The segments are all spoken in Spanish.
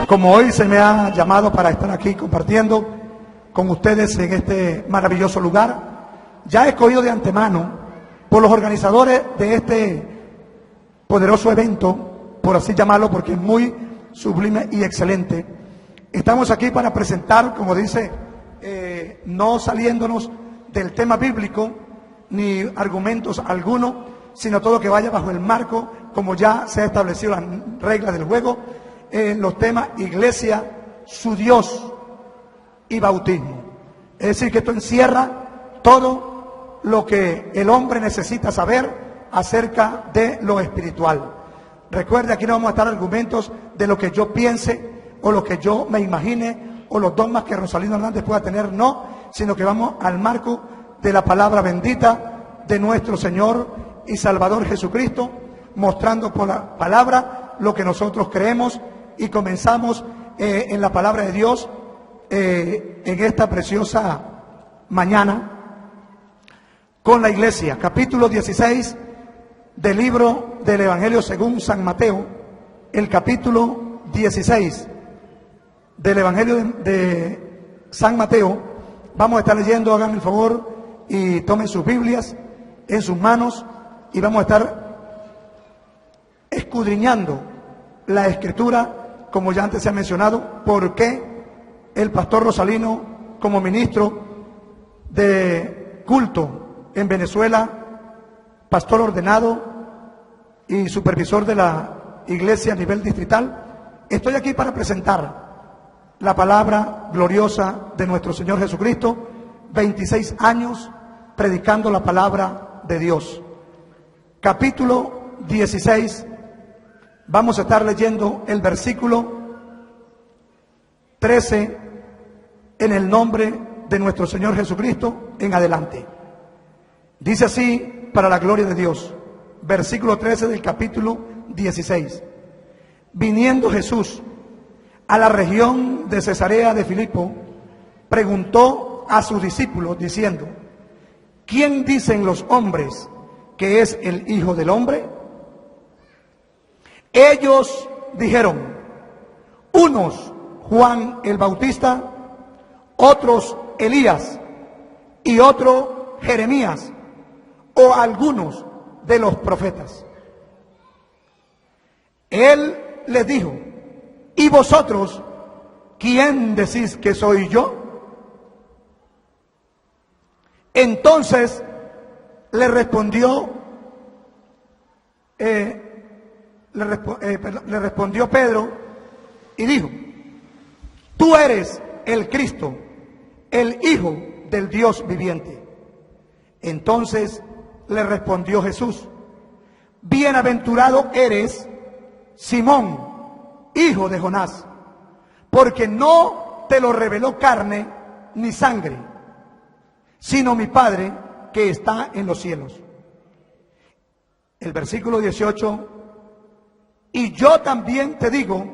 Como hoy se me ha llamado para estar aquí compartiendo con ustedes en este maravilloso lugar, ya he escogido de antemano por los organizadores de este poderoso evento, por así llamarlo, porque es muy sublime y excelente. Estamos aquí para presentar, como dice, no saliéndonos del tema bíblico ni argumentos alguno, sino todo que vaya bajo el marco, como ya se ha establecido las reglas del juego, en los temas Iglesia, su Dios y bautismo. Es decir, que esto encierra todo lo que el hombre necesita saber acerca de lo espiritual. Recuerde, aquí no vamos a estar argumentos de lo que yo piense o lo que yo me imagine o los dogmas que Rosalino Hernández pueda tener, no, sino que vamos al marco de la palabra bendita de nuestro Señor y Salvador Jesucristo, mostrando por la palabra lo que nosotros creemos, y comenzamos en la palabra de Dios en esta preciosa mañana con la iglesia. Capítulo 16 del libro del Evangelio según San Mateo, el capítulo 16 del Evangelio de San Mateo. Vamos a estar leyendo, hagan el favor y tomen sus Biblias en sus manos, y vamos a estar escudriñando la Escritura, como ya antes se ha mencionado, por qué el pastor Rosalino, como ministro de culto en Venezuela, pastor ordenado y supervisor de la iglesia a nivel distrital, estoy aquí para presentar la palabra gloriosa de nuestro Señor Jesucristo, 26 años predicando la palabra de Dios. Capítulo 16, vamos a estar leyendo el versículo 13 en el nombre de nuestro Señor Jesucristo en adelante. Dice así, para la gloria de Dios, versículo 13 del capítulo 16. Viniendo Jesús a la región de Cesarea de Filipo, preguntó a sus discípulos diciendo: ¿quién dicen los hombres que es el Hijo del Hombre? Ellos dijeron: unos Juan el Bautista, otros Elías, y otro Jeremías, o algunos de los profetas. Él les dijo: ¿y vosotros quién decís que soy yo? Entonces le respondió Pedro y dijo: tú eres el Cristo, el Hijo del Dios viviente. Entonces le respondió Jesús: bienaventurado eres, Simón, hijo de Jonás, porque no te lo reveló carne ni sangre, sino mi Padre que está en los cielos. El versículo 18: y yo también te digo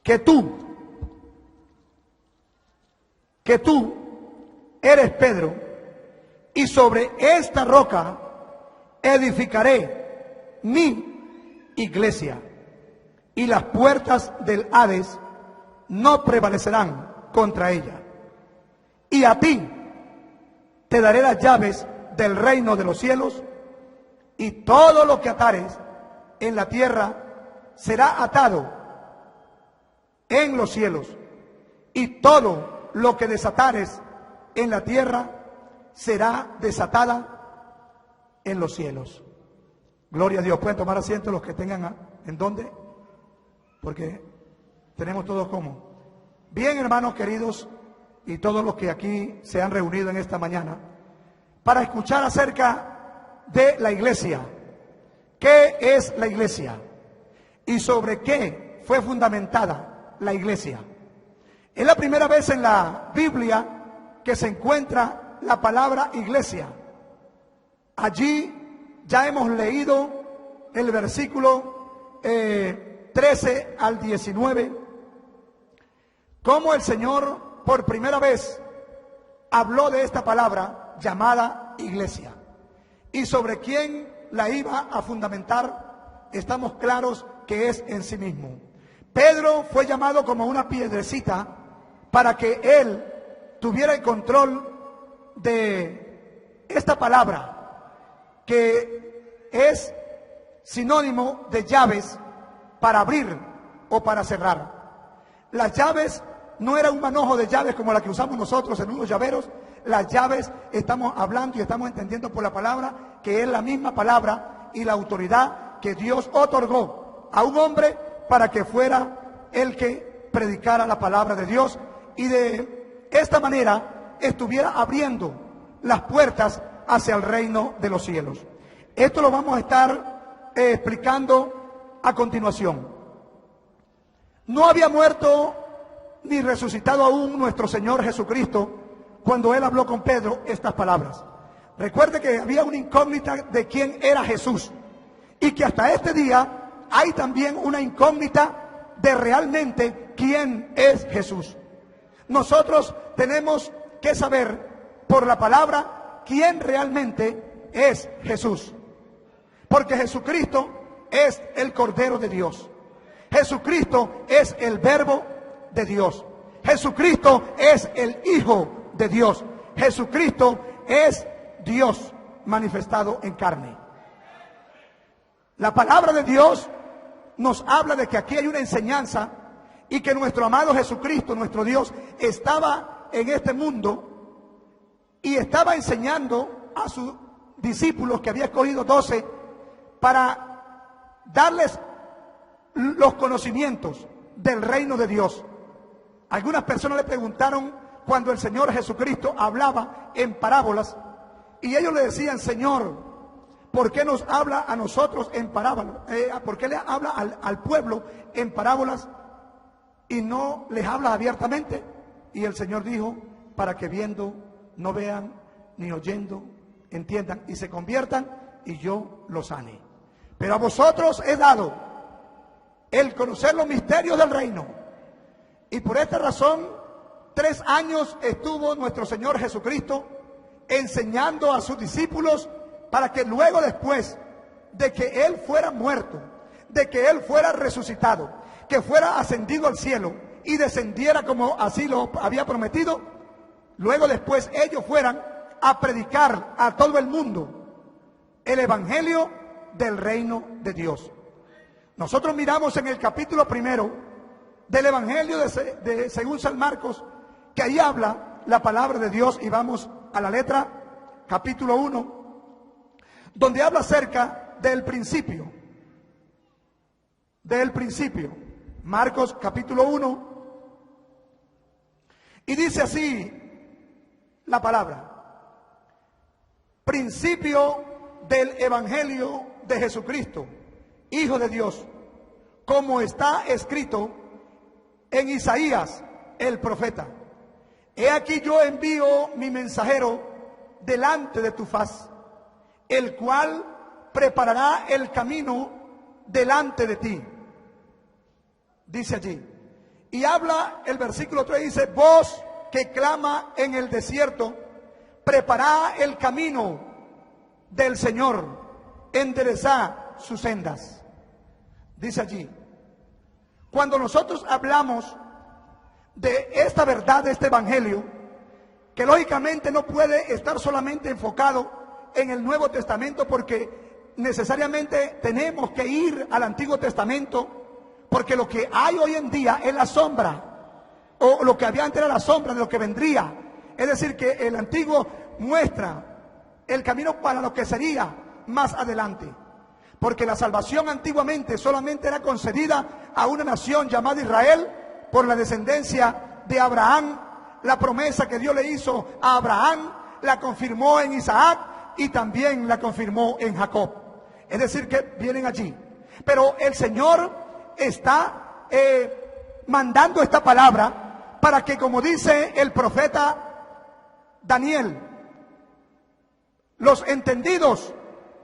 que tú eres Pedro, y sobre esta roca edificaré mi iglesia, y las puertas del Hades no prevalecerán contra ella. Y a ti te daré las llaves del reino de los cielos, y todo lo que atares en la tierra será atado en los cielos, y todo lo que desatares en la tierra será desatada en los cielos. Gloria a Dios. Pueden tomar asiento los que tengan en dónde, porque tenemos todos como. Bien, hermanos queridos, y todos los que aquí se han reunido en esta mañana para escuchar acerca de la iglesia. ¿Qué es la iglesia? ¿Y sobre qué fue fundamentada la iglesia? Es la primera vez en la Biblia que se encuentra la palabra iglesia. Allí ya hemos leído el versículo 13 al 19, cómo el Señor por primera vez habló de esta palabra llamada iglesia, y sobre quién la iba a fundamentar. Estamos claros que es en sí mismo. Pedro fue llamado como una piedrecita para que él tuviera el control de esta palabra, que es sinónimo de llaves para abrir o para cerrar. Las llaves no era un manojo de llaves como la que usamos nosotros en unos llaveros. Las llaves, estamos hablando y estamos entendiendo por la palabra, que es la misma palabra y la autoridad que Dios otorgó a un hombre para que fuera el que predicara la palabra de Dios y de esta manera estuviera abriendo las puertas hacia el reino de los cielos. Esto lo vamos a estar explicando a continuación. No había muerto ni resucitado aún nuestro Señor Jesucristo cuando Él habló con Pedro estas palabras. Recuerde que había una incógnita de quién era Jesús y que hasta este día hay también una incógnita de realmente quién es Jesús. Nosotros tenemos que saber por la palabra quién realmente es Jesús. Porque Jesucristo es el Cordero de Dios. Jesucristo es el Verbo de Dios. Jesucristo es el Hijo de Dios. Jesucristo es Dios manifestado en carne. La palabra de Dios nos habla de que aquí hay una enseñanza y que nuestro amado Jesucristo, nuestro Dios, estaba en este mundo y estaba enseñando a sus discípulos, que había escogido 12, para darles los conocimientos del reino de Dios. Algunas personas le preguntaron cuando el Señor Jesucristo hablaba en parábolas y ellos le decían: Señor, ¿por qué nos habla a nosotros en parábolas? ¿Por qué le habla al pueblo en parábolas y no les habla abiertamente? Y el Señor dijo: para que viendo no vean, ni oyendo entiendan y se conviertan y yo los sane. Pero a vosotros he dado el conocer los misterios del reino. Y por esta razón 3 años estuvo nuestro Señor Jesucristo enseñando a sus discípulos, para que luego, después de que Él fuera muerto, de que Él fuera resucitado, que fuera ascendido al cielo y descendiera como así lo había prometido, luego después ellos fueran a predicar a todo el mundo el evangelio del reino de Dios. Nosotros miramos en el capítulo 1 del evangelio de según San Marcos, que ahí habla la palabra de Dios, y vamos a la letra, capítulo 1, donde habla acerca del principio. Marcos capítulo 1, y dice así la palabra: principio del evangelio de Jesucristo, Hijo de Dios, como está escrito en Isaías el profeta: he aquí yo envío mi mensajero delante de tu faz, el cual preparará el camino delante de ti. Dice allí. Y habla el versículo 3, dice: voz que clama en el desierto, preparad el camino del Señor, enderezad sus sendas. Dice allí. Cuando nosotros hablamos de esta verdad, de este evangelio, que lógicamente no puede estar solamente enfocado en el Nuevo Testamento, porque necesariamente tenemos que ir al Antiguo Testamento, porque lo que hay hoy en día es la sombra, o lo que había antes era la sombra de lo que vendría. Es decir, que el Antiguo muestra el camino para lo que sería más adelante, porque la salvación antiguamente solamente era concedida a una nación llamada Israel por la descendencia de Abraham. La promesa que Dios le hizo a Abraham la confirmó en Isaac y también la confirmó en Jacob. Es decir, que vienen allí. Pero el Señor está mandando esta palabra para que, como dice el profeta Daniel, los entendidos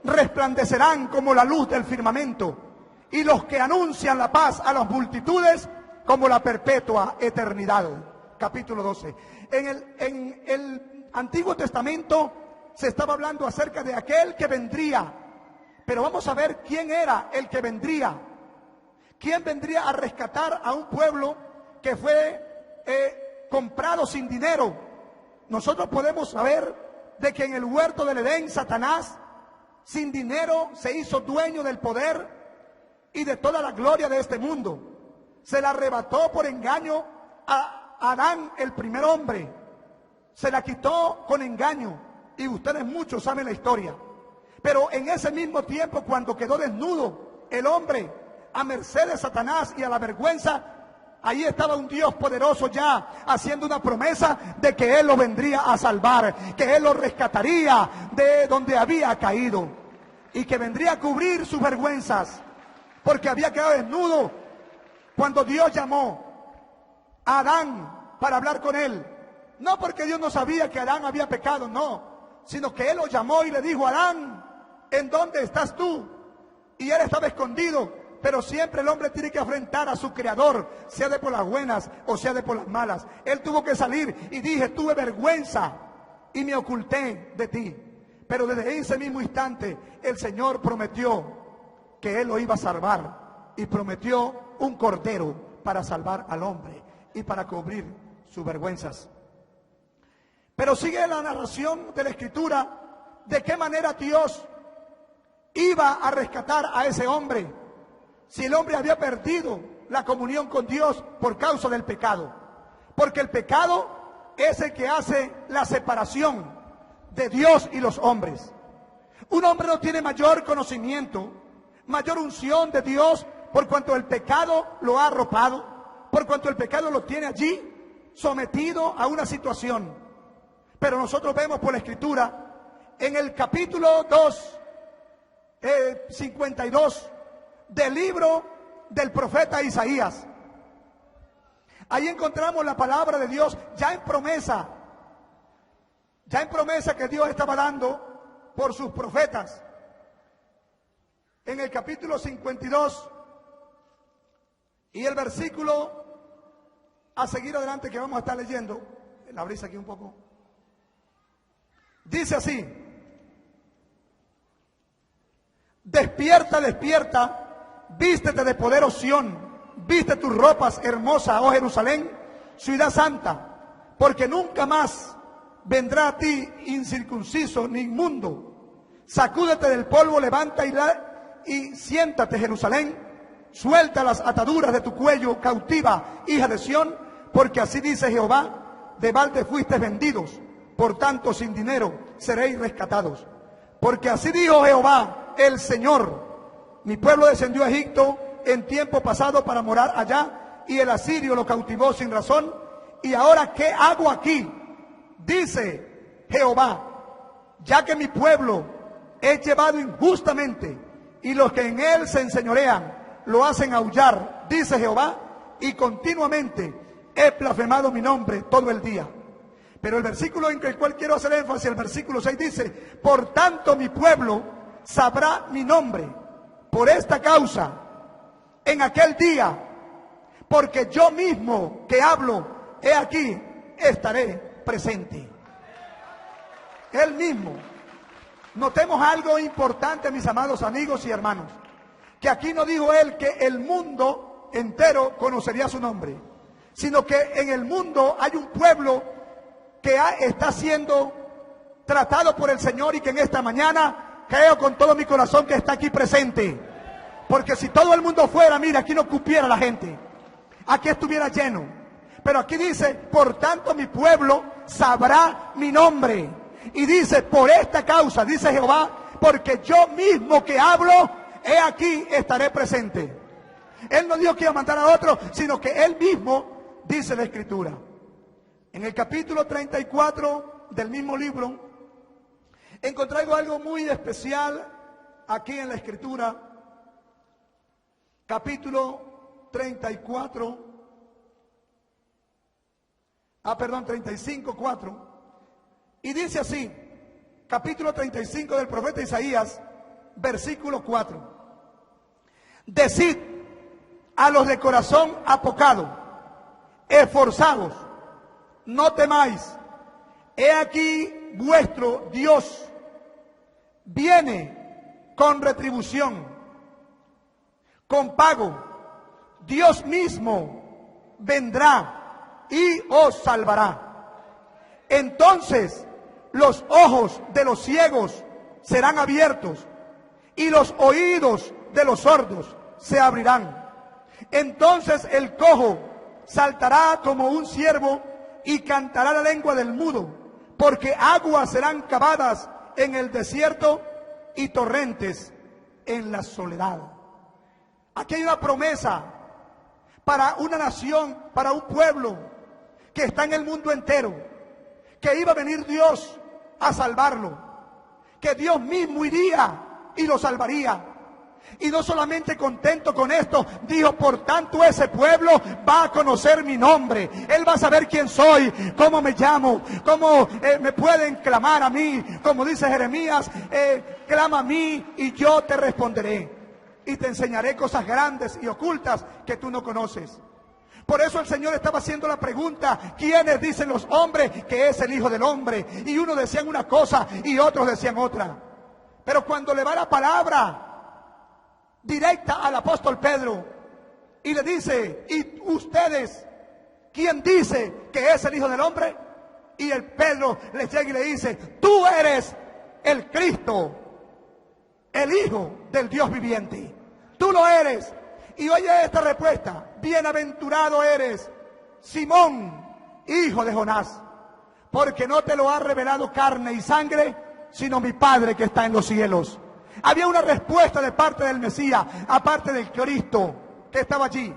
resplandecerán como la luz del firmamento, y los que anuncian la paz a las multitudes como la perpetua eternidad. Capítulo 12. En el Antiguo Testamento se estaba hablando acerca de aquel que vendría, pero vamos a ver quién era el que vendría, ¿Quién vendría a rescatar a un pueblo que fue comprado sin dinero? Nosotros podemos saber de que en el huerto del Edén, Satanás, sin dinero, se hizo dueño del poder y de toda la gloria de este mundo. Se la arrebató por engaño a Adán, el primer hombre. Se la quitó con engaño. Y ustedes muchos saben la historia. Pero en ese mismo tiempo, cuando quedó desnudo el hombre, a merced de Satanás y a la vergüenza, ahí estaba un Dios poderoso ya haciendo una promesa de que Él lo vendría a salvar, que Él lo rescataría de donde había caído y que vendría a cubrir sus vergüenzas, porque había quedado desnudo cuando Dios llamó a Adán para hablar con él. No porque Dios no sabía que Adán había pecado, no, sino que Él lo llamó y le dijo: Adán, ¿en dónde estás tú? Y él estaba escondido. Pero siempre el hombre tiene que enfrentar a su creador, sea de por las buenas o sea de por las malas. Él tuvo que salir y dije: tuve vergüenza y me oculté de ti. Pero desde ese mismo instante el Señor prometió que Él lo iba a salvar, y prometió un cordero para salvar al hombre y para cubrir sus vergüenzas. Pero sigue la narración de la Escritura de qué manera Dios iba a rescatar a ese hombre, si el hombre había perdido la comunión con Dios por causa del pecado. Porque el pecado es el que hace la separación de Dios y los hombres. Un hombre no tiene mayor conocimiento, mayor unción de Dios, por cuanto el pecado lo ha arropado, por cuanto el pecado lo tiene allí sometido a una situación. Pero nosotros vemos por la Escritura, en el capítulo 52 del libro del profeta Isaías, ahí encontramos la palabra de Dios ya en promesa que Dios estaba dando por sus profetas. En el capítulo 52 y el versículo a seguir adelante que vamos a estar leyendo, la brisa aquí un poco, dice así: despierta, despierta, vístete de poder, oh Sión, viste tus ropas hermosas, oh Jerusalén, ciudad santa, porque nunca más vendrá a ti incircunciso ni inmundo. Sacúdete del polvo, levanta y siéntate, Jerusalén, suelta las ataduras de tu cuello, cautiva, hija de Sión, porque así dice Jehová: de balde fuisteis vendidos, por tanto sin dinero seréis rescatados. Porque así dijo Jehová, el Señor: mi pueblo descendió a Egipto en tiempo pasado para morar allá, y el asirio lo cautivó sin razón. Y ahora, ¿qué hago aquí? Dice Jehová: ya que mi pueblo es llevado injustamente, y los que en él se enseñorean lo hacen aullar, dice Jehová, y continuamente he blasfemado mi nombre todo el día. Pero el versículo en el cual quiero hacer énfasis, el versículo 6 dice: por tanto mi pueblo sabrá mi nombre por esta causa en aquel día, porque yo mismo que hablo, he aquí, estaré presente. Él mismo. Notemos algo importante, mis amados amigos y hermanos, que aquí no dijo él que el mundo entero conocería su nombre, sino que en el mundo hay un pueblo que está siendo tratado por el Señor, y que en esta mañana creo con todo mi corazón que está aquí presente. Porque si todo el mundo fuera, mira, aquí no cupiera la gente, aquí estuviera lleno. Pero aquí dice: por tanto mi pueblo sabrá mi nombre. Y dice: por esta causa, dice Jehová, porque yo mismo que hablo, he aquí, estaré presente. Él no dijo que iba a mandar a otro, sino que él mismo, dice la Escritura. En el capítulo 34 del mismo libro, encontré algo muy especial aquí en la Escritura. Capítulo 35, 4. Y dice así, capítulo 35 del profeta Isaías, versículo 4. Decid a los de corazón apocado, esforzados, no temáis, he aquí vuestro Dios viene con retribución, con pago, Dios mismo vendrá y os salvará. Entonces los ojos de los ciegos serán abiertos y los oídos de los sordos se abrirán. Entonces el cojo saltará como un ciervo y cantará la lengua del mudo, porque aguas serán cavadas en el desierto y torrentes en la soledad. Aquí hay una promesa para una nación, para un pueblo que está en el mundo entero, que iba a venir Dios a salvarlo, que Dios mismo iría y lo salvaría. Y no solamente contento con esto, dijo, por tanto ese pueblo va a conocer mi nombre. Él va a saber quién soy, cómo me llamo, cómo me pueden clamar a mí. Como dice Jeremías, clama a mí y yo te responderé. Y te enseñaré cosas grandes y ocultas que tú no conoces. Por eso el Señor estaba haciendo la pregunta, ¿quiénes dicen los hombres que es el Hijo del Hombre? Y unos decían una cosa y otros decían otra. Pero cuando le va la palabra directa al apóstol Pedro y le dice, ¿y ustedes quién dice que es el Hijo del Hombre? Y el Pedro le llega y le dice, tú eres el Cristo, el Hijo del Dios viviente. Tú lo eres. Y oye esta respuesta, bienaventurado eres, Simón, hijo de Jonás, porque no te lo ha revelado carne y sangre, sino mi Padre que está en los cielos. Había una respuesta de parte del Mesías, aparte del Cristo que estaba allí.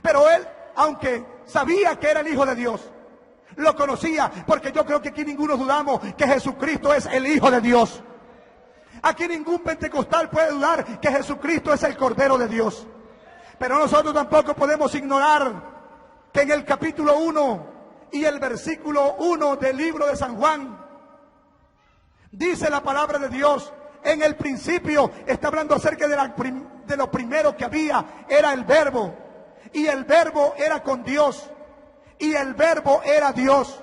Pero él, aunque sabía que era el Hijo de Dios, lo conocía, porque yo creo que aquí ninguno dudamos que Jesucristo es el Hijo de Dios. Aquí ningún pentecostal puede dudar que Jesucristo es el Cordero de Dios. Pero nosotros tampoco podemos ignorar que en el capítulo 1 y el versículo 1 del libro de San Juan, dice la palabra de Dios, en el principio está hablando acerca de lo primero que había, era el Verbo, y el Verbo era con Dios, y el Verbo era Dios.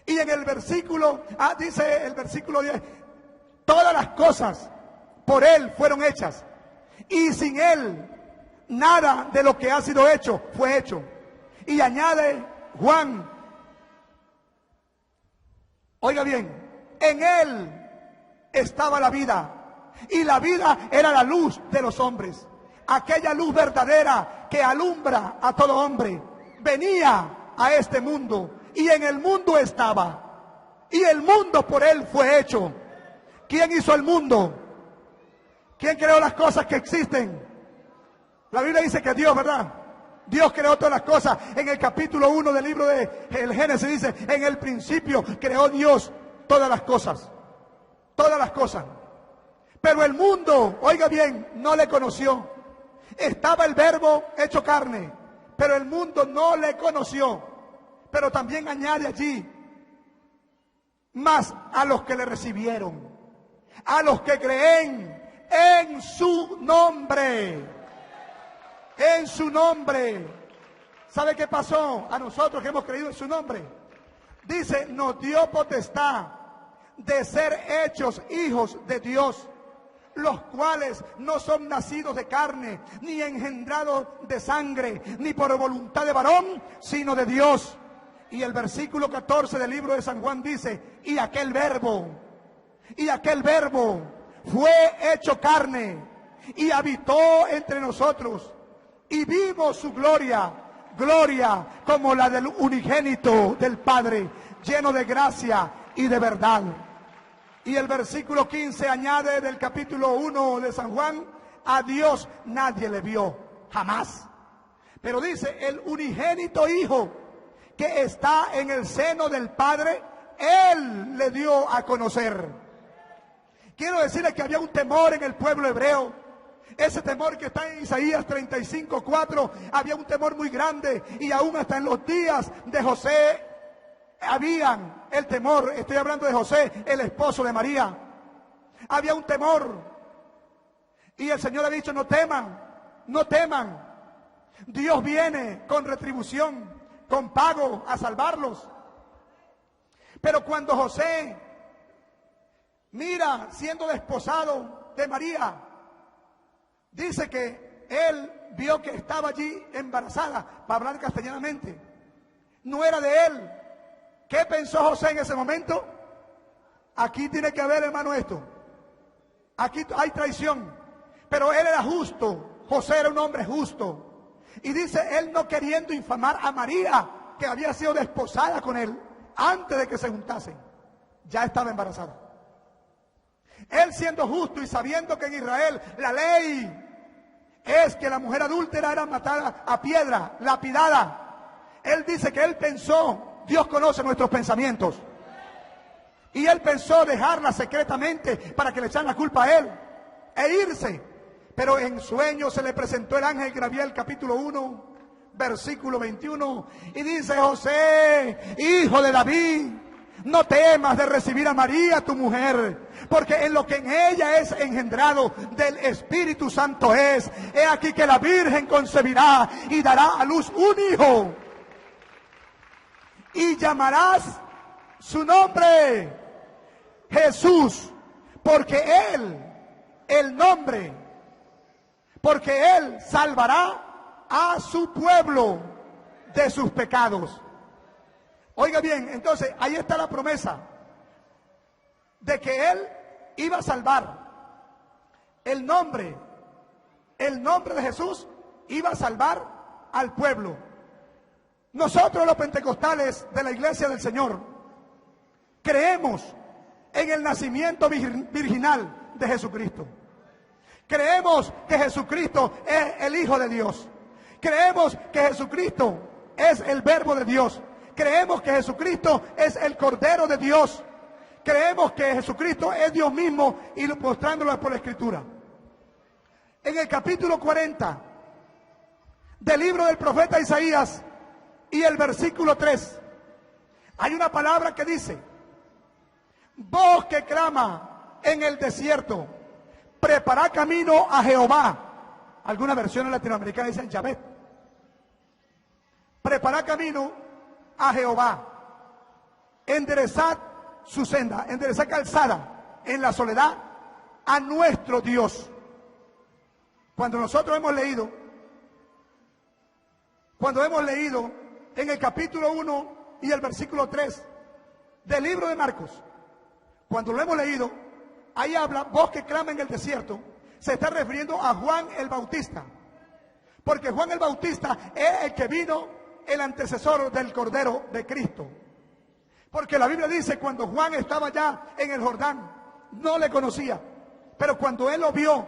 Y en el versículo, dice el versículo 10, todas las cosas por Él fueron hechas, y sin Él nada de lo que ha sido hecho fue hecho. Y añade Juan, oiga bien, en Él estaba la vida, y la vida era la luz de los hombres. Aquella luz verdadera que alumbra a todo hombre venía a este mundo, y en el mundo estaba, y el mundo por Él fue hecho. ¿Quién hizo el mundo? ¿Quién creó las cosas que existen? La Biblia dice que Dios, ¿verdad? Dios creó todas las cosas. En el capítulo 1 del libro de el Génesis dice, en el principio creó Dios todas las cosas. Todas las cosas. Pero el mundo, oiga bien, no le conoció. Estaba el Verbo hecho carne, pero el mundo no le conoció. Pero también añade allí, más a los que le recibieron, a los que creen en su nombre. En su nombre. ¿Sabe qué pasó a nosotros que hemos creído en su nombre? Dice, nos dio potestad de ser hechos hijos de Dios, los cuales no son nacidos de carne, ni engendrados de sangre, ni por voluntad de varón, sino de Dios. Y el versículo 14 del libro de San Juan dice, y aquel verbo fue hecho carne y habitó entre nosotros, y vimos su gloria, gloria como la del unigénito del Padre, lleno de gracia y de verdad. Y el versículo 15 añade del capítulo 1 de San Juan, a Dios nadie le vio, jamás. Pero dice, el unigénito Hijo que está en el seno del Padre, Él le dio a conocer. Quiero decirles que había un temor en el pueblo hebreo. Ese temor que está en Isaías 35:4, había un temor muy grande, y aún hasta en los días de José habían el temor. Estoy hablando de José, el esposo de María. Había un temor, y el Señor ha dicho, no teman, no teman. Dios viene con retribución, con pago a salvarlos. Pero cuando José mira siendo desposado de María, dice que él vio que estaba allí embarazada, para hablar castellanamente. No era de él. ¿Qué pensó José en ese momento? Aquí tiene que haber, hermano, esto. Aquí hay traición. Pero él era justo. José era un hombre justo. Y dice, él no queriendo infamar a María, que había sido desposada con él, antes de que se juntasen, ya estaba embarazada. Él siendo justo y sabiendo que en Israel la ley es que la mujer adúltera era matada a piedra, lapidada. Él dice que él pensó, Dios conoce nuestros pensamientos, y él pensó dejarla secretamente para que le echaran la culpa a él e irse. Pero en sueño se le presentó el ángel Gabriel, capítulo 1, versículo 21, y dice: José, hijo de David, no temas de recibir a María tu mujer, porque en lo que en ella es engendrado del Espíritu Santo es. He aquí que la Virgen concebirá y dará a luz un hijo, y llamarás su nombre Jesús, porque él salvará a su pueblo de sus pecados. Oiga bien, entonces ahí está la promesa de que él iba a salvar. El nombre de Jesús iba a salvar al pueblo. Nosotros los pentecostales de la Iglesia del Señor creemos en el nacimiento virginal de Jesucristo. Creemos que Jesucristo es el Hijo de Dios. Creemos que Jesucristo es el Verbo de Dios. Creemos que Jesucristo es el Cordero de Dios. Creemos que Jesucristo es Dios mismo, y mostrándolo por la Escritura. En el capítulo 40 del libro del profeta Isaías y el versículo 3, hay una palabra que dice: voz que clama en el desierto, preparad camino a Jehová. Algunas versiones latinoamericanas dicen Yahvé. Preparad camino a Jehová, enderezad su senda, enderezad calzada en la soledad a nuestro Dios. Cuando nosotros hemos leído en el capítulo 1 y el versículo 3 del libro de Marcos, cuando lo hemos leído, ahí habla, voz que clama en el desierto, se está refiriendo a Juan el Bautista, porque Juan el Bautista es el que vino, el antecesor del Cordero de Cristo. Porque la Biblia dice, cuando Juan estaba ya en el Jordán, no le conocía, pero cuando él lo vio,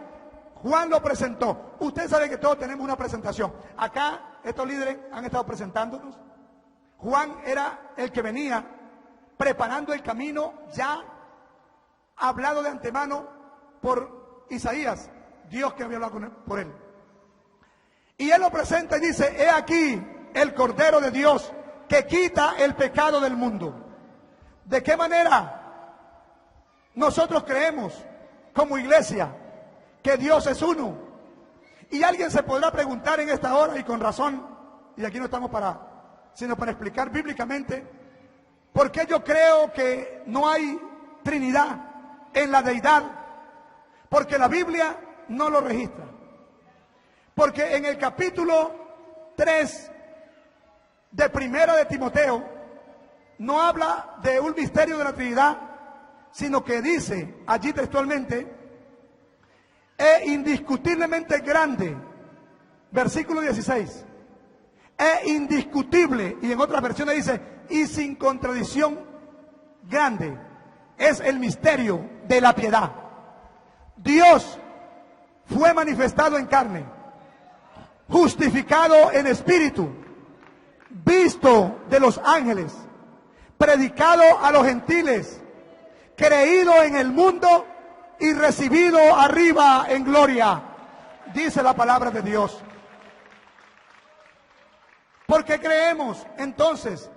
Juan lo presentó. Usted sabe que todos tenemos una presentación. Acá estos líderes han estado presentándonos. Juan era el que venía preparando el camino, ya hablado de antemano por Isaías, Dios que había hablado por él. Y él lo presenta y dice: he aquí el Cordero de Dios que quita el pecado del mundo. ¿De qué manera nosotros creemos como iglesia que Dios es uno? Y alguien se podrá preguntar en esta hora, y con razón, y aquí no estamos sino para explicar bíblicamente, ¿por qué yo creo que no hay Trinidad en la deidad? Porque la Biblia no lo registra. Porque en el capítulo 3 de Primera de Timoteo no habla de un misterio de la Trinidad, sino que dice allí textualmente: es indiscutiblemente grande, versículo 16, es indiscutible, y en otras versiones dice: y sin contradicción grande, es el misterio de la piedad. Dios fue manifestado en carne, justificado en espíritu, visto de los ángeles, predicado a los gentiles, creído en el mundo y recibido arriba en gloria, dice la palabra de Dios. Porque creemos entonces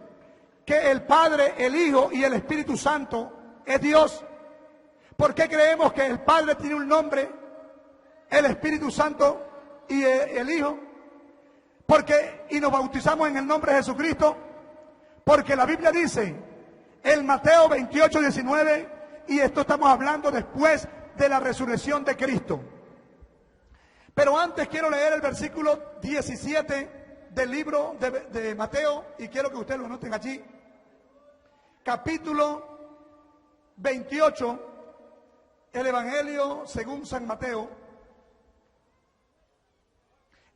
que el Padre, el Hijo y el Espíritu Santo es Dios. ¿Por qué creemos que el Padre tiene un nombre, el Espíritu Santo y el Hijo? Y nos bautizamos en el nombre de Jesucristo, porque la Biblia dice en Mateo 28:19, y esto estamos hablando después de la resurrección de Cristo: Pero antes quiero leer el versículo 17 del libro de Mateo, y quiero que ustedes lo anoten allí. Capítulo 28, el Evangelio según San Mateo,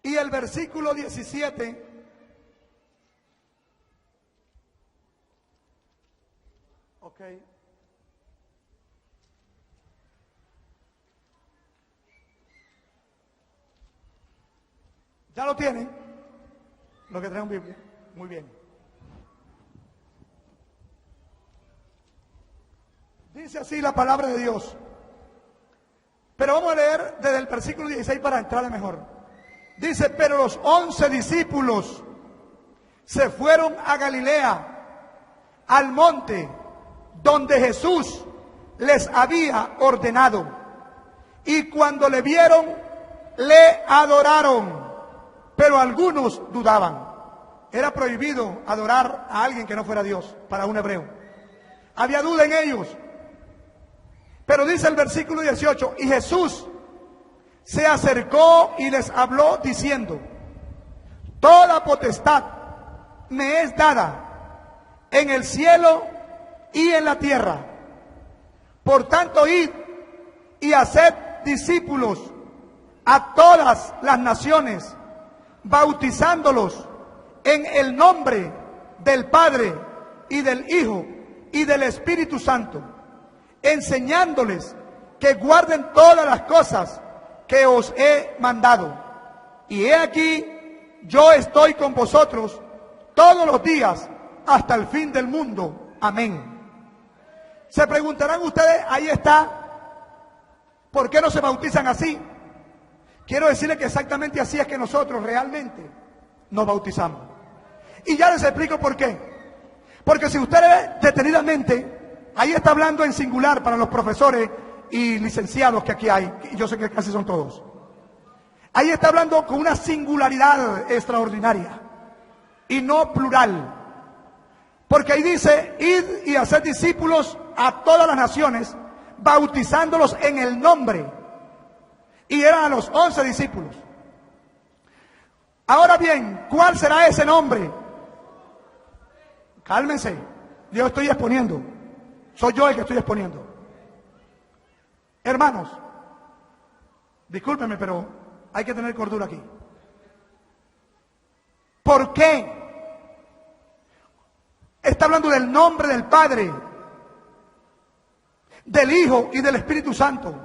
y el versículo 17. Ok. ¿Ya lo tienen? Los que traen Biblia. Muy bien. Dice así la palabra de Dios. Pero vamos a leer desde el versículo 16 para entrarle mejor. Dice, pero los 11 discípulos se fueron a Galilea, al monte donde Jesús les había ordenado. Y cuando le vieron, le adoraron. Pero algunos dudaban. Era prohibido adorar a alguien que no fuera Dios, para un hebreo. Había duda en ellos. Pero dice el versículo 18, y Jesús se acercó y les habló diciendo, toda potestad me es dada en el cielo y en la tierra. Por tanto, id y haced discípulos a todas las naciones, bautizándolos en el nombre del Padre y del Hijo y del Espíritu Santo, enseñándoles que guarden todas las cosas que os he mandado. Y he aquí, yo estoy con vosotros todos los días hasta el fin del mundo. Amén. Se preguntarán ustedes, ahí está, ¿por qué no se bautizan así? Quiero decirles que exactamente así es que nosotros realmente nos bautizamos. Y ya les explico por qué. Porque si ustedes ven detenidamente, ahí está hablando en singular para los profesores y licenciados que aquí hay, y yo sé que casi son todos. Ahí está hablando con una singularidad extraordinaria y no plural. Porque ahí dice, id y haced discípulos a todas las naciones, bautizándolos en el nombre. Y eran a los 11 discípulos. Ahora bien, ¿cuál será ese nombre? Cálmense, yo estoy exponiendo. Soy yo el que estoy exponiendo. Hermanos, discúlpenme, pero hay que tener cordura aquí. ¿Por qué? Está hablando del nombre del Padre, del Hijo y del Espíritu Santo.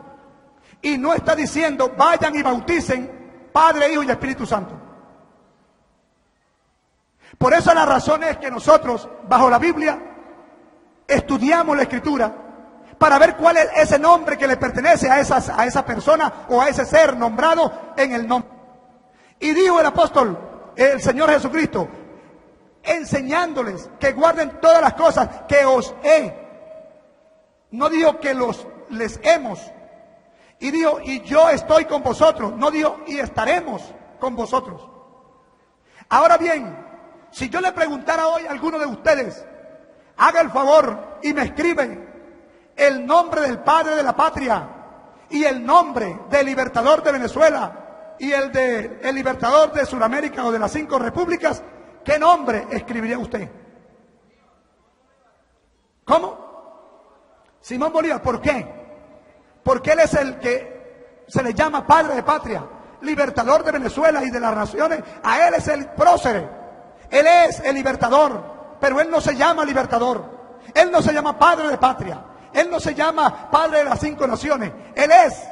Y no está diciendo, vayan y bauticen Padre, Hijo y Espíritu Santo. Por eso la razón es que nosotros, bajo la Biblia, estudiamos la Escritura para ver cuál es ese nombre que le pertenece a esa persona o a ese ser nombrado en el nombre. Y dijo el apóstol, el Señor Jesucristo, enseñándoles que guarden todas las cosas que os he. No dijo que les hemos. Y dijo, y yo estoy con vosotros. No dijo, y estaremos con vosotros. Ahora bien, si yo le preguntara hoy a alguno de ustedes, haga el favor y me escribe el nombre del padre de la patria y el nombre del libertador de Venezuela y el libertador de Sudamérica o de las 5 repúblicas, ¿qué nombre escribiría usted? ¿Cómo? Simón Bolívar. ¿Por qué? Porque él es el que se le llama padre de patria, libertador de Venezuela y de las naciones. A él es el prócer, él es el libertador, pero él no se llama libertador, él no se llama padre de patria, él no se llama padre de las 5 naciones. Él es,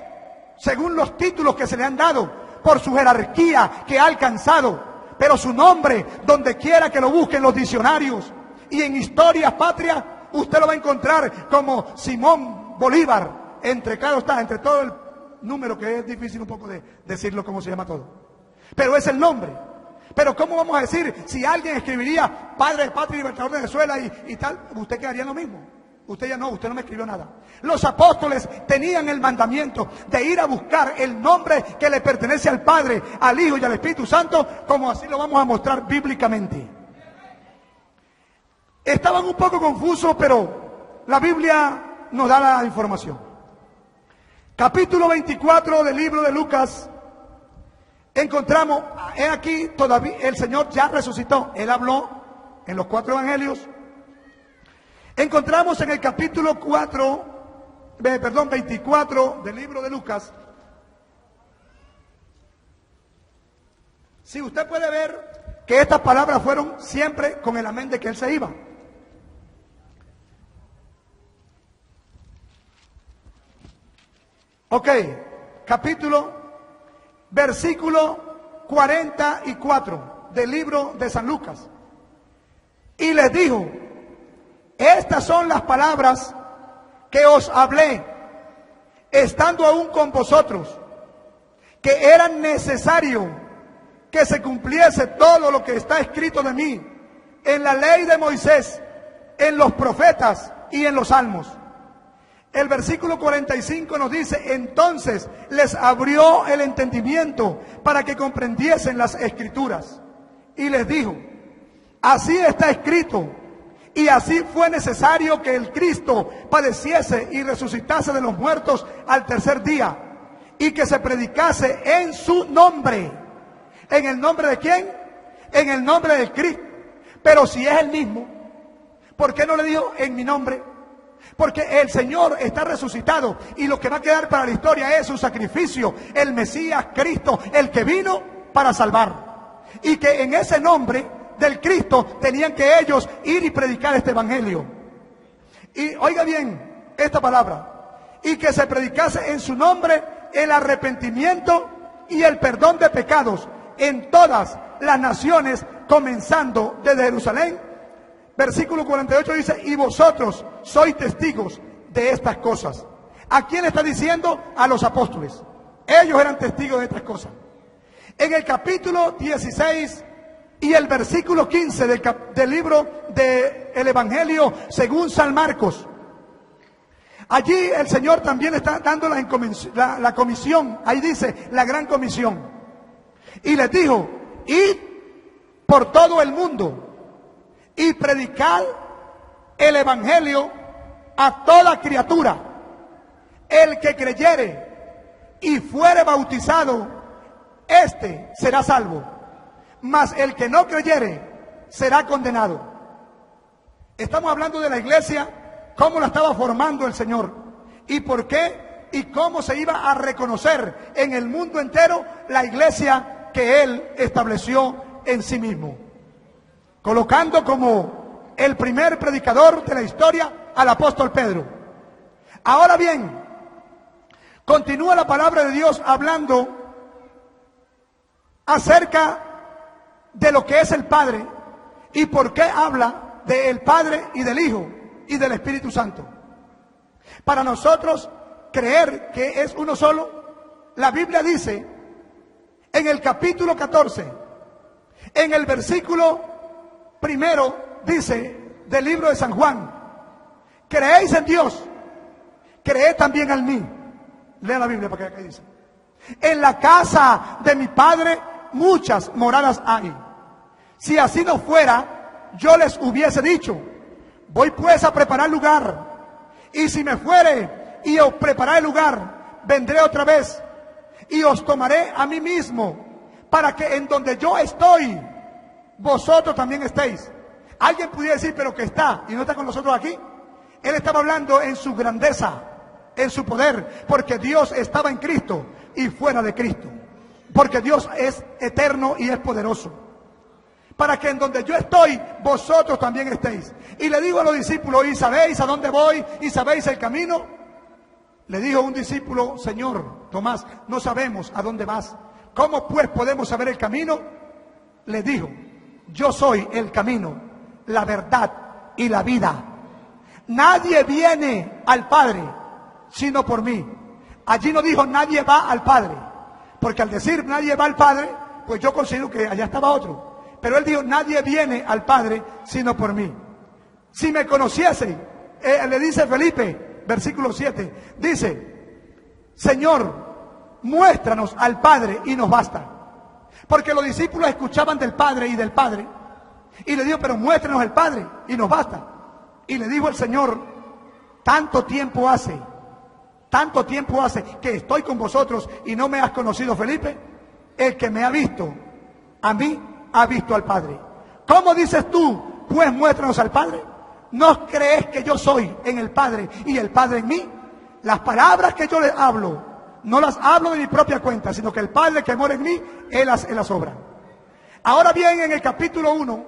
según los títulos que se le han dado, por su jerarquía que ha alcanzado, pero su nombre, donde quiera que lo busquen los diccionarios y en historias patrias, usted lo va a encontrar como Simón Bolívar. Entre todo el número, que es difícil un poco de decirlo cómo se llama todo, pero es el nombre. Pero ¿cómo vamos a decir si alguien escribiría padre de patria y libertador de Venezuela y tal? Usted quedaría lo mismo. Usted ya no, usted no me escribió nada. Los apóstoles tenían el mandamiento de ir a buscar el nombre que le pertenece al Padre, al Hijo y al Espíritu Santo, como así lo vamos a mostrar bíblicamente. Estaban un poco confusos, pero la Biblia nos da la información. Capítulo 24 del libro de Lucas, encontramos, he aquí, todavía el Señor ya resucitó. Él habló en los 4 evangelios. Encontramos en el capítulo 24 del libro de Lucas. Si usted puede ver que estas palabras fueron siempre con el amén de que Él se iba. Ok, versículo 44 del libro de San Lucas. Y les dijo: estas son las palabras que os hablé, estando aún con vosotros, que era necesario que se cumpliese todo lo que está escrito de mí en la ley de Moisés, en los profetas y en los salmos. El versículo 45 nos dice: entonces les abrió el entendimiento para que comprendiesen las escrituras. Y les dijo: así está escrito, y así fue necesario que el Cristo padeciese y resucitase de los muertos al tercer día, y que se predicase en su nombre. ¿En el nombre de quién? En el nombre del Cristo. Pero si es el mismo, ¿por qué no le dijo en mi nombre? Porque el Señor está resucitado y lo que va a quedar para la historia es su sacrificio, el Mesías Cristo, el que vino para salvar. Y que en ese nombre del Cristo tenían que ellos ir y predicar este evangelio. Y oiga bien esta palabra: y que se predicase en su nombre el arrepentimiento y el perdón de pecados en todas las naciones, comenzando desde Jerusalén. Versículo 48 dice: y vosotros sois testigos de estas cosas. ¿A quién está diciendo? A los apóstoles. Ellos eran testigos de estas cosas. En el capítulo 16 y el versículo 15 del libro del Evangelio según San Marcos, allí el Señor también está dando la comisión. Ahí dice la gran comisión. Y les dijo: id por todo el mundo y predicad el evangelio a toda criatura. El que creyere y fuere bautizado, éste será salvo, mas el que no creyere será condenado. Estamos hablando de la iglesia, cómo la estaba formando el Señor y por qué y cómo se iba a reconocer en el mundo entero la iglesia que Él estableció en sí mismo, colocando como el primer predicador de la historia al apóstol Pedro. Ahora bien, continúa la palabra de Dios hablando acerca de lo que es el Padre y por qué habla del Padre y del Hijo y del Espíritu Santo. Para nosotros creer que es uno solo, la Biblia dice en el capítulo 14, en el versículo primero, dice del libro de San Juan: creéis en Dios, creed también en mí. Lea la Biblia para que acá dice: en la casa de mi Padre muchas moradas hay. Si así no fuera, yo les hubiese dicho: voy pues a preparar lugar. Y si me fuere y os prepararé lugar, vendré otra vez y os tomaré a mí mismo, para que en donde yo estoy, vosotros también estéis. Alguien pudiera decir: pero que está y no está con nosotros aquí. Él estaba hablando en su grandeza, en su poder, porque Dios estaba en Cristo y fuera de Cristo, porque Dios es eterno y es poderoso, para que en donde yo estoy, vosotros también estéis. Y le digo a los discípulos: ¿y sabéis a dónde voy? ¿Y sabéis el camino? Le dijo un discípulo: Señor, Tomás, no sabemos a dónde vas. ¿Cómo pues podemos saber el camino? Le dijo: yo soy el camino, la verdad y la vida. Nadie viene al Padre sino por mí. Allí no dijo nadie va al Padre, porque al decir nadie va al Padre, pues yo considero que allá estaba otro. Pero él dijo: nadie viene al Padre sino por mí. Si me conociesen, le dice Felipe, versículo 7, dice: Señor, muéstranos al Padre y nos basta. Porque los discípulos escuchaban del Padre y del Padre, y le dijo: pero muéstranos al Padre y nos basta. Y le dijo el Señor: tanto tiempo hace que estoy con vosotros y no me has conocido, Felipe. el que me ha visto, a mí ha visto al Padre. ¿Cómo dices tú, pues muéstranos al Padre? ¿No crees que yo soy en el Padre y el Padre en mí? Las palabras que yo les hablo, no las hablo de mi propia cuenta, sino que el Padre que mora en mí, Él las obra. Ahora bien, en el capítulo 1,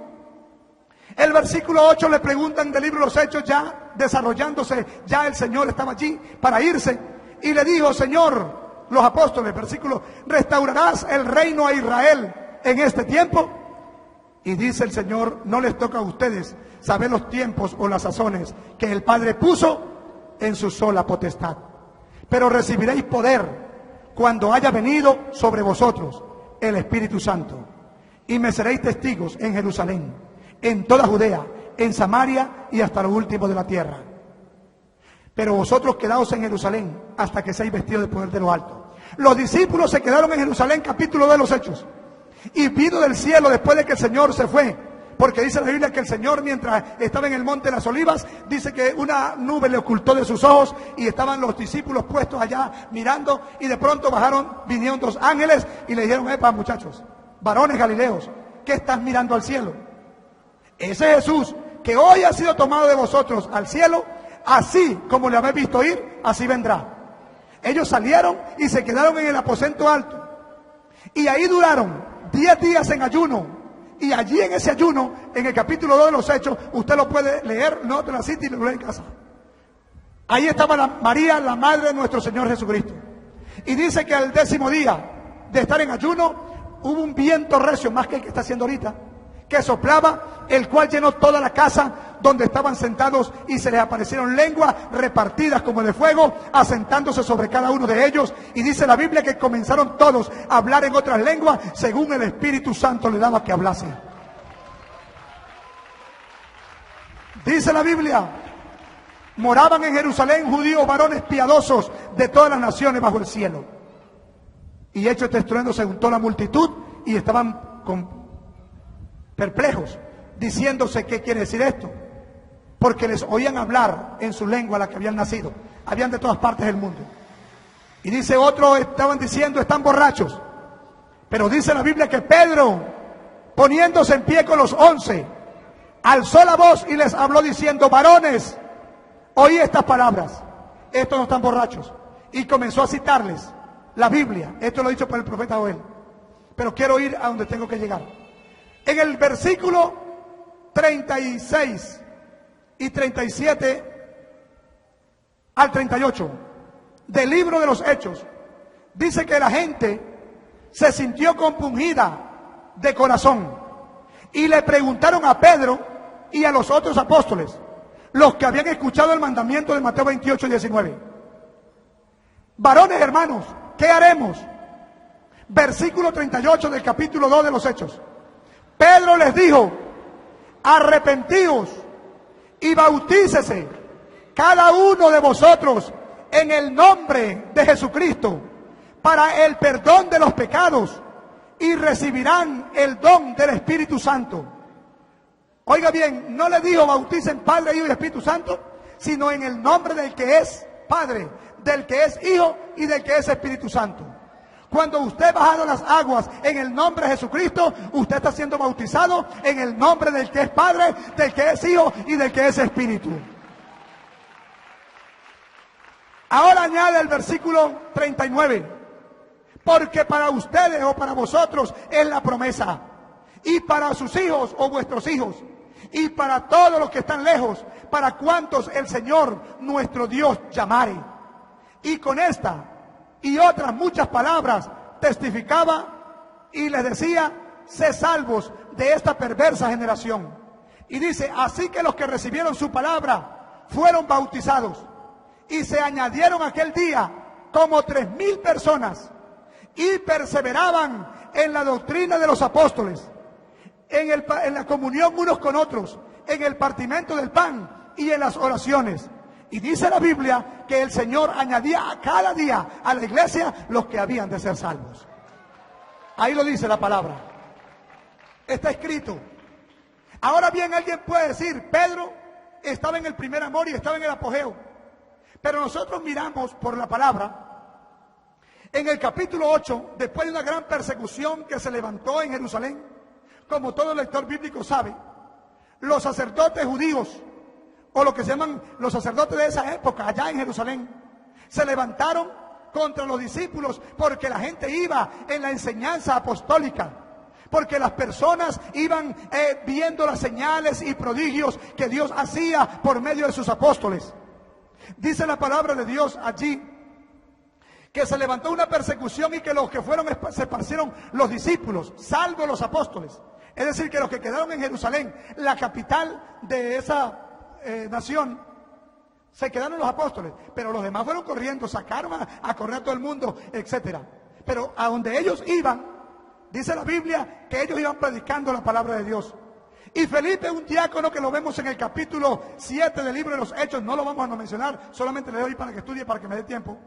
el versículo 8 le preguntan del libro de los Hechos, ya desarrollándose, ya el Señor estaba allí para irse, y le dijo: Señor, los apóstoles, versículo, ¿restaurarás el reino a Israel en este tiempo? Y dice el Señor: no les toca a ustedes saber los tiempos o las sazones que el Padre puso en su sola potestad, pero recibiréis poder cuando haya venido sobre vosotros el Espíritu Santo, y me seréis testigos en Jerusalén, en toda Judea, en Samaria y hasta lo último de la tierra. Pero vosotros quedaos en Jerusalén hasta que seáis vestidos de poder de lo alto. Los discípulos se quedaron en Jerusalén, capítulo 2 de los Hechos, y vino del cielo después de que el Señor se fue. Porque dice la Biblia que el Señor, mientras estaba en el monte de las Olivas, dice que una nube le ocultó de sus ojos y estaban los discípulos puestos allá mirando, y de pronto vinieron dos ángeles y le dijeron: epa, muchachos, varones galileos, ¿qué estás mirando al cielo? Ese Jesús que hoy ha sido tomado de vosotros al cielo, así como le habéis visto ir, así vendrá. Ellos salieron y se quedaron en el aposento alto, y ahí duraron 10 días en ayuno. Y allí en ese ayuno, en el capítulo 2 de los Hechos, usted lo puede leer, no te la cita y lo lee en casa. Ahí estaba María, la madre de nuestro Señor Jesucristo. Y dice que al 10º día de estar en ayuno, hubo un viento recio, más que el que está haciendo ahorita, que soplaba, el cual llenó toda la casa donde estaban sentados, y se les aparecieron lenguas repartidas como de fuego, asentándose sobre cada uno de ellos. Y dice la Biblia que comenzaron todos a hablar en otras lenguas, según el Espíritu Santo le daba que hablase. Dice la Biblia: moraban en Jerusalén judíos varones piadosos de todas las naciones bajo el cielo. Y hecho este estruendo se juntó la multitud y estaban perplejos, diciéndose: ¿qué quiere decir esto? Porque les oían hablar en su lengua, la que habían nacido. Habían de todas partes del mundo. Y dice otro, estaban diciendo: están borrachos. Pero dice la Biblia que Pedro, poniéndose en pie con los 11, alzó la voz y les habló diciendo: varones, oí estas palabras, estos no están borrachos. Y comenzó a citarles la Biblia. Esto lo he dicho por el profeta Joel, pero quiero ir a donde tengo que llegar. En el versículo 36 y 37 al 38 del libro de los Hechos, dice que la gente se sintió compungida de corazón y le preguntaron a Pedro y a los otros apóstoles, los que habían escuchado el mandamiento de Mateo 28 y 19: varones hermanos, ¿qué haremos? Versículo 38 del capítulo 2 de los Hechos. Pedro les dijo: arrepentíos y bautícese cada uno de vosotros en el nombre de Jesucristo para el perdón de los pecados, y recibirán el don del Espíritu Santo. Oiga bien, no le dijo bauticen Padre, Hijo y Espíritu Santo, sino en el nombre del que es Padre, del que es Hijo y del que es Espíritu Santo. Cuando usted bajado las aguas en el nombre de Jesucristo, usted está siendo bautizado en el nombre del que es Padre, del que es Hijo y del que es Espíritu. Ahora añade el versículo 39: porque para ustedes o para vosotros es la promesa, y para sus hijos o vuestros hijos, y para todos los que están lejos, para cuantos el Señor nuestro Dios llamare. Y con esta y otras muchas palabras testificaba y les decía: sé salvos de esta perversa generación. Y dice: así que los que recibieron su palabra fueron bautizados, y se añadieron aquel día como 3,000 personas, y perseveraban en la doctrina de los apóstoles, en la comunión unos con otros, en el partimiento del pan y en las oraciones. Y dice la Biblia que el Señor añadía a cada día a la iglesia los que habían de ser salvos. Ahí lo dice la palabra. Está escrito. Ahora bien, alguien puede decir: Pedro estaba en el primer amor y estaba en el apogeo. Pero nosotros miramos por la palabra En el capítulo 8, después de una gran persecución que se levantó en Jerusalén, como todo lector bíblico sabe, los sacerdotes judíos, o lo que se llaman los sacerdotes de esa época, allá en Jerusalén, se levantaron contra los discípulos porque la gente iba en la enseñanza apostólica, porque las personas iban viendo las señales y prodigios que Dios hacía por medio de sus apóstoles. Dice la palabra de Dios allí que se levantó una persecución y que los que fueron se esparcieron los discípulos, salvo los apóstoles. Es decir, que los que quedaron en Jerusalén, la capital de esa nación, se quedaron los apóstoles, pero los demás fueron corriendo, sacaron a correr a todo el mundo, etcétera. Pero a donde ellos iban, dice la Biblia que ellos iban predicando la palabra de Dios. Y Felipe, un diácono que lo vemos en el capítulo 7 del libro de los Hechos, no lo vamos a mencionar, solamente le doy para que estudie, para que me dé tiempo.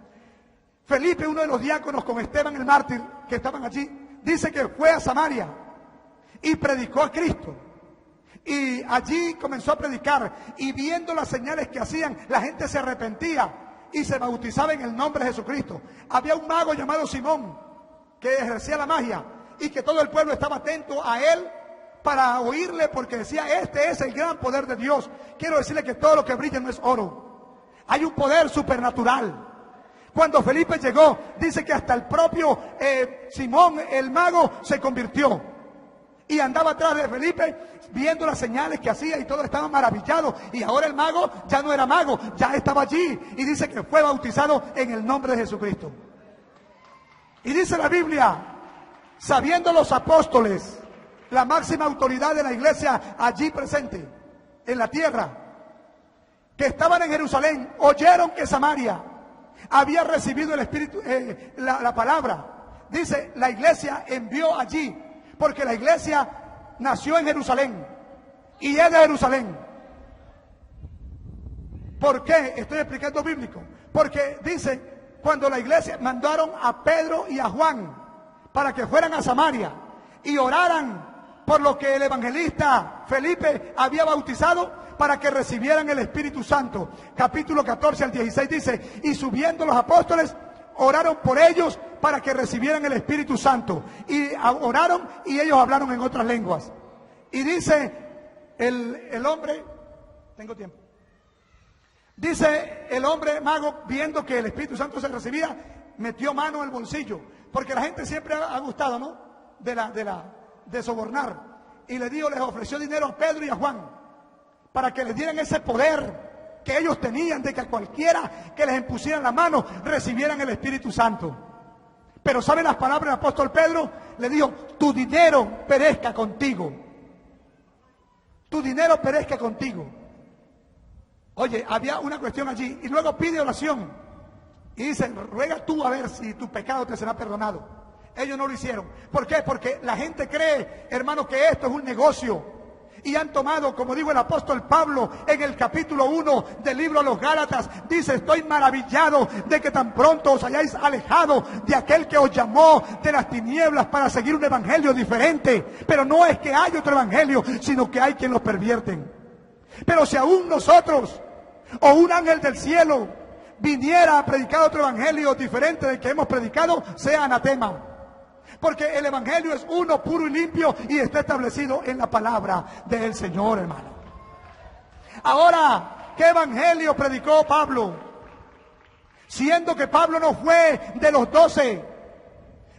Felipe, uno de los diáconos con Esteban el mártir, que estaban allí, dice que fue a Samaria y predicó a Cristo. Y allí comenzó a predicar, y viendo las señales que hacían, la gente se arrepentía y se bautizaba en el nombre de Jesucristo. Había un mago llamado Simón que ejercía la magia y que todo el pueblo estaba atento a él para oírle, porque decía: este es el gran poder de Dios. Quiero decirle que todo lo que brilla no es oro, hay un poder supernatural. Cuando Felipe llegó, dice que hasta el propio Simón, el mago, se convirtió y andaba atrás de Felipe viendo las señales que hacía, y todos estaban maravillados. Y ahora el mago ya no era mago, ya estaba allí, y dice que fue bautizado en el nombre de Jesucristo. Y dice la Biblia, sabiendo los apóstoles, la máxima autoridad de la iglesia allí presente en la tierra, que estaban en Jerusalén, oyeron que Samaria había recibido el Espíritu, la palabra. Dice, la iglesia envió allí, porque la iglesia nació en Jerusalén y es de Jerusalén. ¿Por qué? Estoy explicando bíblico. Porque dice, cuando la iglesia mandaron a Pedro y a Juan para que fueran a Samaria y oraran por lo que el evangelista Felipe había bautizado, para que recibieran el Espíritu Santo. Capítulo 14 al 16 dice, y subiendo los apóstoles, oraron por ellos para que recibieran el Espíritu Santo. Y oraron y ellos hablaron en otras lenguas. Y dice el hombre, tengo tiempo, dice el hombre mago, viendo que el Espíritu Santo se recibía, metió mano en el bolsillo, porque la gente siempre ha gustado, ¿no?, de sobornar, y les ofreció dinero a Pedro y a Juan para que les dieran ese poder que ellos tenían, de que a cualquiera que les impusieran la mano recibieran el Espíritu Santo. Pero ¿saben las palabras del apóstol Pedro? Le dijo: tu dinero perezca contigo, tu dinero perezca contigo. Oye, había una cuestión allí, y luego pide oración y dice: ruega tú a ver si tu pecado te será perdonado. Ellos no lo hicieron. ¿Por qué? Porque la gente cree, hermanos, que esto es un negocio. Y han tomado, como dijo el apóstol Pablo en el capítulo 1 del libro a los Gálatas, dice: estoy maravillado de que tan pronto os hayáis alejado de aquel que os llamó de las tinieblas para seguir un evangelio diferente. Pero no es que hay otro evangelio, sino que hay quien los pervierten. Pero si aún nosotros o un ángel del cielo viniera a predicar otro evangelio diferente del que hemos predicado, sea anatema. Porque el evangelio es uno, puro y limpio, y está establecido en la palabra del Señor, hermano. Ahora, ¿qué evangelio predicó Pablo? Siendo que Pablo no fue de los 12,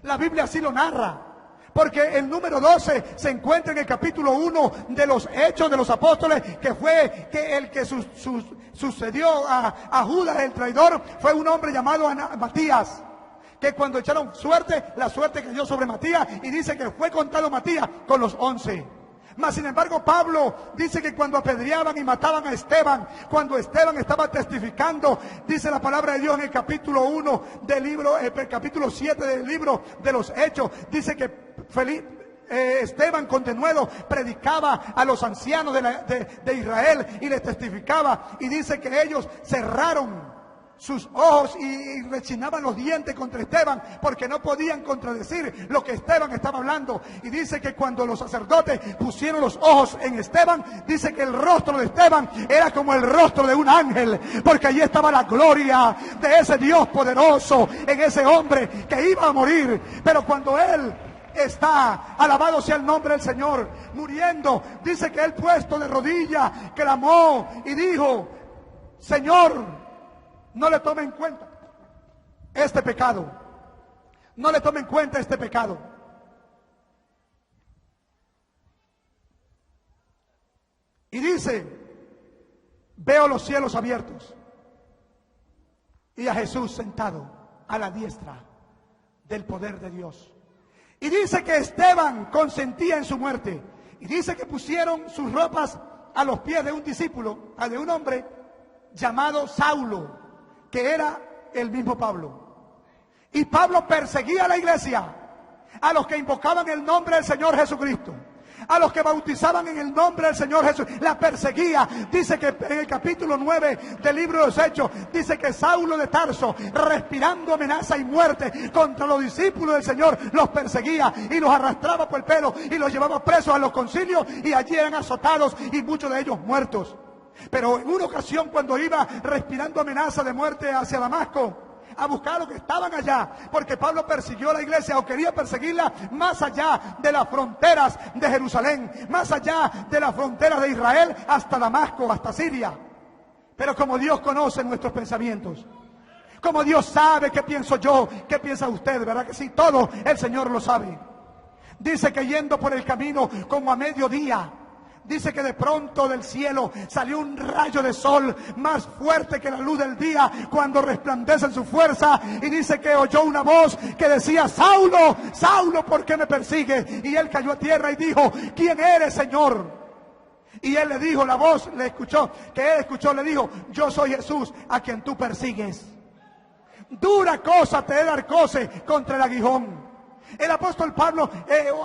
la Biblia así lo narra. Porque el número 12 se encuentra en el capítulo 1 de los Hechos de los Apóstoles, que fue el que sucedió a Judas el traidor, fue un hombre llamado Matías, que cuando echaron suerte, la suerte cayó sobre Matías, y dice que fue contado Matías con los 11. Mas sin embargo Pablo dice que cuando apedreaban y mataban a Esteban, cuando Esteban estaba testificando, dice la palabra de Dios en el capítulo 1 del libro, capítulo 7 del libro de los Hechos, dice que Esteban con denuedo predicaba a los ancianos de Israel y les testificaba, y dice que ellos cerraron sus ojos y rechinaban los dientes contra Esteban, porque no podían contradecir lo que Esteban estaba hablando. Y dice que cuando los sacerdotes pusieron los ojos en Esteban, dice que el rostro de Esteban era como el rostro de un ángel, porque allí estaba la gloria de ese Dios poderoso en ese hombre que iba a morir. Pero cuando él está, alabado sea el nombre del Señor, muriendo, dice que él, puesto de rodillas, clamó y dijo: Señor, no le tome en cuenta este pecado. No le tome en cuenta este pecado. Y dice: veo los cielos abiertos y a Jesús sentado a la diestra del poder de Dios. Y dice que Esteban consentía en su muerte. Y dice que pusieron sus ropas a los pies de un discípulo, de un hombre llamado Saulo, que era el mismo Pablo. Y Pablo perseguía a la iglesia, a los que invocaban el nombre del Señor Jesucristo, a los que bautizaban en el nombre del Señor Jesús. La perseguía. Dice que en el capítulo 9 del libro de los Hechos, dice que Saulo de Tarso, respirando amenaza y muerte contra los discípulos del Señor, los perseguía y los arrastraba por el pelo y los llevaba presos a los concilios, y allí eran azotados y muchos de ellos muertos. Pero en una ocasión, cuando iba respirando amenaza de muerte hacia Damasco, a buscar a los que estaban allá, porque Pablo persiguió a la iglesia, o quería perseguirla más allá de las fronteras de Jerusalén, más allá de las fronteras de Israel, hasta Damasco, hasta Siria. Pero como Dios conoce nuestros pensamientos, como Dios sabe qué pienso yo, qué piensa usted, ¿verdad que sí? Todo el Señor lo sabe. Dice que yendo por el camino como a mediodía, dice que de pronto del cielo salió un rayo de sol más fuerte que la luz del día cuando resplandece en su fuerza. Y dice que oyó una voz que decía: Saulo, Saulo, ¿por qué me persigues? Y él cayó a tierra y dijo: ¿quién eres, Señor? Y él le dijo, la voz le escuchó, que él escuchó, le dijo: yo soy Jesús a quien tú persigues. Dura cosa te he dar cose contra el aguijón. El apóstol Pablo,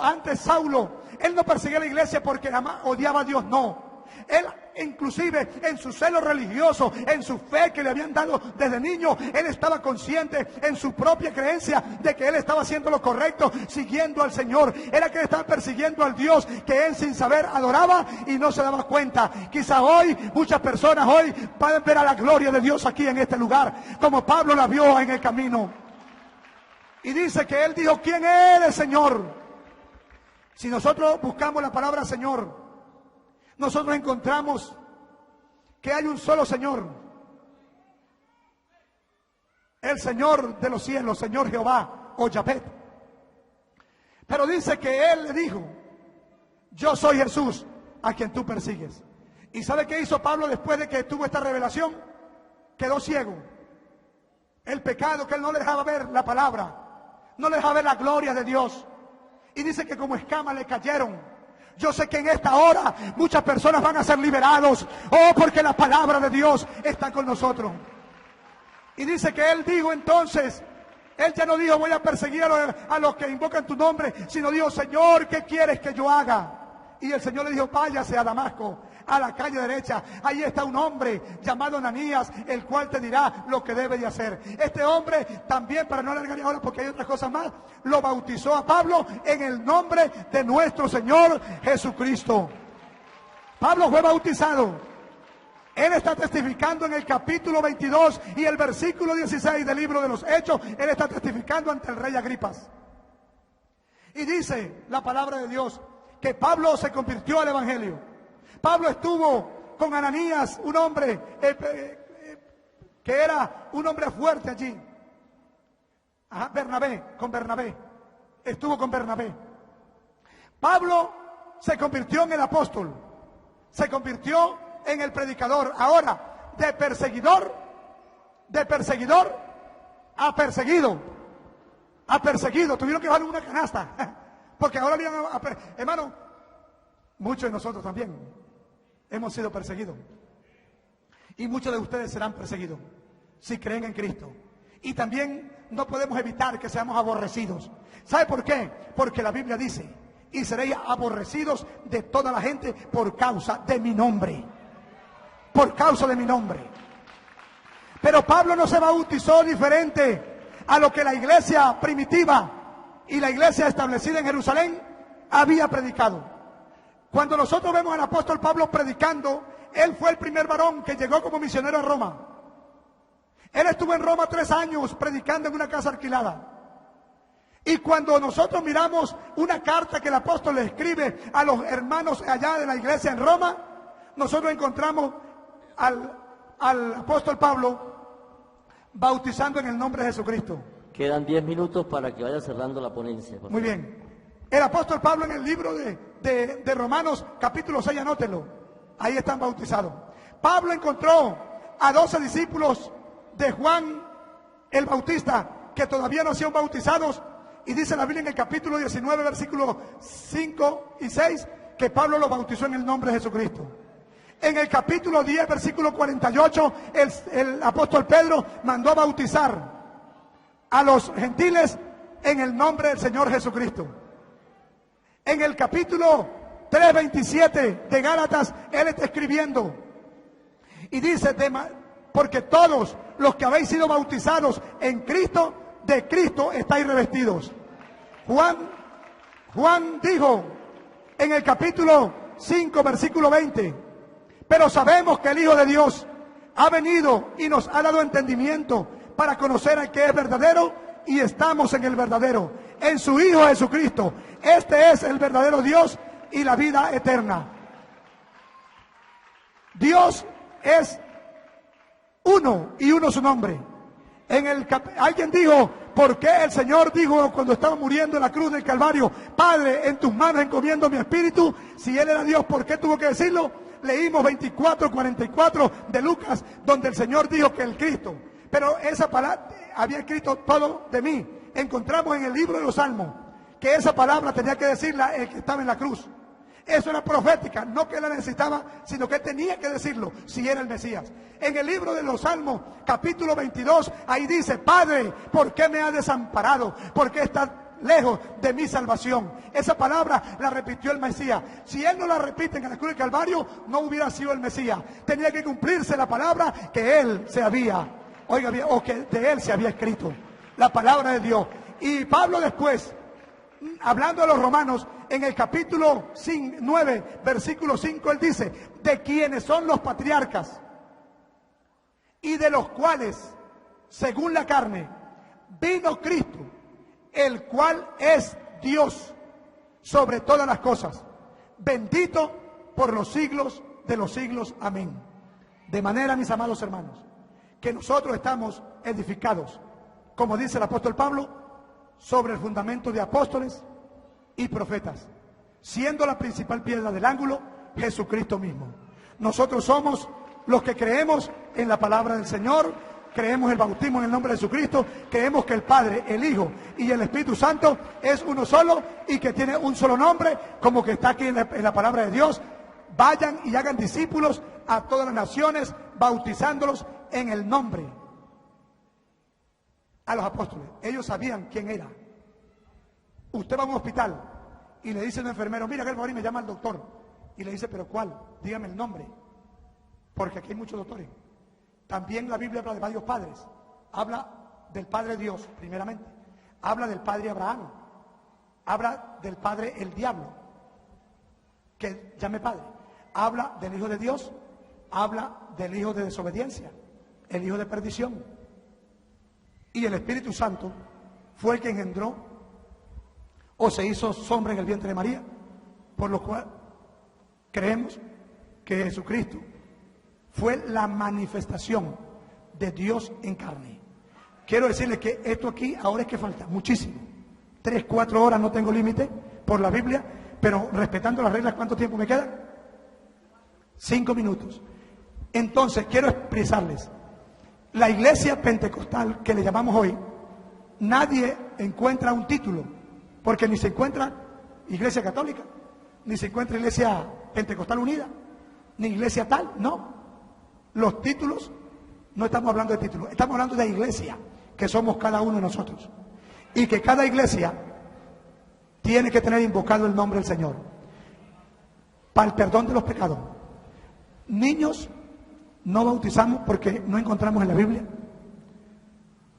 antes Saulo, él no perseguía a la iglesia porque nada más odiaba a Dios, no. Él, inclusive en su celo religioso, en su fe que le habían dado desde niño, él estaba consciente en su propia creencia de que él estaba haciendo lo correcto, siguiendo al Señor. Era que él estaba persiguiendo al Dios que él sin saber adoraba y no se daba cuenta. Quizá hoy, muchas personas hoy pueden ver a la gloria de Dios aquí en este lugar, como Pablo la vio en el camino. Y dice que él dijo: ¿quién eres, Señor? Si nosotros buscamos la palabra Señor, nosotros encontramos que hay un solo Señor, el Señor de los cielos, Señor Jehová o Yahvé. Pero dice que él le dijo: yo soy Jesús a quien tú persigues. ¿Y sabe qué hizo Pablo después de que tuvo esta revelación? Quedó ciego. El pecado, que él no le dejaba ver la palabra, no le dejaba ver la gloria de Dios. Y dice que como escamas le cayeron. Yo sé que en esta hora muchas personas van a ser liberados. Oh, porque la palabra de Dios está con nosotros. Y dice que él dijo entonces, él ya no dijo: voy a perseguir a los que invocan tu nombre, sino dijo: Señor, ¿qué quieres que yo haga? Y el Señor le dijo: váyase a Damasco, a la calle derecha. Ahí está un hombre llamado Ananías, el cual te dirá lo que debe de hacer. Este hombre también, para no alargar ahora porque hay otras cosas más, lo bautizó a Pablo en el nombre de nuestro Señor Jesucristo. Pablo fue bautizado. Él está testificando en el capítulo 22 y el versículo 16 del libro de los Hechos. Él está testificando ante el rey Agripas. Y dice la palabra de Dios que Pablo se convirtió al evangelio. Pablo estuvo con Ananías, un hombre que era un hombre fuerte allí. Con Bernabé. Estuvo con Bernabé. Pablo se convirtió en el apóstol. Se convirtió en el predicador. Ahora, de perseguidor a perseguido. A perseguido. Tuvieron que bajar una canasta. Porque ahora hermano, muchos de nosotros también hemos sido perseguidos. Y muchos de ustedes serán perseguidos si creen en Cristo. Y también no podemos evitar que seamos aborrecidos. ¿Sabe por qué? Porque la Biblia dice: y seréis aborrecidos de toda la gente por causa de mi nombre. Por causa de mi nombre. Pero Pablo no se bautizó diferente a lo que la iglesia primitiva y la iglesia establecida en Jerusalén había predicado. Cuando nosotros vemos al apóstol Pablo predicando, él fue el primer varón que llegó como misionero a Roma. Él estuvo en Roma 3 años predicando en una casa alquilada. Y cuando nosotros miramos una carta que el apóstol le escribe a los hermanos allá de la iglesia en Roma, nosotros encontramos al apóstol Pablo bautizando en el nombre de Jesucristo. Quedan 10 minutos para que vaya cerrando la ponencia. Muy bien. El apóstol Pablo en el libro de Romanos capítulo 6, anótelo. Ahí están bautizados. Pablo encontró a 12 discípulos de Juan el Bautista que todavía no hacían bautizados. Y dice la Biblia en el capítulo 19, versículos 5 y 6, que Pablo los bautizó en el nombre de Jesucristo. En el capítulo 10, versículo 48, el apóstol Pedro mandó a bautizar a los gentiles en el nombre del Señor Jesucristo. En el capítulo 3:27 de Gálatas, él está escribiendo y dice, porque todos los que habéis sido bautizados en Cristo, de Cristo estáis revestidos. Juan dijo en el capítulo 5, versículo 20, pero sabemos que el Hijo de Dios ha venido y nos ha dado entendimiento para conocer al que es verdadero, y estamos en el verdadero, en su Hijo Jesucristo. Este es el verdadero Dios y la vida eterna. Dios es uno y uno su nombre. Alguien dijo, ¿por qué el Señor dijo cuando estaba muriendo en la cruz del Calvario, Padre, en tus manos encomiendo mi espíritu? Si Él era Dios, ¿por qué tuvo que decirlo? Leímos 24:44 de Lucas, donde el Señor dijo que el Cristo, pero esa palabra había escrito todo de mí. Encontramos en el libro de los Salmos que esa palabra tenía que decirla el que estaba en la cruz. Eso era profética, no que él la necesitaba, sino que él tenía que decirlo si era el Mesías. En el libro de los Salmos, capítulo 22, ahí dice, Padre, ¿por qué me has desamparado? ¿Por qué estás lejos de mi salvación? Esa palabra la repitió el Mesías. Si él no la repite en la cruz del Calvario, no hubiera sido el Mesías. Tenía que cumplirse la palabra que él se había, o que de él se había escrito, la palabra de Dios. Y Pablo después, hablando de los romanos, en el capítulo 9, versículo 5, él dice, de quienes son los patriarcas y de los cuales, según la carne, vino Cristo, el cual es Dios sobre todas las cosas, bendito por los siglos de los siglos. Amén. De manera, mis amados hermanos, que nosotros estamos edificados, como dice el apóstol Pablo, sobre el fundamento de apóstoles y profetas, siendo la principal piedra del ángulo Jesucristo mismo. Nosotros somos los que creemos en la palabra del Señor, creemos el bautismo en el nombre de Jesucristo, creemos que el Padre, el Hijo y el Espíritu Santo es uno solo y que tiene un solo nombre, como que está aquí en la palabra de Dios. Vayan y hagan discípulos a todas las naciones, bautizándolos en el nombre. A los apóstoles, ellos sabían quién era. Usted va a un hospital y le dice a un enfermero, mira que el favor y me llama el doctor, y le dice, pero ¿cuál? Dígame el nombre, porque aquí hay muchos doctores. También la Biblia habla de varios padres. Habla del Padre Dios primeramente, habla del Padre Abraham, habla del Padre el diablo, que llame Padre, habla del Hijo de Dios, habla del Hijo de desobediencia, el Hijo de perdición. Y el Espíritu Santo fue el que engendró o se hizo sombra en el vientre de María, por lo cual creemos que Jesucristo fue la manifestación de Dios en carne. Quiero decirles que esto aquí ahora es que falta muchísimo. 3, 4 horas, no tengo límite por la Biblia, pero respetando las reglas, ¿cuánto tiempo me queda? 5 minutos. Entonces quiero expresarles, la iglesia pentecostal que le llamamos hoy, nadie encuentra un título, porque ni se encuentra iglesia católica, ni se encuentra iglesia pentecostal unida, ni iglesia tal, no. Los títulos, no estamos hablando de títulos, estamos hablando de iglesia, que somos cada uno de nosotros. Y que cada iglesia tiene que tener invocado el nombre del Señor para el perdón de los pecados. Niños no bautizamos porque no encontramos en la Biblia.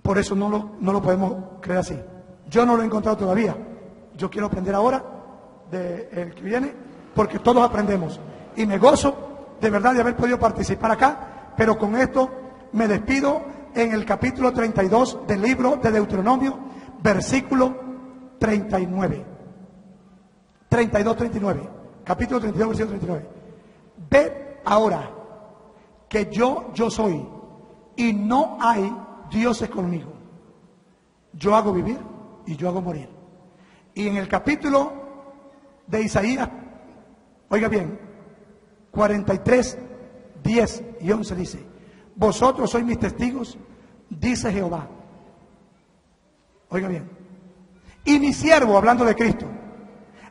Por eso no lo podemos creer así. Yo no lo he encontrado todavía. Yo quiero aprender ahora del que viene, porque todos aprendemos. Y me gozo de verdad de haber podido participar acá, pero con esto me despido en el capítulo 32 del libro de Deuteronomio, versículo 39. 32-39. Capítulo 32, versículo 39. Ved ahora que yo soy, y no hay dioses conmigo. Yo hago vivir y yo hago morir. Y en el capítulo de Isaías, oiga bien, 43, 10 y 11 dice: vosotros sois mis testigos, dice Jehová. Oiga bien. Y mi siervo, hablando de Cristo,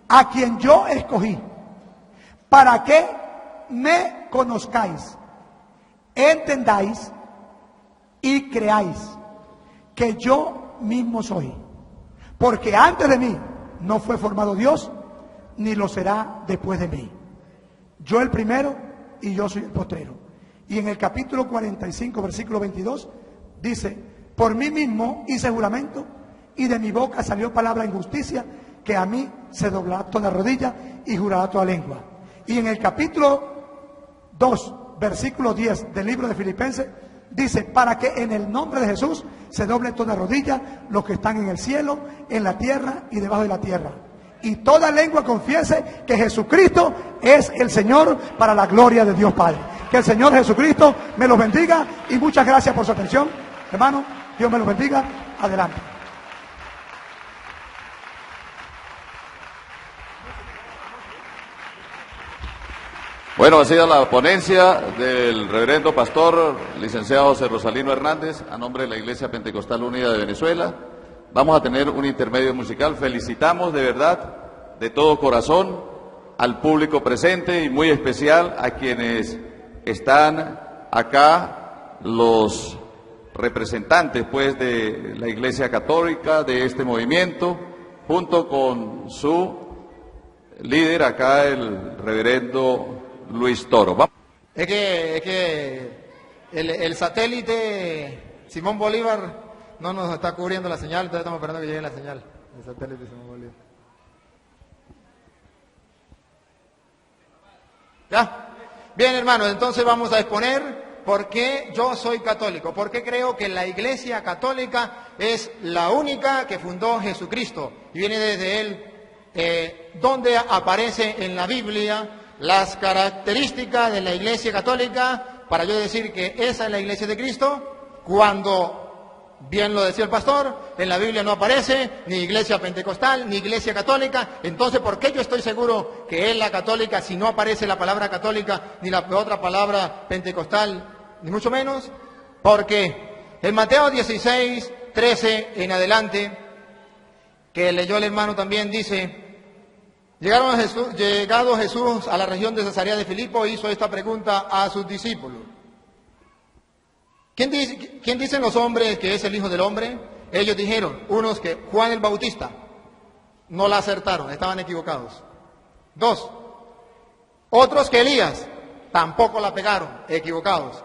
a quien yo escogí, para que me conozcáis, entendáis y creáis que yo mismo soy. Porque antes de mí no fue formado Dios, ni lo será después de mí. Yo el primero y yo soy el postrero. Y en el capítulo 45, versículo 22, dice: por mí mismo hice juramento, y de mi boca salió palabra en justicia, que a mí se doblará toda rodilla y jurará toda lengua. Y en el capítulo 2, versículo 10 del libro de Filipenses, dice: para que en el nombre de Jesús se doble toda rodilla, los que están en el cielo, en la tierra y debajo de la tierra, y toda lengua confiese que Jesucristo es el Señor, para la gloria de Dios Padre. Que el Señor Jesucristo me los bendiga, y muchas gracias por su atención, hermano. Dios me los bendiga. Adelante. Bueno, ha sido la ponencia del reverendo pastor licenciado José Rosalino Hernández a nombre de la Iglesia Pentecostal Unida de Venezuela. Vamos a tener un intermedio musical. Felicitamos de verdad, de todo corazón, al público presente, y muy especial a quienes están acá, los representantes pues de la Iglesia Católica, de este movimiento, junto con su líder acá, el reverendo Luis Toro. Es que el satélite Simón Bolívar no nos está cubriendo la señal, entonces estamos esperando que llegue la señal. El satélite Simón Bolívar. ¿Ya? Bien, hermanos, entonces vamos a exponer por qué yo soy católico, por qué creo que la Iglesia Católica es la única que fundó Jesucristo y viene desde él, donde aparece en la Biblia las características de la Iglesia Católica, para yo decir que esa es la Iglesia de Cristo, cuando, bien lo decía el pastor, en la Biblia no aparece ni Iglesia Pentecostal, ni Iglesia Católica. Entonces, ¿por qué yo estoy seguro que es la católica si no aparece la palabra católica, ni la otra palabra pentecostal, ni mucho menos? Porque en Mateo 16, 13 en adelante, que leyó el hermano también, dice: llegado Jesús a la región de Cesarea de Filipo, hizo esta pregunta a sus discípulos: ¿Quién dicen los hombres que es el Hijo del Hombre? Ellos dijeron, unos que Juan el Bautista. No la acertaron, estaban equivocados. 2, otros que Elías. Tampoco la pegaron, equivocados.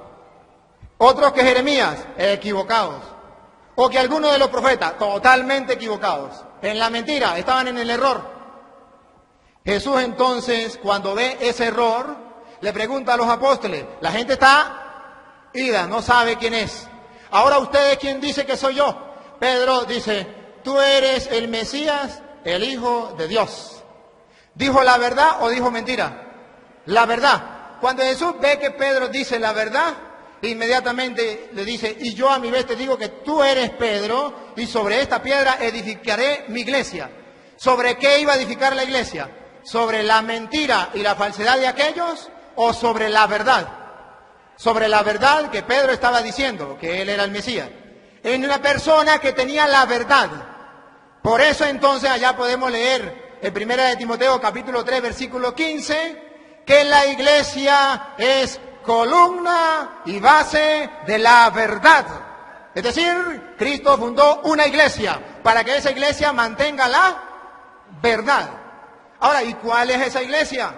Otros que Jeremías, equivocados. O que alguno de los profetas, totalmente equivocados. En la mentira, estaban en el error. Jesús entonces, cuando ve ese error, le pregunta a los apóstoles: la gente está ida, no sabe quién es. Ahora ustedes, ¿quién dice que soy yo? Pedro dice: tú eres el Mesías, el Hijo de Dios. ¿Dijo la verdad o dijo mentira? La verdad. Cuando Jesús ve que Pedro dice la verdad, inmediatamente le dice: y yo a mi vez te digo que tú eres Pedro, y sobre esta piedra edificaré mi iglesia. ¿Sobre qué iba a edificar la iglesia? ¿Sobre la mentira y la falsedad de aquellos, o sobre la verdad? Sobre la verdad que Pedro estaba diciendo, que él era el Mesías. En una persona que tenía la verdad. Por eso entonces allá podemos leer en 1 de Timoteo capítulo 3 versículo 15, que la iglesia es columna y base de la verdad. Es decir, Cristo fundó una iglesia para que esa iglesia mantenga la verdad. Ahora, ¿y cuál es esa iglesia?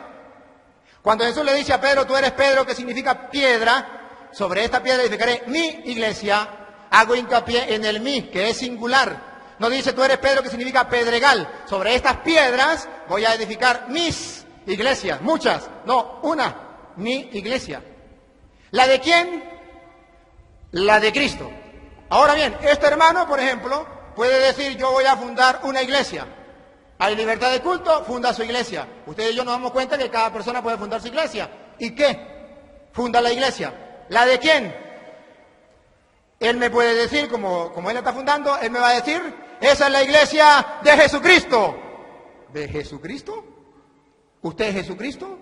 Cuando Jesús le dice a Pedro: tú eres Pedro, que significa piedra, sobre esta piedra edificaré mi iglesia. Hago hincapié en el mi, que es singular. No dice tú eres Pedro, que significa pedregal. Sobre estas piedras voy a edificar mis iglesias, muchas, no, una, mi iglesia. ¿La de quién? La de Cristo. Ahora bien, este hermano, por ejemplo, puede decir yo voy a fundar una iglesia. Hay libertad de culto, funda su iglesia. Ustedes y yo nos damos cuenta que cada persona puede fundar su iglesia. ¿Y qué? Funda la iglesia. ¿La de quién? Él me puede decir, como él la está fundando, él me va a decir, esa es la iglesia de Jesucristo. ¿De Jesucristo? ¿Usted es Jesucristo?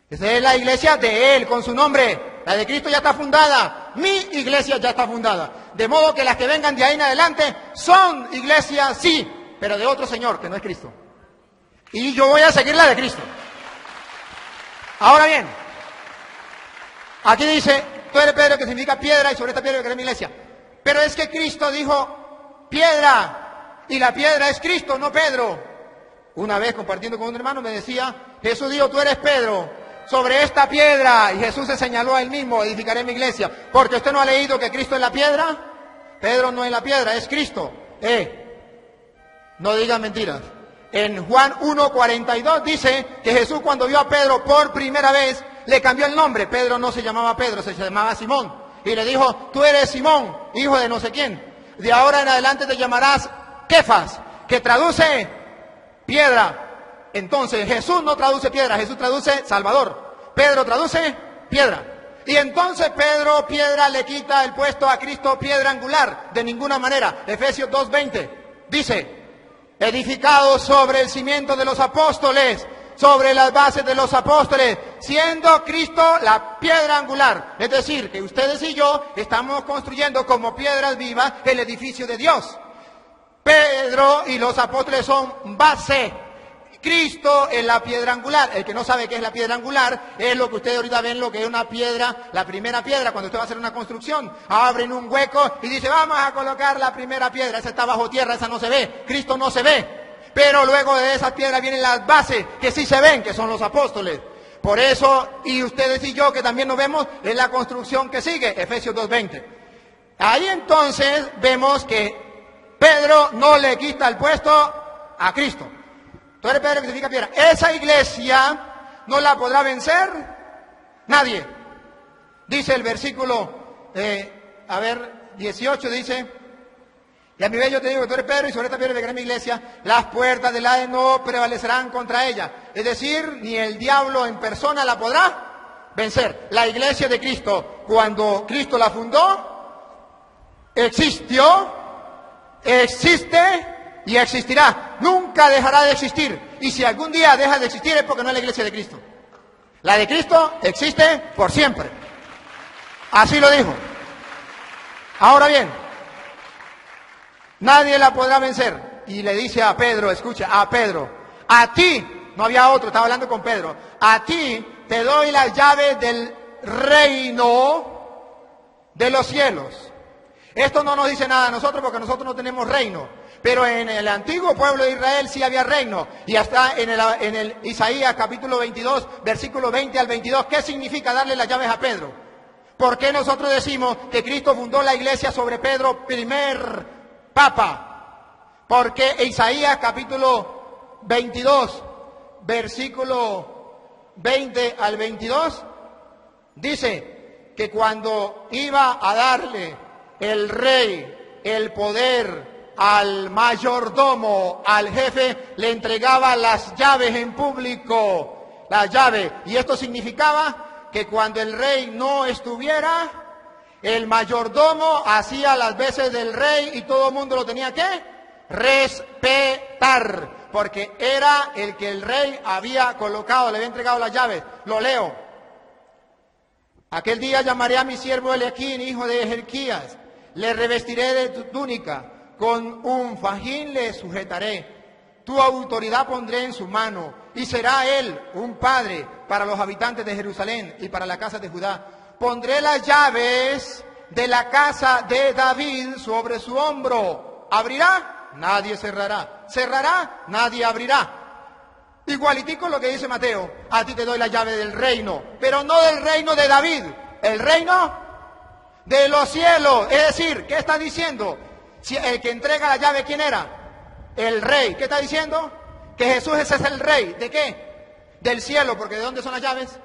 Esa es la iglesia de Él, con su nombre. La de Cristo ya está fundada. Mi iglesia ya está fundada. De modo que las que vengan de ahí en adelante son iglesias, sí, pero de otro Señor, que no es Cristo. Y yo voy a seguir la de Cristo. Ahora bien, aquí dice, tú eres Pedro, que significa piedra, y sobre esta piedra crearé mi iglesia. Pero es que Cristo dijo piedra, y la piedra es Cristo, no Pedro. Una vez compartiendo con un hermano me decía, Jesús dijo, tú eres Pedro, sobre esta piedra, y Jesús se señaló a él mismo, edificaré mi iglesia. Porque usted no ha leído que Cristo es la piedra. Pedro no es la piedra, es Cristo. No digan mentiras. En Juan 1:42 dice que Jesús, cuando vio a Pedro por primera vez, le cambió el nombre. Pedro no se llamaba Pedro, se llamaba Simón. Y le dijo, tú eres Simón, hijo de no sé quién. De ahora en adelante te llamarás Kefas, que traduce piedra. Entonces Jesús no traduce piedra, Jesús traduce Salvador. Pedro traduce piedra. Y entonces Pedro, piedra, le quita el puesto a Cristo, piedra angular. De ninguna manera. Efesios 2:20 dice, edificado sobre el cimiento de los apóstoles, sobre las bases de los apóstoles, siendo Cristo la piedra angular. Es decir, que ustedes y yo estamos construyendo como piedras vivas el edificio de Dios. Pedro y los apóstoles son base. Cristo es la piedra angular. El que no sabe qué es la piedra angular es lo que ustedes ahorita ven, lo que es una piedra, la primera piedra. Cuando usted va a hacer una construcción, abren un hueco y dice, vamos a colocar la primera piedra. Esa está bajo tierra, esa no se ve. Cristo no se ve. Pero luego de esas piedras vienen las bases que sí se ven, que son los apóstoles. Por eso, y ustedes y yo que también nos vemos, es la construcción que sigue, Efesios 2:20. Ahí entonces vemos que Pedro no le quita el puesto a Cristo. Tú eres Pedro, que significa piedra. Esa iglesia no la podrá vencer nadie. Dice el versículo, 18 dice, y a mi vez yo te digo que tú eres Pedro, y sobre esta piedra edificaré mi iglesia, las puertas del Hades no prevalecerán contra ella. Es decir, ni el diablo en persona la podrá vencer. La iglesia de Cristo, cuando Cristo la fundó, existió, existe y existirá. Nunca dejará de existir. Y si algún día deja de existir es porque no es la iglesia de Cristo. La de Cristo existe por siempre. Así lo dijo. Ahora bien, nadie la podrá vencer. Y le dice a Pedro, escucha, a Pedro, a ti, no había otro, estaba hablando con Pedro, a ti te doy las llaves del reino de los cielos. Esto no nos dice nada a nosotros porque nosotros no tenemos reino. Pero en el antiguo pueblo de Israel sí había reino. Y hasta en el Isaías capítulo 22, versículo 20 al 22, ¿qué significa darle las llaves a Pedro? ¿Por qué nosotros decimos que Cristo fundó la iglesia sobre Pedro, primer papa? Porque Isaías capítulo 22, versículo 20 al 22, dice que cuando iba a darle el rey el poder al mayordomo, al jefe, le entregaba las llaves en público, las llaves. Y esto significaba que cuando el rey no estuviera, el mayordomo hacía las veces del rey y todo el mundo lo tenía que respetar, porque era el que el rey había colocado, le había entregado las llaves. Lo leo. Aquel día llamaré a mi siervo Eliaquín, hijo de Jerquías, le revestiré de tu túnica, con un fajín le sujetaré, tu autoridad pondré en su mano, y será él un padre para los habitantes de Jerusalén y para la casa de Judá. Pondré las llaves de la casa de David sobre su hombro. ¿Abrirá? Nadie cerrará. ¿Cerrará? Nadie abrirá. Igualitico lo que dice Mateo, a ti te doy la llave del reino, pero no del reino de David, el reino de los cielos. Es decir, ¿qué está diciendo? Si el que entrega la llave, ¿quién era? El rey. ¿Qué está diciendo? Que Jesús ese es el rey. ¿De qué? Del cielo, porque ¿de dónde son las llaves?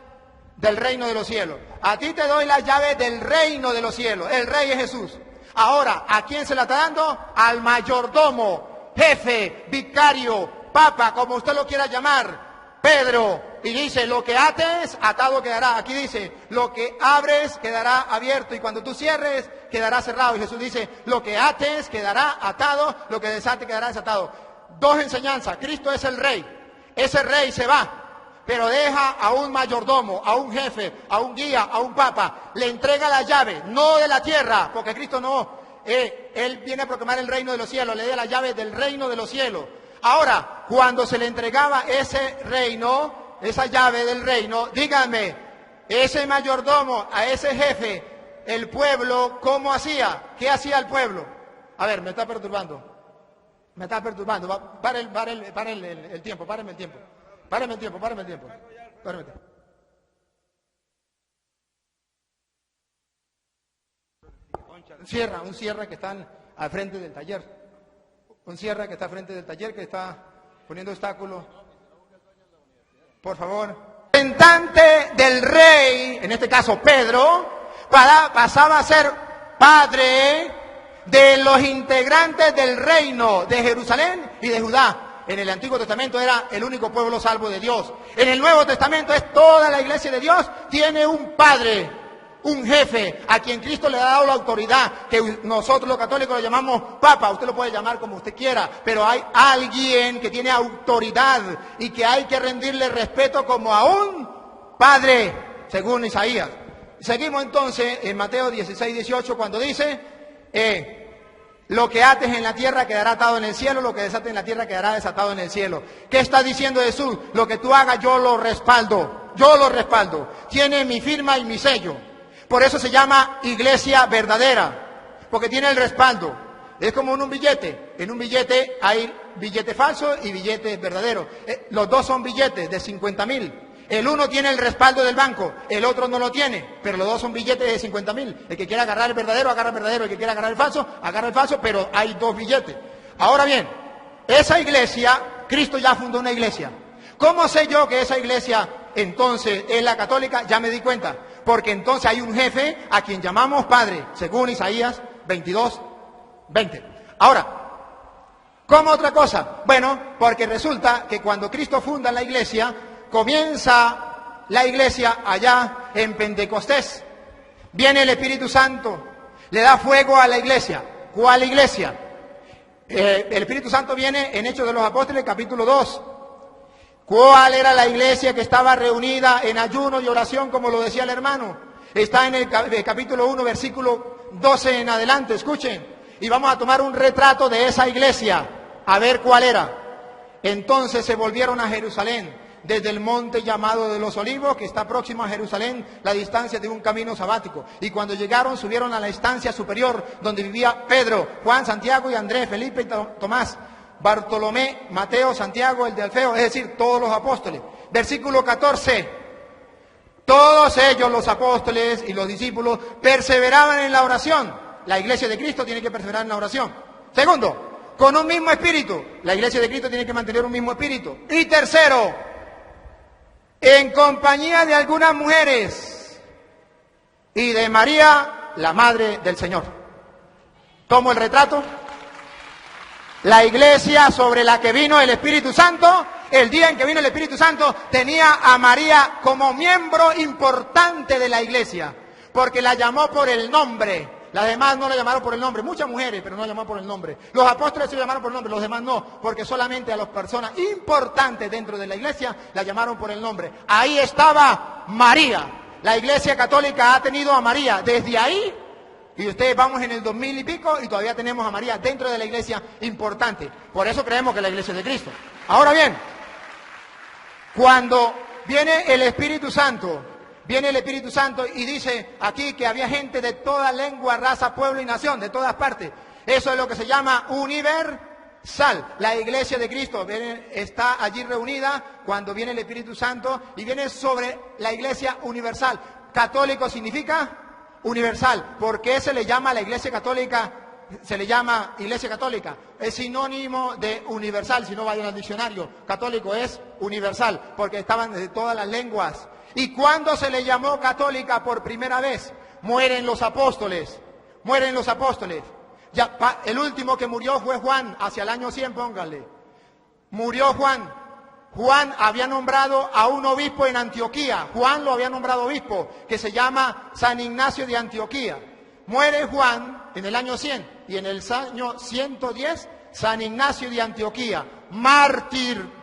Del reino de los cielos. A ti te doy las llaves del reino de los cielos. El rey es Jesús. Ahora, ¿a quién se la está dando? Al mayordomo, jefe, vicario, papa, como usted lo quiera llamar, Pedro. Y dice, lo que ates, atado quedará. Aquí dice, lo que abres, quedará abierto. Y cuando tú cierres, quedará cerrado. Y Jesús dice, lo que ates, quedará atado. Lo que desate, quedará desatado. Dos enseñanzas. Cristo es el rey. Ese rey se va, pero deja a un mayordomo, a un jefe, a un guía, a un papa. Le entrega la llave, no de la tierra, porque Cristo no. Él viene a proclamar el reino de los cielos. Le da la llave del reino de los cielos. Ahora, cuando se le entregaba ese reino, esa llave del reino, díganme, ese mayordomo, a ese jefe, el pueblo, ¿cómo hacía? ¿Qué hacía el pueblo? A ver, me está perturbando. Me está perturbando. Pare el tiempo, páreme el tiempo. Páreme el tiempo. Un cierre que están al frente del taller. Un cierre que está al frente del taller, que está poniendo obstáculos. Por favor. Representante del rey, en este caso Pedro, pasaba a ser padre de los integrantes del reino de Jerusalén y de Judá. En el Antiguo Testamento era el único pueblo salvo de Dios. En el Nuevo Testamento es toda la iglesia de Dios, tiene un padre, un jefe, a quien Cristo le ha dado la autoridad, que nosotros los católicos lo llamamos papa. Usted lo puede llamar como usted quiera, pero hay alguien que tiene autoridad y que hay que rendirle respeto como a un padre, según Isaías. Seguimos entonces en Mateo 16, 18, cuando dice, lo que ates en la tierra quedará atado en el cielo, lo que desates en la tierra quedará desatado en el cielo. ¿Qué está diciendo Jesús? Lo que tú hagas yo lo respaldo, tiene mi firma y mi sello. Por eso se llama iglesia verdadera, porque tiene el respaldo. Es como en un billete. En un billete hay billete falso y billete verdadero. Los dos son billetes de 50.000. El uno tiene el respaldo del banco, el otro no lo tiene, pero los dos son billetes de 50.000. El que quiera agarrar el verdadero, agarra el verdadero. El que quiera agarrar el falso, agarra el falso, pero hay dos billetes. Ahora bien, esa iglesia, Cristo ya fundó una iglesia. ¿Cómo sé yo que esa iglesia entonces es la católica? Ya me di cuenta. Porque entonces hay un jefe a quien llamamos Padre, según Isaías 22, 20. Ahora, ¿cómo otra cosa? Bueno, porque resulta que cuando Cristo funda la iglesia, comienza la iglesia allá en Pentecostés. Viene el Espíritu Santo, le da fuego a la iglesia. ¿Cuál iglesia? El Espíritu Santo viene en Hechos de los Apóstoles, capítulo 2. ¿Cuál era la iglesia que estaba reunida en ayuno y oración, como lo decía el hermano? Está en el capítulo 1, versículo 12 en adelante, escuchen. Y vamos a tomar un retrato de esa iglesia, a ver cuál era. Entonces se volvieron a Jerusalén, desde el monte llamado de los Olivos, que está próximo a Jerusalén, la distancia de un camino sabático. Y cuando llegaron, subieron a la estancia superior, donde vivía Pedro, Juan, Santiago y Andrés, Felipe y Tomás, Bartolomé, Mateo, Santiago, el de Alfeo, es decir, todos los apóstoles. Versículo 14. Todos ellos, los apóstoles y los discípulos, perseveraban en la oración. La iglesia de Cristo tiene que perseverar en la oración. Segundo, con un mismo espíritu. La iglesia de Cristo tiene que mantener un mismo espíritu. Y tercero, en compañía de algunas mujeres y de María, la madre del Señor. Tomo el retrato. La iglesia sobre la que vino el Espíritu Santo, el día en que vino el Espíritu Santo, tenía a María como miembro importante de la iglesia, porque la llamó por el nombre. Las demás no la llamaron por el nombre, muchas mujeres, pero no la llamaron por el nombre. Los apóstoles se llamaron por el nombre, los demás no, porque solamente a las personas importantes dentro de la iglesia la llamaron por el nombre. Ahí estaba María. La iglesia católica ha tenido a María desde ahí. Y ustedes vamos en el 2000 y pico y todavía tenemos a María dentro de la iglesia importante. Por eso creemos que es la iglesia de Cristo. Ahora bien, cuando viene el Espíritu Santo y dice aquí que había gente de toda lengua, raza, pueblo y nación, de todas partes. Eso es lo que se llama universal. La iglesia de Cristo está allí reunida cuando viene el Espíritu Santo y viene sobre la iglesia universal. Católico significa universal. ¿Por qué se le llama a la Iglesia Católica? Se le llama Iglesia Católica. Es sinónimo de universal. Si no, vayan al diccionario. Católico es universal, porque estaban de todas las lenguas. ¿Y cuándo se le llamó católica por primera vez? Mueren los apóstoles. Mueren los apóstoles. Ya, el último que murió fue Juan, hacia el año 100, pónganle. Murió Juan. Juan había nombrado a un obispo en Antioquía. Juan lo había nombrado obispo, que se llama San Ignacio de Antioquía. Muere Juan en el año 100 y en el año 110 San Ignacio de Antioquía, mártir,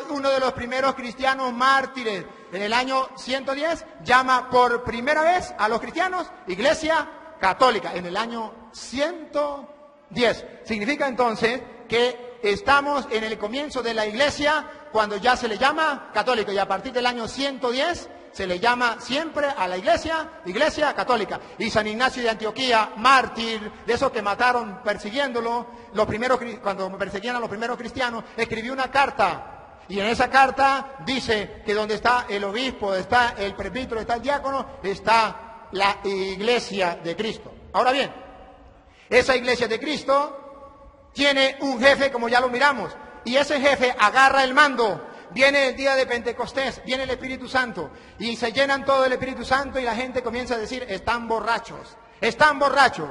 uno de los primeros cristianos mártires. En el año 110 llama por primera vez a los cristianos Iglesia Católica. En el año 110. Significa entonces que estamos en el comienzo de la Iglesia cuando ya se le llama católica, y a partir del año 110 se le llama siempre a la Iglesia Católica. Y San Ignacio de Antioquía, mártir, de esos que mataron persiguiéndolo, cuando perseguían a los primeros cristianos, escribió una carta. Y en esa carta dice que donde está el obispo, está el presbítero, está el diácono, está la Iglesia de Cristo. Ahora bien, esa Iglesia de Cristo tiene un jefe, como ya lo miramos, y ese jefe agarra el mando. Viene el día de Pentecostés, viene el Espíritu Santo, y se llenan todo el Espíritu Santo y la gente comienza a decir, están borrachos, están borrachos.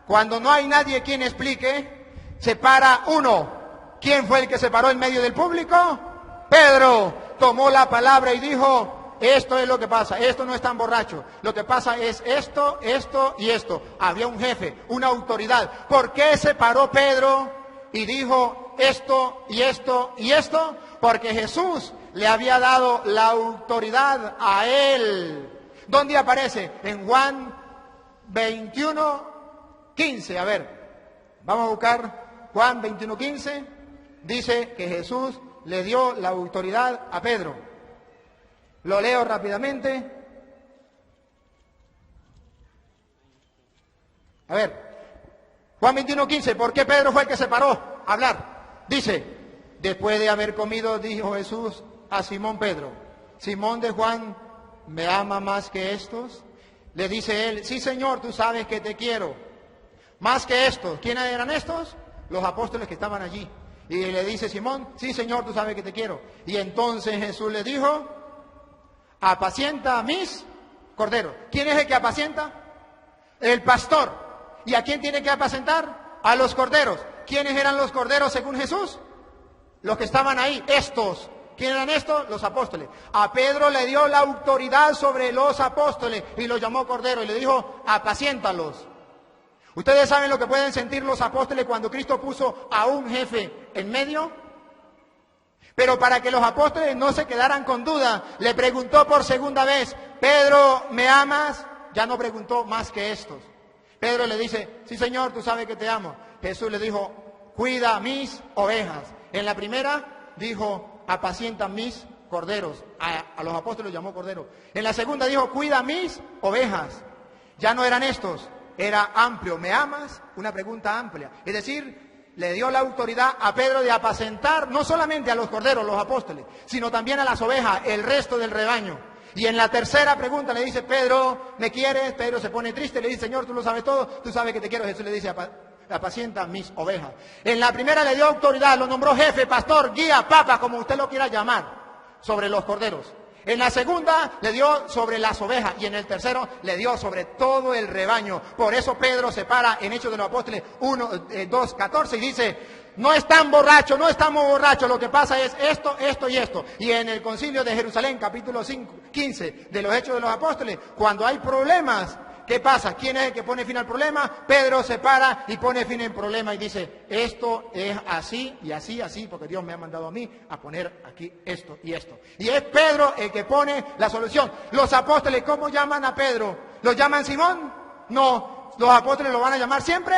Cuando no hay nadie quien explique, se para uno. ¿Quién fue el que se paró en medio del público? Pedro. Tomó la palabra y dijo, esto es lo que pasa, esto no es tan borracho, lo que pasa es esto, esto y esto. Había un jefe, una autoridad. ¿Por qué se paró Pedro y dijo esto y esto y esto? Porque Jesús le había dado la autoridad a él. ¿Dónde aparece? En Juan 21:15. A ver, vamos a buscar Juan 21:15. Dice que Jesús le dio la autoridad a Pedro. Lo leo rápidamente. A ver, Juan 21:15. ¿Por qué Pedro fue el que se paró a hablar? Dice, después de haber comido, dijo Jesús a Simón Pedro, Simón de Juan, ¿me ama más que estos? Le dice él, sí Señor, tú sabes que te quiero. Más que estos. ¿Quiénes eran estos? Los apóstoles que estaban allí. Y le dice Simón, sí Señor, tú sabes que te quiero. Y entonces Jesús le dijo, apacienta a mis corderos. ¿Quién es el que apacienta? El pastor. ¿Y a quién tiene que apacentar? A los corderos. ¿Quiénes eran los corderos según Jesús? Los que estaban ahí, estos. ¿Quién eran estos? Los apóstoles. A Pedro le dio la autoridad sobre los apóstoles y los llamó cordero y le dijo, apaciéntalos. ¿Ustedes saben lo que pueden sentir los apóstoles cuando Cristo puso a un jefe en medio? Pero para que los apóstoles no se quedaran con duda, le preguntó por segunda vez, Pedro, ¿me amas? Ya no preguntó más que estos. Pedro le dice, sí Señor, tú sabes que te amo. Jesús le dijo, cuida mis ovejas. En la primera dijo, apacienta mis corderos. A los apóstoles llamó corderos. En la segunda dijo, cuida mis ovejas. Ya no eran estos, era amplio. ¿Me amas? Una pregunta amplia. Es decir, le dio la autoridad a Pedro de apacentar no solamente a los corderos, los apóstoles, sino también a las ovejas, el resto del rebaño. Y en la tercera pregunta le dice, Pedro, ¿me quieres? Pedro se pone triste, le dice, Señor, tú lo sabes todo, tú sabes que te quiero. Jesús le dice, apacienta mis ovejas. En la primera le dio autoridad, lo nombró jefe, pastor, guía, papa, como usted lo quiera llamar, sobre los corderos. En la segunda le dio sobre las ovejas y en el tercero le dio sobre todo el rebaño. Por eso Pedro se para en Hechos de los Apóstoles 2:14 y dice, no están borrachos, no estamos borrachos, lo que pasa es esto, esto y esto. Y en el concilio de Jerusalén, capítulo 15 de los Hechos de los Apóstoles, cuando hay problemas, ¿qué pasa? ¿Quién es el que pone fin al problema? Pedro se para y pone fin al problema y dice, esto es así y así, así, porque Dios me ha mandado a mí a poner aquí esto y esto. Y es Pedro el que pone la solución. Los apóstoles, ¿cómo llaman a Pedro? ¿Lo llaman Simón? No, los apóstoles lo van a llamar siempre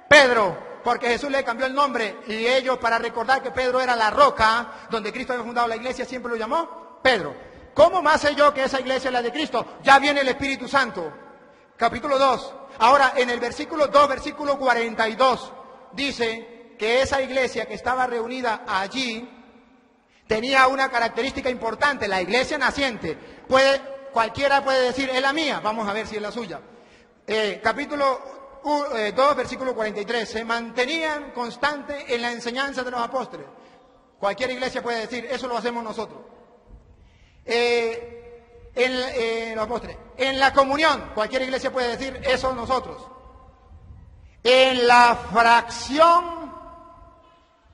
Pedro, porque Jesús le cambió el nombre y ellos, para recordar que Pedro era la roca donde Cristo había fundado la iglesia, siempre lo llamó Pedro. ¿Cómo más sé yo que esa iglesia es la de Cristo? Ya viene el Espíritu Santo. Capítulo 2. Ahora, en el versículo 2, versículo 42, dice que esa iglesia que estaba reunida allí tenía una característica importante, la iglesia naciente. cualquiera puede decir, es la mía, vamos a ver si es la suya. Capítulo 2, versículo 43, se mantenían constantes en la enseñanza de los apóstoles. Cualquier iglesia puede decir, eso lo hacemos nosotros. Los apóstoles. En la comunión, cualquier iglesia puede decir, eso nosotros. En la fracción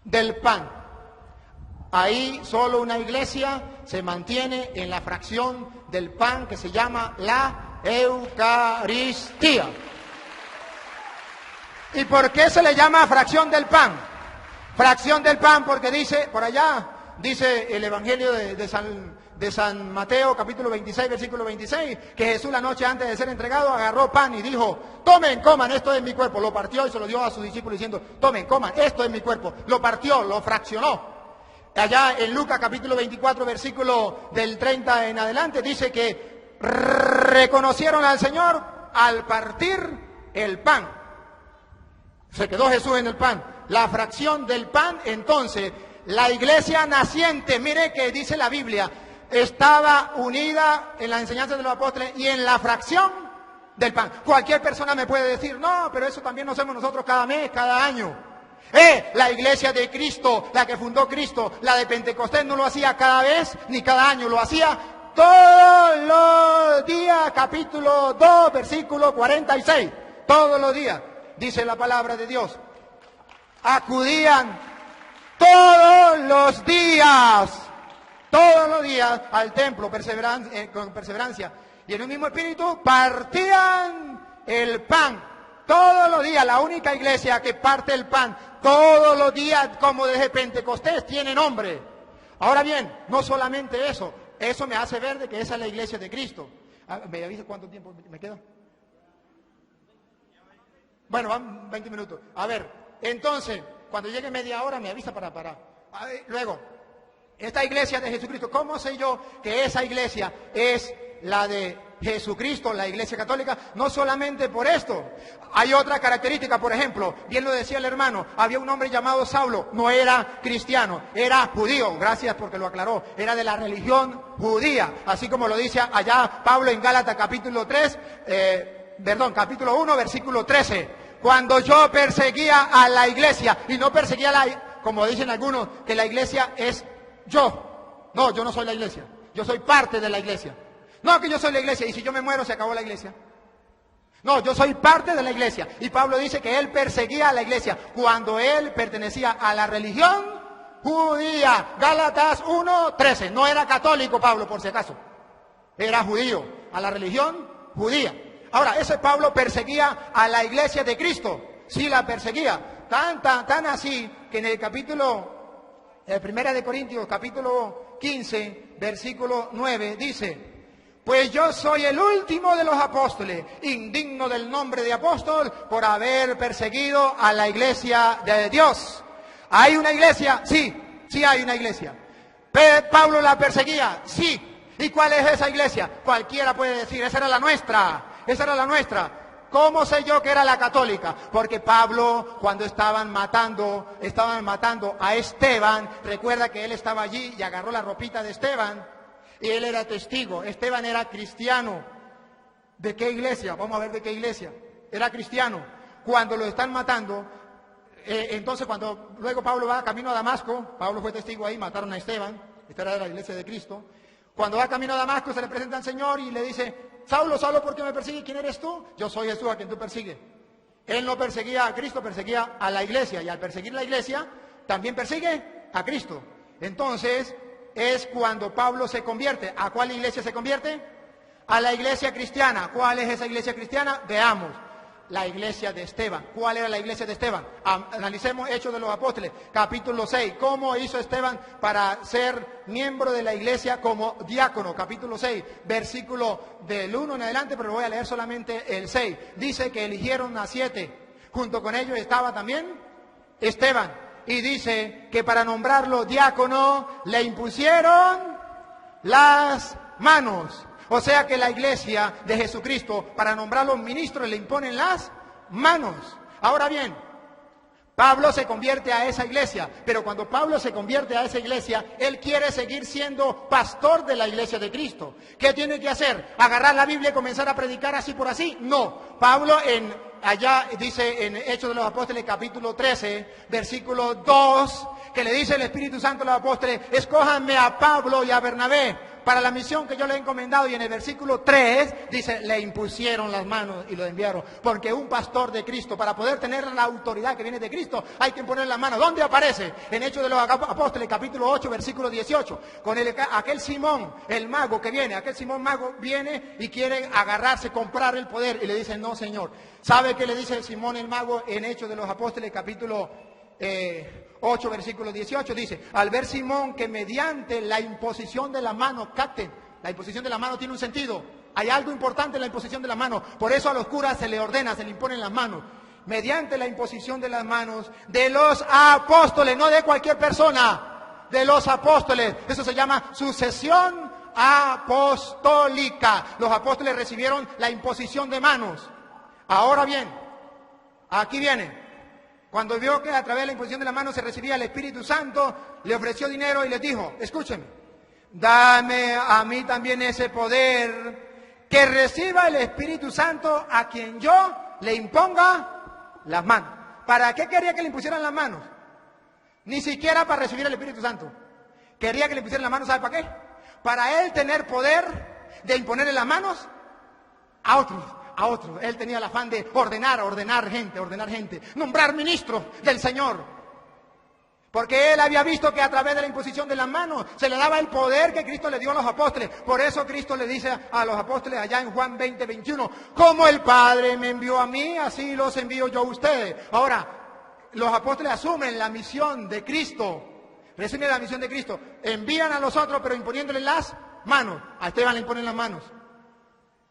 del pan. Ahí solo una iglesia se mantiene en la fracción del pan que se llama la Eucaristía. ¿Y por qué se le llama fracción del pan? Fracción del pan porque dice, por allá, dice el Evangelio de San Mateo, capítulo 26, versículo 26, que Jesús la noche antes de ser entregado agarró pan y dijo, tomen, coman, esto es mi cuerpo. Lo partió y se lo dio a sus discípulos diciendo, tomen, coman, esto es mi cuerpo. Lo partió, lo fraccionó. Allá en Lucas capítulo 24, versículo del 30 en adelante, dice que reconocieron al Señor al partir el pan. Se quedó Jesús en el pan. La fracción del pan, entonces, la iglesia naciente, mire que dice la Biblia, estaba unida en la enseñanza de los apóstoles y en la fracción del pan. Cualquier persona me puede decir, no, pero eso también lo hacemos nosotros cada mes, cada año. La iglesia de Cristo, la que fundó Cristo, la de Pentecostés, no lo hacía cada vez ni cada año, lo hacía todos los días, capítulo 2, versículo 46, todos los días, dice la palabra de Dios. Acudían todos los días al templo, con perseverancia, y en un mismo espíritu partían el pan. Todos los días, la única iglesia que parte el pan, todos los días, como desde Pentecostés, tiene nombre. Ahora bien, no solamente eso me hace ver de que esa es la iglesia de Cristo. ¿Me avisa cuánto tiempo me queda? Bueno, van 20 minutos. A ver, entonces, cuando llegue media hora me avisa para parar. Luego, esta iglesia de Jesucristo, ¿cómo sé yo que esa iglesia es la de Jesucristo, la iglesia católica? No solamente por esto, hay otra característica. Por ejemplo, bien lo decía el hermano, había un hombre llamado Saulo, no era cristiano, era judío, gracias porque lo aclaró, era de la religión judía, así como lo dice allá Pablo en Gálatas capítulo 1, versículo 13, cuando yo perseguía a la iglesia, y no perseguía como dicen algunos, que la iglesia es yo. No, yo no soy la iglesia, yo soy parte de la iglesia. No, que yo soy la iglesia y si yo me muero se acabó la iglesia. No, yo soy parte de la iglesia. Y Pablo dice que él perseguía a la iglesia cuando él pertenecía a la religión judía. Gálatas 1:13. No era católico Pablo, por si acaso. Era judío, a la religión judía. Ahora, ese Pablo perseguía a la iglesia de Cristo. Sí, la perseguía. Tan así que en el capítulo, Primera de Corintios, capítulo 15, versículo 9, dice: pues yo soy el último de los apóstoles, indigno del nombre de apóstol, por haber perseguido a la iglesia de Dios. ¿Hay una iglesia? Sí, sí hay una iglesia. ¿Pablo la perseguía? Sí. ¿Y cuál es esa iglesia? Cualquiera puede decir, esa era la nuestra, esa era la nuestra. ¿Cómo sé yo que era la católica? Porque Pablo, cuando estaban matando a Esteban, recuerda que él estaba allí y agarró la ropita de Esteban. Y él era testigo. Esteban era cristiano. ¿De qué iglesia? Vamos a ver de qué iglesia. Era cristiano. Cuando lo están matando, entonces cuando luego Pablo va camino a Damasco, Pablo fue testigo ahí, mataron a Esteban. Esta era la iglesia de Cristo. Cuando va camino a Damasco se le presenta al Señor y le dice: Saulo, Saulo, ¿por qué me persigues? ¿Quién eres tú? Yo soy Jesús a quien tú persigues. Él no perseguía a Cristo, perseguía a la iglesia. Y al perseguir la iglesia, también persigue a Cristo. Entonces es cuando Pablo se convierte. ¿A cuál iglesia se convierte? A la iglesia cristiana. ¿Cuál es esa iglesia cristiana? Veamos. La iglesia de Esteban. ¿Cuál era la iglesia de Esteban? Analicemos Hechos de los Apóstoles, capítulo 6. ¿Cómo hizo Esteban para ser miembro de la iglesia como diácono? Capítulo 6, versículo del 1 en adelante, pero voy a leer solamente el 6. Dice que eligieron a 7. Junto con ellos estaba también Esteban. Y dice que para nombrarlo diácono le impusieron las manos. O sea que la iglesia de Jesucristo, para nombrar los ministros, le imponen las manos. Ahora bien, Pablo se convierte a esa iglesia, pero cuando Pablo se convierte a esa iglesia, él quiere seguir siendo pastor de la iglesia de Cristo. ¿Qué tiene que hacer? ¿Agarrar la Biblia y comenzar a predicar así por así? No. Pablo allá dice en Hechos de los Apóstoles capítulo 13, versículo 2, que le dice el Espíritu Santo a los apóstoles, escójanme a Pablo y a Bernabé para la misión que yo le he encomendado. Y en el versículo 3 dice, le impusieron las manos y lo enviaron. Porque un pastor de Cristo, para poder tener la autoridad que viene de Cristo, hay que poner las manos. ¿Dónde aparece? En Hechos de los Apóstoles, capítulo 8, versículo 18. Con aquel Simón, el mago que viene, aquel Simón mago viene y quiere agarrarse, comprar el poder. Y le dice, no, Señor. ¿Sabe qué le dice Simón el mago en Hechos de los Apóstoles, capítulo 8, versículo 18, dice, al ver Simón que mediante la imposición de la mano, capten, la imposición de la mano tiene un sentido, hay algo importante en la imposición de la mano, por eso a los curas se le ordena, se le imponen las manos, mediante la imposición de las manos de los apóstoles, no de cualquier persona, de los apóstoles, eso se llama sucesión apostólica, los apóstoles recibieron la imposición de manos. Ahora bien, aquí viene. Cuando vio que a través de la imposición de la mano se recibía el Espíritu Santo, le ofreció dinero y le dijo, escúcheme, dame a mí también ese poder, que reciba el Espíritu Santo a quien yo le imponga las manos. ¿Para qué quería que le impusieran las manos? Ni siquiera para recibir el Espíritu Santo. Quería que le pusieran las manos, ¿sabe para qué? Para él tener poder de imponerle las manos a otros. Él tenía el afán de ordenar gente, nombrar ministros del Señor. Porque él había visto que a través de la imposición de las manos se le daba el poder que Cristo le dio a los apóstoles. Por eso Cristo le dice a los apóstoles allá en Juan 20, 21, como el Padre me envió a mí, así los envío yo a ustedes. Ahora, los apóstoles asumen la misión de Cristo, reciben la misión de Cristo, envían a los otros pero imponiéndoles las manos. A Esteban le imponen las manos.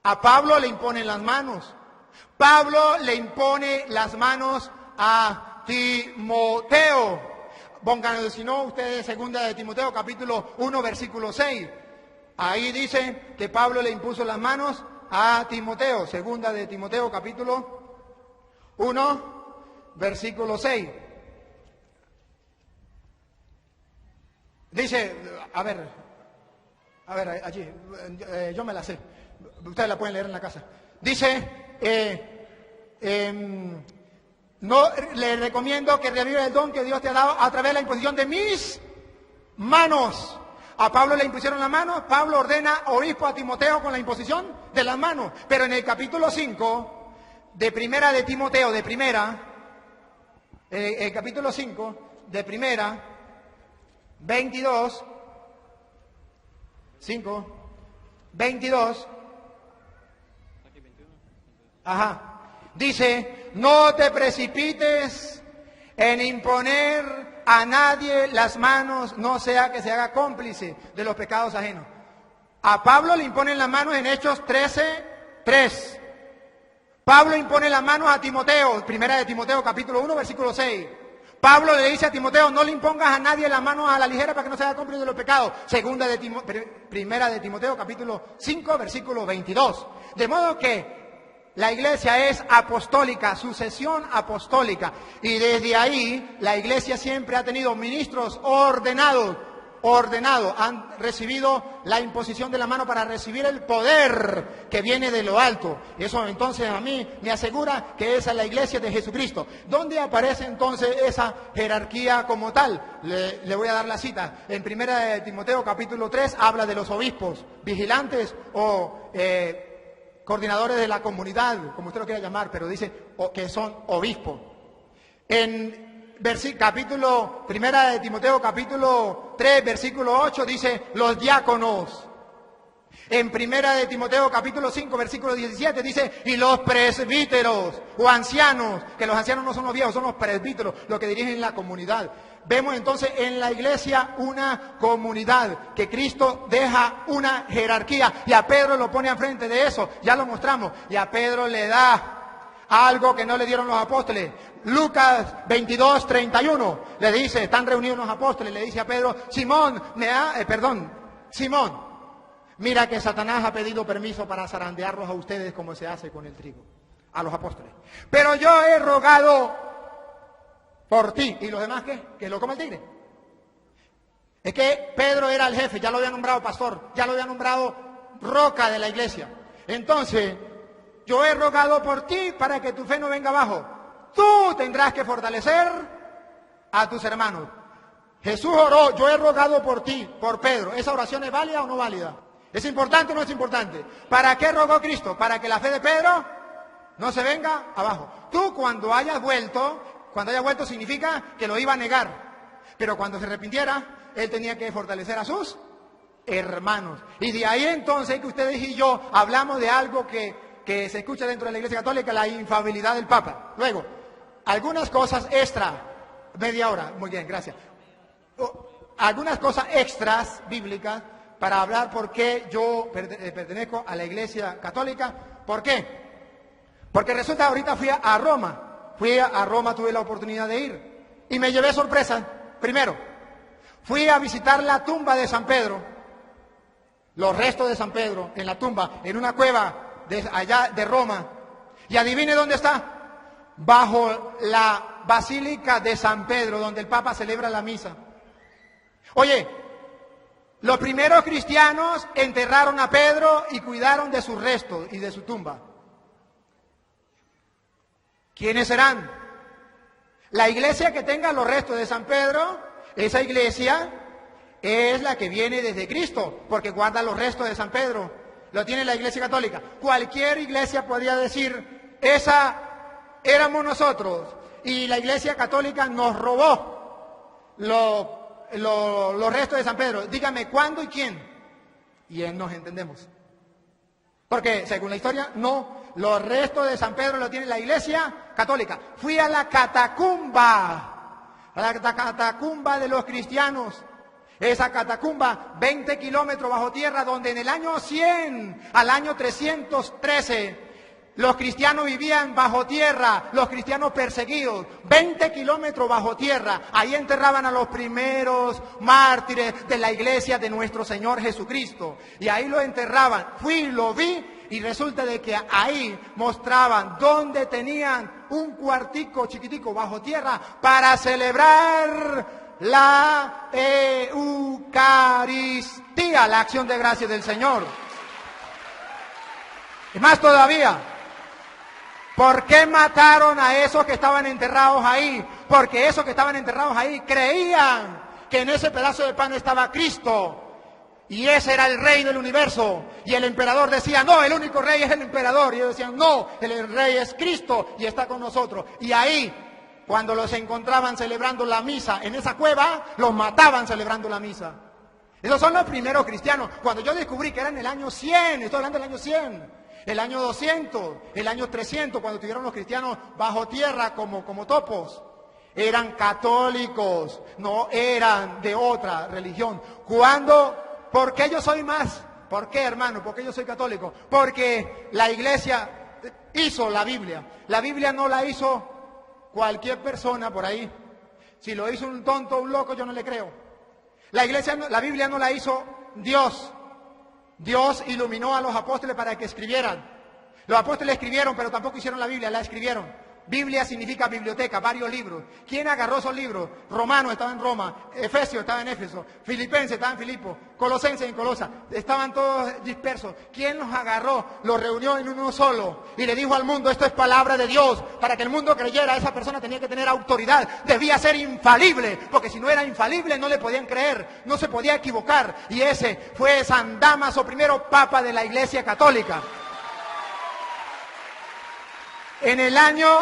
A Pablo le imponen las manos. Pablo le impone las manos a Timoteo. Pónganlo, si no, ustedes, segunda de Timoteo, capítulo 1, versículo 6. Ahí dice que Pablo le impuso las manos a Timoteo. Segunda de Timoteo, capítulo 1, versículo 6. Dice, a ver, allí, yo me la sé. Ustedes la pueden leer en la casa. Dice, no le recomiendo que reviva el don que Dios te ha dado a través de la imposición de mis manos. A Pablo le impusieron las manos, Pablo ordena obispo a Timoteo con la imposición de las manos. Pero en el capítulo 5 de primera de Timoteo, el capítulo 5 de primera, 22, 22, dice, no te precipites en imponer a nadie las manos, no sea que se haga cómplice de los pecados ajenos. A Pablo le imponen las manos en Hechos 13:3. Pablo impone las manos a Timoteo, primera de Timoteo, capítulo 1, versículo 6. Pablo le dice a Timoteo, no le impongas a nadie las manos a la ligera para que no se haga cómplice de los pecados. Primera de Timoteo, capítulo 5, versículo 22. De modo que la iglesia es apostólica, sucesión apostólica. Y desde ahí la iglesia siempre ha tenido ministros ordenados, han recibido la imposición de la mano para recibir el poder que viene de lo alto. Eso entonces a mí me asegura que esa es la iglesia de Jesucristo. ¿Dónde aparece entonces esa jerarquía como tal? Le voy a dar la cita. En primera de Timoteo capítulo 3 habla de los obispos, vigilantes o coordinadores de la comunidad, como usted lo quiera llamar, pero dice que son obispos. En primera de Timoteo capítulo 3, versículo 8 dice los diáconos. En primera de Timoteo capítulo 5, versículo 17 dice y los presbíteros o ancianos, que los ancianos no son los viejos, son los presbíteros, los que dirigen la comunidad. Vemos entonces en la iglesia una comunidad, que Cristo deja una jerarquía y a Pedro lo pone al frente de eso, ya lo mostramos, y a Pedro le da algo que no le dieron los apóstoles. Lucas 22:31 le dice, están reunidos los apóstoles, le dice a Pedro, Simón, mira que Satanás ha pedido permiso para zarandearlos a ustedes como se hace con el trigo, a los apóstoles. Pero yo he rogado por ti. ¿Y los demás qué? Que lo coma el tigre. Es que Pedro era el jefe, ya lo había nombrado pastor, ya lo había nombrado roca de la iglesia. Entonces, yo he rogado por ti para que tu fe no venga abajo. Tú tendrás que fortalecer a tus hermanos. Jesús oró, yo he rogado por ti, por Pedro. ¿Esa oración es válida o no válida? ¿Es importante o no es importante? ¿Para qué rogó Cristo? Para que la fe de Pedro no se venga abajo. Tú cuando hayas vuelto significa que lo iba a negar. Pero cuando se arrepintiera, él tenía que fortalecer a sus hermanos. Y de ahí entonces que ustedes y yo hablamos de algo que se escucha dentro de la Iglesia Católica, la infalibilidad del Papa. Luego, algunas cosas extra, media hora, muy bien, gracias. Algunas cosas extras bíblicas para hablar por qué yo pertenezco a la Iglesia Católica. ¿Por qué? Porque resulta, ahorita fui a Roma, tuve la oportunidad de ir y me llevé sorpresa. Primero, fui a visitar la tumba de San Pedro, los restos de San Pedro en la tumba, en una cueva allá de Roma. Y adivine dónde está. Bajo la Basílica de San Pedro, donde el Papa celebra la misa. Oye, los primeros cristianos enterraron a Pedro y cuidaron de sus restos y de su tumba. ¿Quiénes serán? La iglesia que tenga los restos de San Pedro, esa iglesia es la que viene desde Cristo, porque guarda los restos de San Pedro. Lo tiene la Iglesia Católica. Cualquier iglesia podría decir, esa éramos nosotros, y la Iglesia Católica nos robó los restos de San Pedro. Dígame cuándo y quién. Y nos entendemos. Porque según la historia, no, los restos de San Pedro lo tiene la Iglesia Católica. Fui a la catacumba de los cristianos. Esa catacumba, 20 kilómetros bajo tierra, donde en el año 100 al año 313 los cristianos vivían bajo tierra, los cristianos perseguidos, 20 kilómetros bajo tierra. Ahí enterraban a los primeros mártires de la iglesia de nuestro Señor Jesucristo. Y ahí lo enterraban. Fui, lo vi, y resulta de que ahí mostraban dónde tenían un cuartico chiquitico bajo tierra para celebrar la Eucaristía, la acción de gracias del Señor. Y más todavía, ¿por qué mataron a esos que estaban enterrados ahí? Porque esos que estaban enterrados ahí creían que en ese pedazo de pan estaba Cristo. Y ese era el rey del universo. Y el emperador decía, no, el único rey es el emperador. Y ellos decían, no, el rey es Cristo y está con nosotros. Y ahí, cuando los encontraban celebrando la misa en esa cueva, los mataban celebrando la misa. Esos son los primeros cristianos. Cuando yo descubrí que era en el año 100, estoy hablando del año 100, el año 200, el año 300, cuando tuvieron los cristianos bajo tierra como topos, eran católicos, no eran de otra religión. ¿Por qué yo soy más? ¿Por qué, hermano? ¿Por qué yo soy católico? Porque la iglesia hizo la Biblia. La Biblia no la hizo cualquier persona por ahí. Si lo hizo un tonto, un loco, yo no le creo. La Biblia no la hizo Dios. Dios iluminó a los apóstoles para que escribieran. Los apóstoles escribieron, pero tampoco hicieron la Biblia, la escribieron. Biblia significa biblioteca, varios libros. ¿Quién agarró esos libros? Romanos estaba en Roma, Efesios estaba en Éfeso, Filipenses estaba en Filipo, Colosenses en Colosa, estaban todos dispersos. ¿Quién los agarró? Los reunió en uno solo y le dijo al mundo, esto es palabra de Dios. Para que el mundo creyera, esa persona tenía que tener autoridad, debía ser infalible, porque si no era infalible no le podían creer, no se podía equivocar. Y ese fue San Dámaso, primero papa de la Iglesia Católica. En el año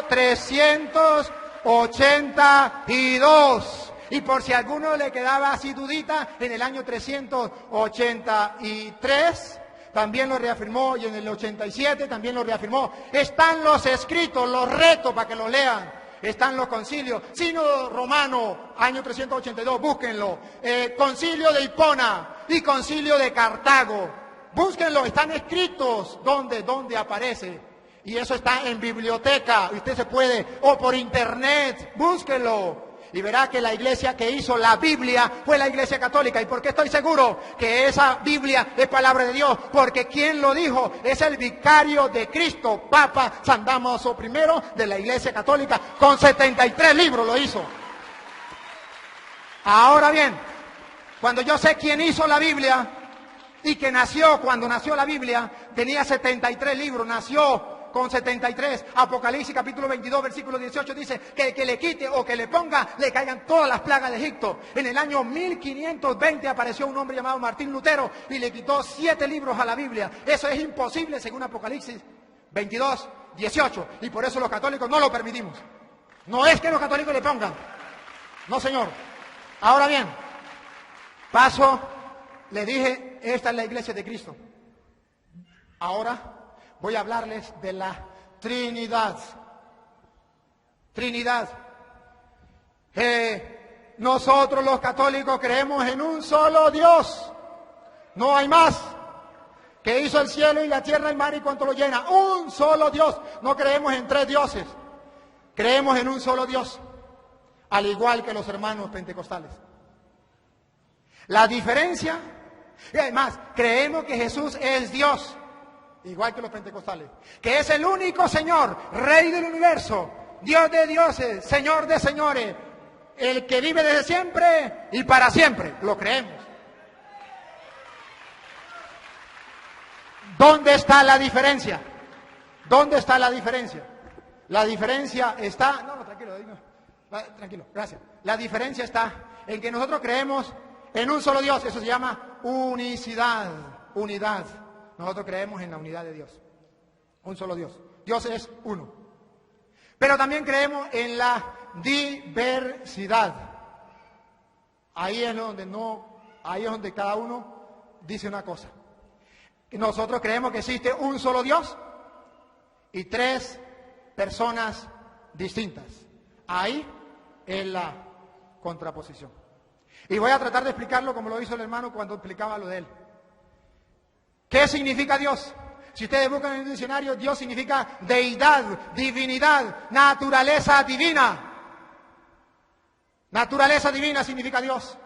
382, y por si a alguno le quedaba así dudita, en el año 383 también lo reafirmó, y en el 87 también lo reafirmó. Están los escritos, los retos para que los lean. Están los concilios, Sínodo Romano, año 382, búsquenlo. Concilio de Hipona y Concilio de Cartago, búsquenlo, están escritos. ¿Dónde aparece? Y eso está en biblioteca, usted se puede, o por internet, búsquelo. y verá que la iglesia que hizo la Biblia fue la Iglesia Católica. ¿Y por qué estoy seguro que esa Biblia es palabra de Dios? Porque quien lo dijo es el vicario de Cristo, Papa San Damaso I de la Iglesia Católica, con 73 libros lo hizo. Ahora bien, cuando yo sé quién hizo la Biblia y que nació, cuando nació la Biblia, tenía 73 libros, nació con 73. Apocalipsis capítulo 22, versículo 18 dice que el que le quite o que le ponga, le caigan todas las plagas de Egipto. En el año 1520 apareció un hombre llamado Martín Lutero y le quitó 7 libros a la Biblia. Eso es imposible según Apocalipsis 22, 18. Y por eso los católicos no lo permitimos. No es que los católicos le pongan. No, señor. Ahora bien, paso, le dije, esta es la iglesia de Cristo. Ahora voy a hablarles de la Trinidad. Trinidad. Nosotros los católicos creemos en un solo Dios. No hay más. Que hizo el cielo y la tierra, el mar y cuanto lo llena. Un solo Dios. No creemos en 3 dioses. Creemos en un solo Dios. Al igual que los hermanos pentecostales. La diferencia, y además, creemos que Jesús es Dios. Igual que los pentecostales, que es el único Señor, Rey del universo, Dios de dioses, Señor de señores, el que vive desde siempre y para siempre, lo creemos. ¿Dónde está la diferencia? ¿Dónde está la diferencia? La diferencia está, tranquilo, gracias. La diferencia está en que nosotros creemos en un solo Dios, eso se llama unicidad, unidad. Nosotros creemos en la unidad de Dios. Un solo Dios. Dios es uno. Pero también creemos en la diversidad. Ahí es donde cada uno dice una cosa. Nosotros creemos que existe un solo Dios y 3 personas distintas. Ahí es la contraposición. Y voy a tratar de explicarlo como lo hizo el hermano cuando explicaba lo de él. ¿Qué significa Dios? Si ustedes buscan en el diccionario, Dios significa deidad, divinidad, naturaleza divina. Naturaleza divina significa Dios.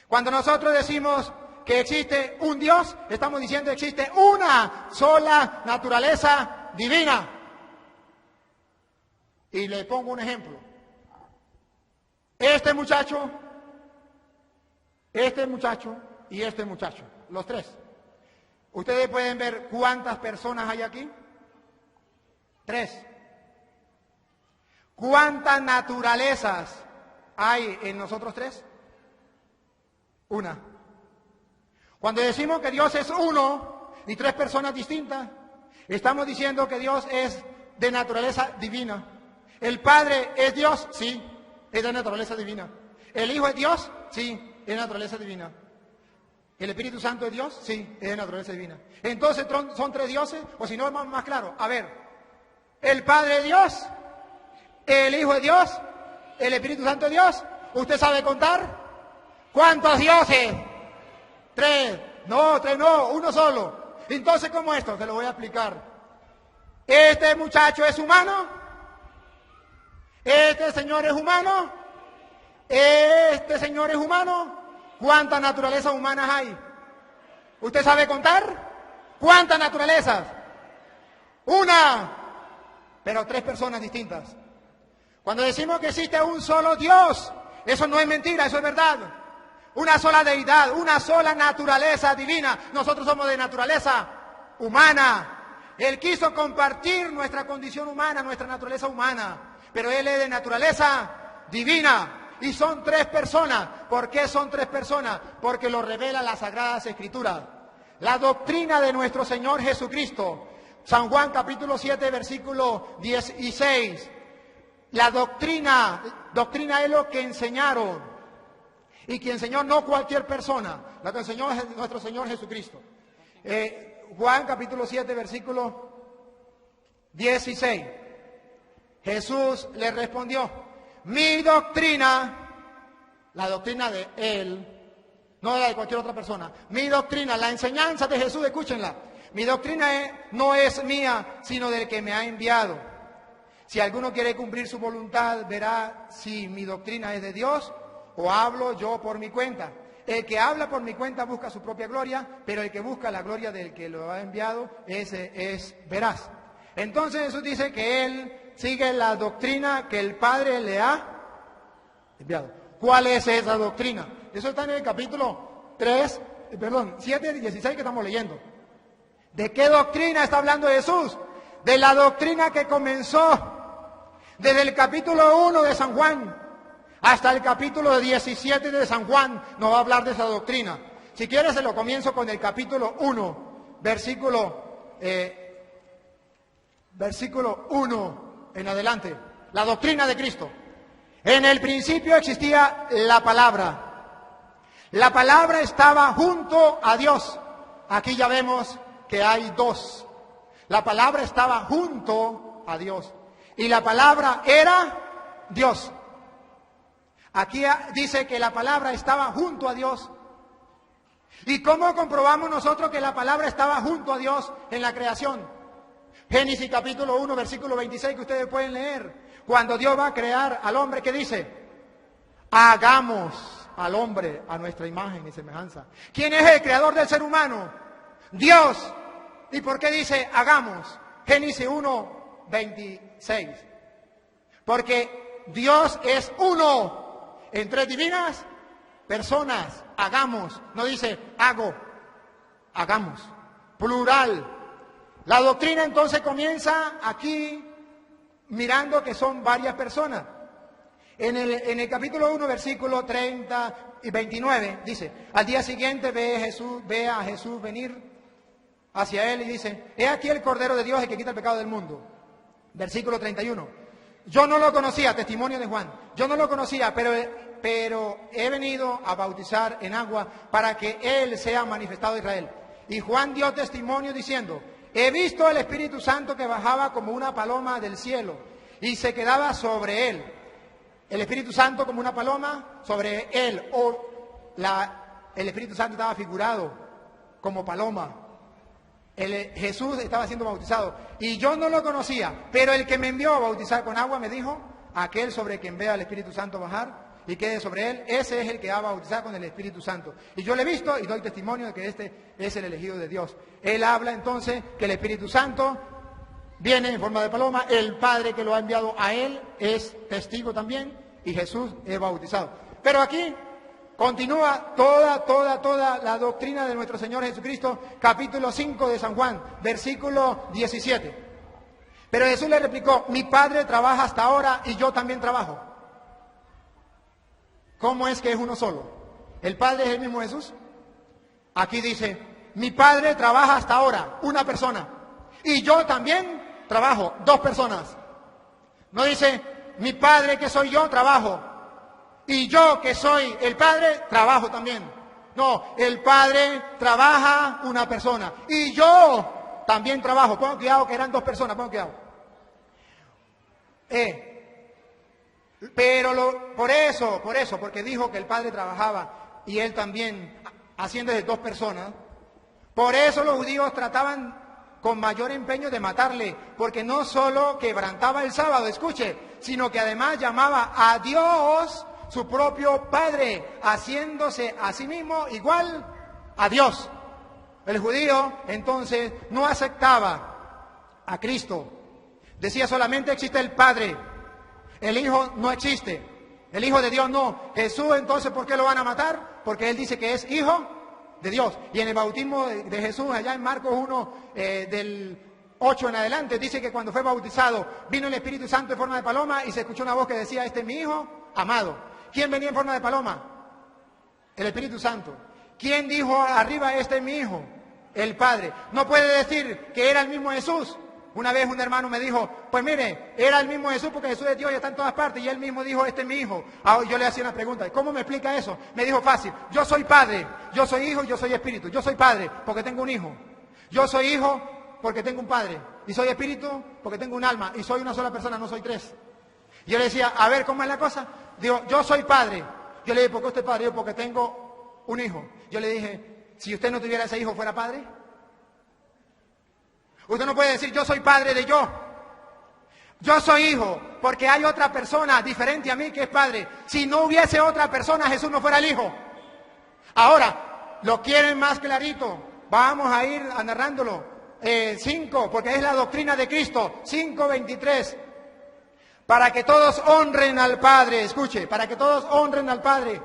Cuando nosotros decimos que existe un Dios, estamos diciendo que existe una sola naturaleza divina. Y le pongo un ejemplo. Este muchacho y este muchacho, los 3. Ustedes pueden ver cuántas personas hay aquí. 3. ¿Cuántas naturalezas hay en nosotros 3? 1. Cuando decimos que Dios es uno y 3 personas distintas, estamos diciendo que Dios es de naturaleza divina. ¿El Padre es Dios? Sí, es de naturaleza divina. ¿El Hijo es Dios? Sí, es de naturaleza divina. ¿El Espíritu Santo es Dios? Sí, es de naturaleza divina. Entonces, ¿son 3 dioses? O si no, es más claro. A ver, ¿el Padre es Dios? ¿El Hijo es Dios? ¿El Espíritu Santo es Dios? ¿Usted sabe contar? ¿Cuántos dioses? 3. No, 3 no, uno solo. Entonces, ¿cómo es esto? Se lo voy a explicar. ¿Este muchacho es humano? ¿Este señor es humano? ¿Este señor es humano? ¿Cuántas naturalezas humanas hay? ¿Usted sabe contar? ¿Cuántas naturalezas? 1. Pero 3 personas distintas. Cuando decimos que existe un solo Dios, eso no es mentira, eso es verdad. Una sola deidad, una sola naturaleza divina. Nosotros somos de naturaleza humana. Él quiso compartir nuestra condición humana, nuestra naturaleza humana. Pero Él es de naturaleza divina. Y son 3 personas. ¿Por qué son 3 personas? Porque lo revela las Sagradas Escrituras. La doctrina de nuestro Señor Jesucristo. San Juan capítulo 7, versículo 16. La doctrina es lo que enseñaron. Y que enseñó no cualquier persona. Lo que enseñó es nuestro Señor Jesucristo. Juan capítulo 7, versículo 16. Jesús le respondió. Mi doctrina, la doctrina de Él, no la de cualquier otra persona. Mi doctrina, la enseñanza de Jesús, escúchenla. Mi doctrina no es mía, sino del que me ha enviado. Si alguno quiere cumplir su voluntad, verá si mi doctrina es de Dios o hablo yo por mi cuenta. El que habla por mi cuenta busca su propia gloria, pero el que busca la gloria del que lo ha enviado, ese es veraz. Entonces Jesús dice que él sigue la doctrina que el Padre le ha enviado. ¿Cuál es esa doctrina? Eso está en el capítulo 7 y 16 que estamos leyendo. ¿De qué doctrina está hablando Jesús? De la doctrina que comenzó desde el capítulo 1 de San Juan hasta el capítulo 17 de San Juan. Nos va a hablar de esa doctrina. Si quieres se lo comienzo con el capítulo 1, versículo 1 en adelante. La doctrina de Cristo. En el principio existía la palabra. La palabra estaba junto a Dios. Aquí ya vemos que hay dos. La palabra estaba junto a Dios. Y la palabra era Dios. Aquí dice que la palabra estaba junto a Dios. ¿Y cómo comprobamos nosotros que la palabra estaba junto a Dios en la creación? Génesis capítulo 1, versículo 26, que ustedes pueden leer. Cuando Dios va a crear al hombre, ¿qué dice? Hagamos al hombre a nuestra imagen y semejanza. ¿Quién es el creador del ser humano? Dios. ¿Y por qué dice hagamos? Génesis 1, 26. Porque Dios es uno en tres divinas personas. Hagamos. No dice hago. Hagamos. Plural. La doctrina entonces comienza aquí mirando que son varias personas. En el capítulo 1, versículo 30 y 29 dice, al día siguiente ve a Jesús venir hacia él y dice, he aquí el Cordero de Dios, el que quita el pecado del mundo. Versículo 31. Yo no lo conocía, testimonio de Juan. Yo no lo conocía, pero he venido a bautizar en agua para que Él sea manifestado a Israel. Y Juan dio testimonio diciendo, he visto el Espíritu Santo que bajaba como una paloma del cielo y se quedaba sobre él. El Espíritu Santo como una paloma sobre él. El Espíritu Santo estaba figurado como paloma. Jesús estaba siendo bautizado. Y yo no lo conocía, pero el que me envió a bautizar con agua me dijo, aquel sobre quien vea el Espíritu Santo bajar y quede sobre él, ese es el que va a bautizar con el Espíritu Santo. Y yo le he visto y doy testimonio de que este es el elegido de Dios. Él habla entonces que el Espíritu Santo viene en forma de paloma, el Padre que lo ha enviado a él es testigo también y Jesús es bautizado. Pero aquí continúa toda la doctrina de nuestro Señor Jesucristo, capítulo 5 de San Juan, versículo 17. Pero Jesús le replicó, mi Padre trabaja hasta ahora y yo también trabajo. ¿Cómo es que es uno solo? ¿El Padre es el mismo Jesús? Aquí dice, mi Padre trabaja hasta ahora, una persona. Y yo también trabajo, dos personas. No dice, mi Padre que soy yo, trabajo. Y yo que soy el Padre, trabajo también. No, el Padre trabaja una persona. Y yo también trabajo. Pongan cuidado que eran dos personas, pongan cuidado. Pero por eso, porque dijo que el Padre trabajaba y él también, haciendo de dos personas, por eso los judíos trataban con mayor empeño de matarle, porque no solo quebrantaba el sábado, escuche, sino que además llamaba a Dios su propio Padre, haciéndose a sí mismo igual a Dios. El judío entonces no aceptaba a Cristo, decía solamente existe el Padre. El Hijo no existe, el Hijo de Dios no. Jesús entonces, ¿por qué lo van a matar? Porque Él dice que es Hijo de Dios. Y en el bautismo de Jesús, allá en Marcos 1, del 8 en adelante, dice que cuando fue bautizado, vino el Espíritu Santo en forma de paloma y se escuchó una voz que decía, este es mi Hijo amado. ¿Quién venía en forma de paloma? El Espíritu Santo. ¿Quién dijo arriba, este es mi Hijo? El Padre. No puede decir que era el mismo Jesús. Una vez un hermano me dijo, pues mire, era el mismo Jesús porque Jesús es Dios y está en todas partes. Y él mismo dijo, este es mi hijo. Ahora yo le hacía una pregunta, ¿cómo me explica eso? Me dijo fácil, yo soy padre, yo soy hijo y yo soy espíritu. Yo soy padre porque tengo un hijo. Yo soy hijo porque tengo un padre. Y soy espíritu porque tengo un alma. Y soy una sola persona, no soy tres. Y yo le decía, a ver, ¿cómo es la cosa? Digo, yo soy padre. Yo le dije, ¿por qué usted es padre? Yo, porque tengo un hijo. Yo le dije, si usted no tuviera ese hijo, ¿fuera padre? Usted no puede decir, yo soy padre de yo. Yo soy hijo porque hay otra persona diferente a mí que es padre. Si no hubiese otra persona, Jesús no fuera el hijo. Ahora, lo quieren más clarito. Vamos a ir narrándolo. 5, porque es la doctrina de Cristo. 5:23. Para que todos honren al Padre. Escuche, para que todos honren al Padre.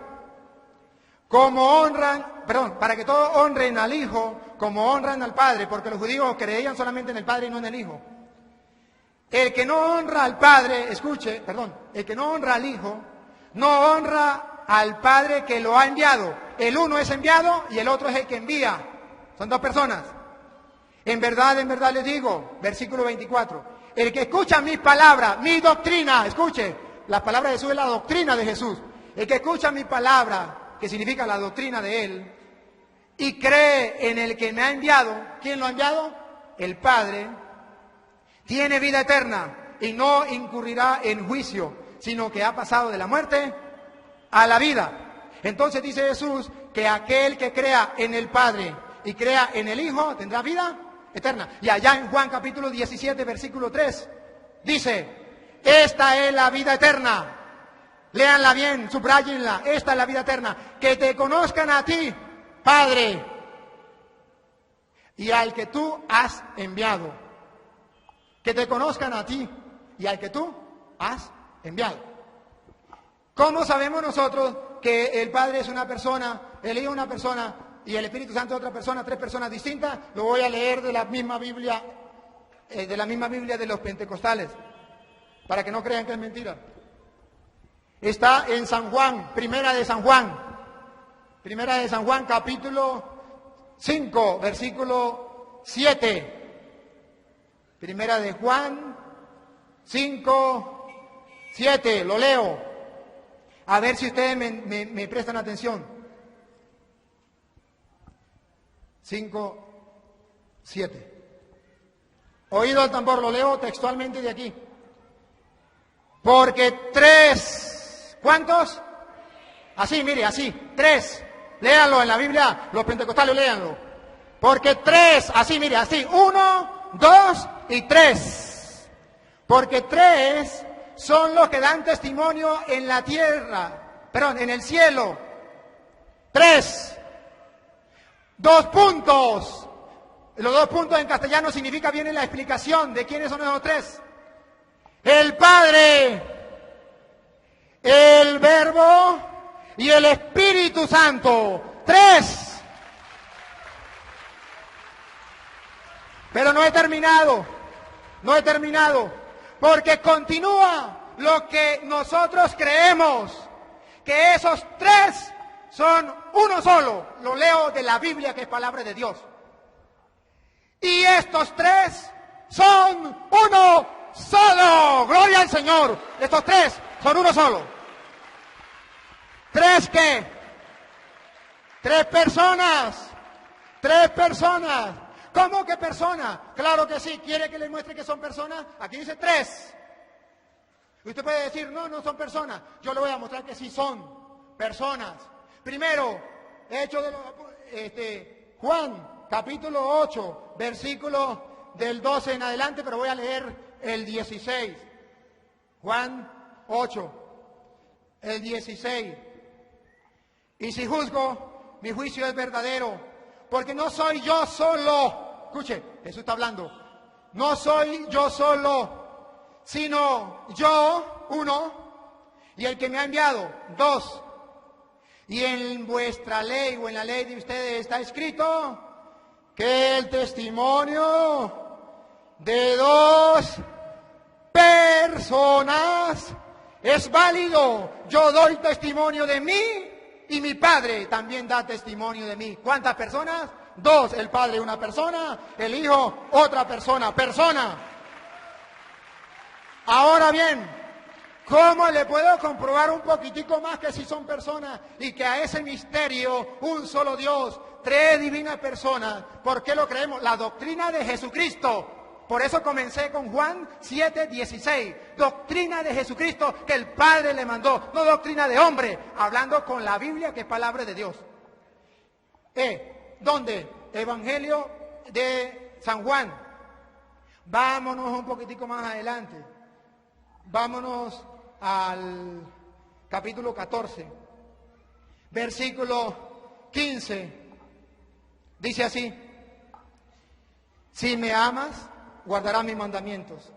Para que todos honren al Hijo como honran al Padre, porque los judíos creían solamente en el Padre y no en el Hijo. El que no honra al Padre, el que no honra al Hijo, no honra al Padre que lo ha enviado. El uno es enviado y el otro es el que envía. Son dos personas. En verdad les digo, versículo 24, el que escucha mis palabras, mi doctrina, escuche, las palabras de Jesús es la doctrina de Jesús. El que escucha mi palabra, que significa la doctrina de Él, y cree en el que me ha enviado, ¿quién lo ha enviado? El Padre, tiene vida eterna y no incurrirá en juicio, sino que ha pasado de la muerte a la vida. Entonces dice Jesús que aquel que crea en el Padre y crea en el Hijo tendrá vida eterna. Y allá en Juan capítulo 17, versículo 3, dice, esta es la vida eterna. Léanla bien, subrayenla. Esta es la vida eterna. Que te conozcan a ti, Padre, y al que tú has enviado. Que te conozcan a ti y al que tú has enviado. ¿Cómo sabemos nosotros que el Padre es una persona, el Hijo es una persona y el Espíritu Santo es otra persona, tres personas distintas? Lo voy a leer de la misma Biblia de los pentecostales, para que no crean que es mentira. Está en San Juan, Primera de San Juan, capítulo 5, versículo 7. Primera de Juan 5, 7, lo leo. A ver si ustedes me prestan atención. 5, 7. Oído el tambor, lo leo textualmente de aquí. Porque tres, ¿cuántos? Así, mire, así, tres. Léanlo en la Biblia, los pentecostales léanlo. Porque tres, así, mire, así, 1, 2 y 3. Porque tres son los que dan testimonio en la tierra, en el cielo. 3. 2 puntos. Los 2 puntos en castellano significa, viene la explicación de quiénes son esos tres. El Padre, el Verbo y el Espíritu Santo. 3. Pero no he terminado, porque continúa lo que nosotros creemos, que esos tres son uno solo. Lo leo de la Biblia, que es palabra de Dios. Y estos tres son uno solo. Gloria al Señor. Estos tres son uno solo. ¿Tres qué? 3 personas. 3 personas. ¿Cómo que personas? Claro que sí. ¿Quiere que les muestre que son personas? Aquí dice 3. Usted puede decir, no son personas. Yo le voy a mostrar que sí son personas. Primero, Hechos de Juan, capítulo 8, versículo del 12 en adelante, pero voy a leer el 16. Juan 8, el 16. Y si juzgo, mi juicio es verdadero, porque no soy yo solo. Escuche, Jesús está hablando. No soy yo solo, sino yo, 1, y el que me ha enviado, 2. Y en vuestra ley o en la ley de ustedes está escrito que el testimonio de 2 personas es válido. Yo doy testimonio de mí y mi Padre también da testimonio de mí. ¿Cuántas personas? 2. El Padre una persona, el Hijo otra persona. Ahora bien, ¿cómo le puedo comprobar un poquitico más que si son personas y que a ese misterio, un solo Dios, 3 divinas personas? ¿Por qué lo creemos? La doctrina de Jesucristo. Por eso comencé con Juan 7:16. Doctrina de Jesucristo que el Padre le mandó, no doctrina de hombre, hablando con la Biblia, que es palabra de Dios. ¿Dónde? Evangelio de San Juan. Vámonos un poquitico más adelante. Vámonos al capítulo 14, versículo 15. Dice así: si me amas, guardarás mis mandamientos.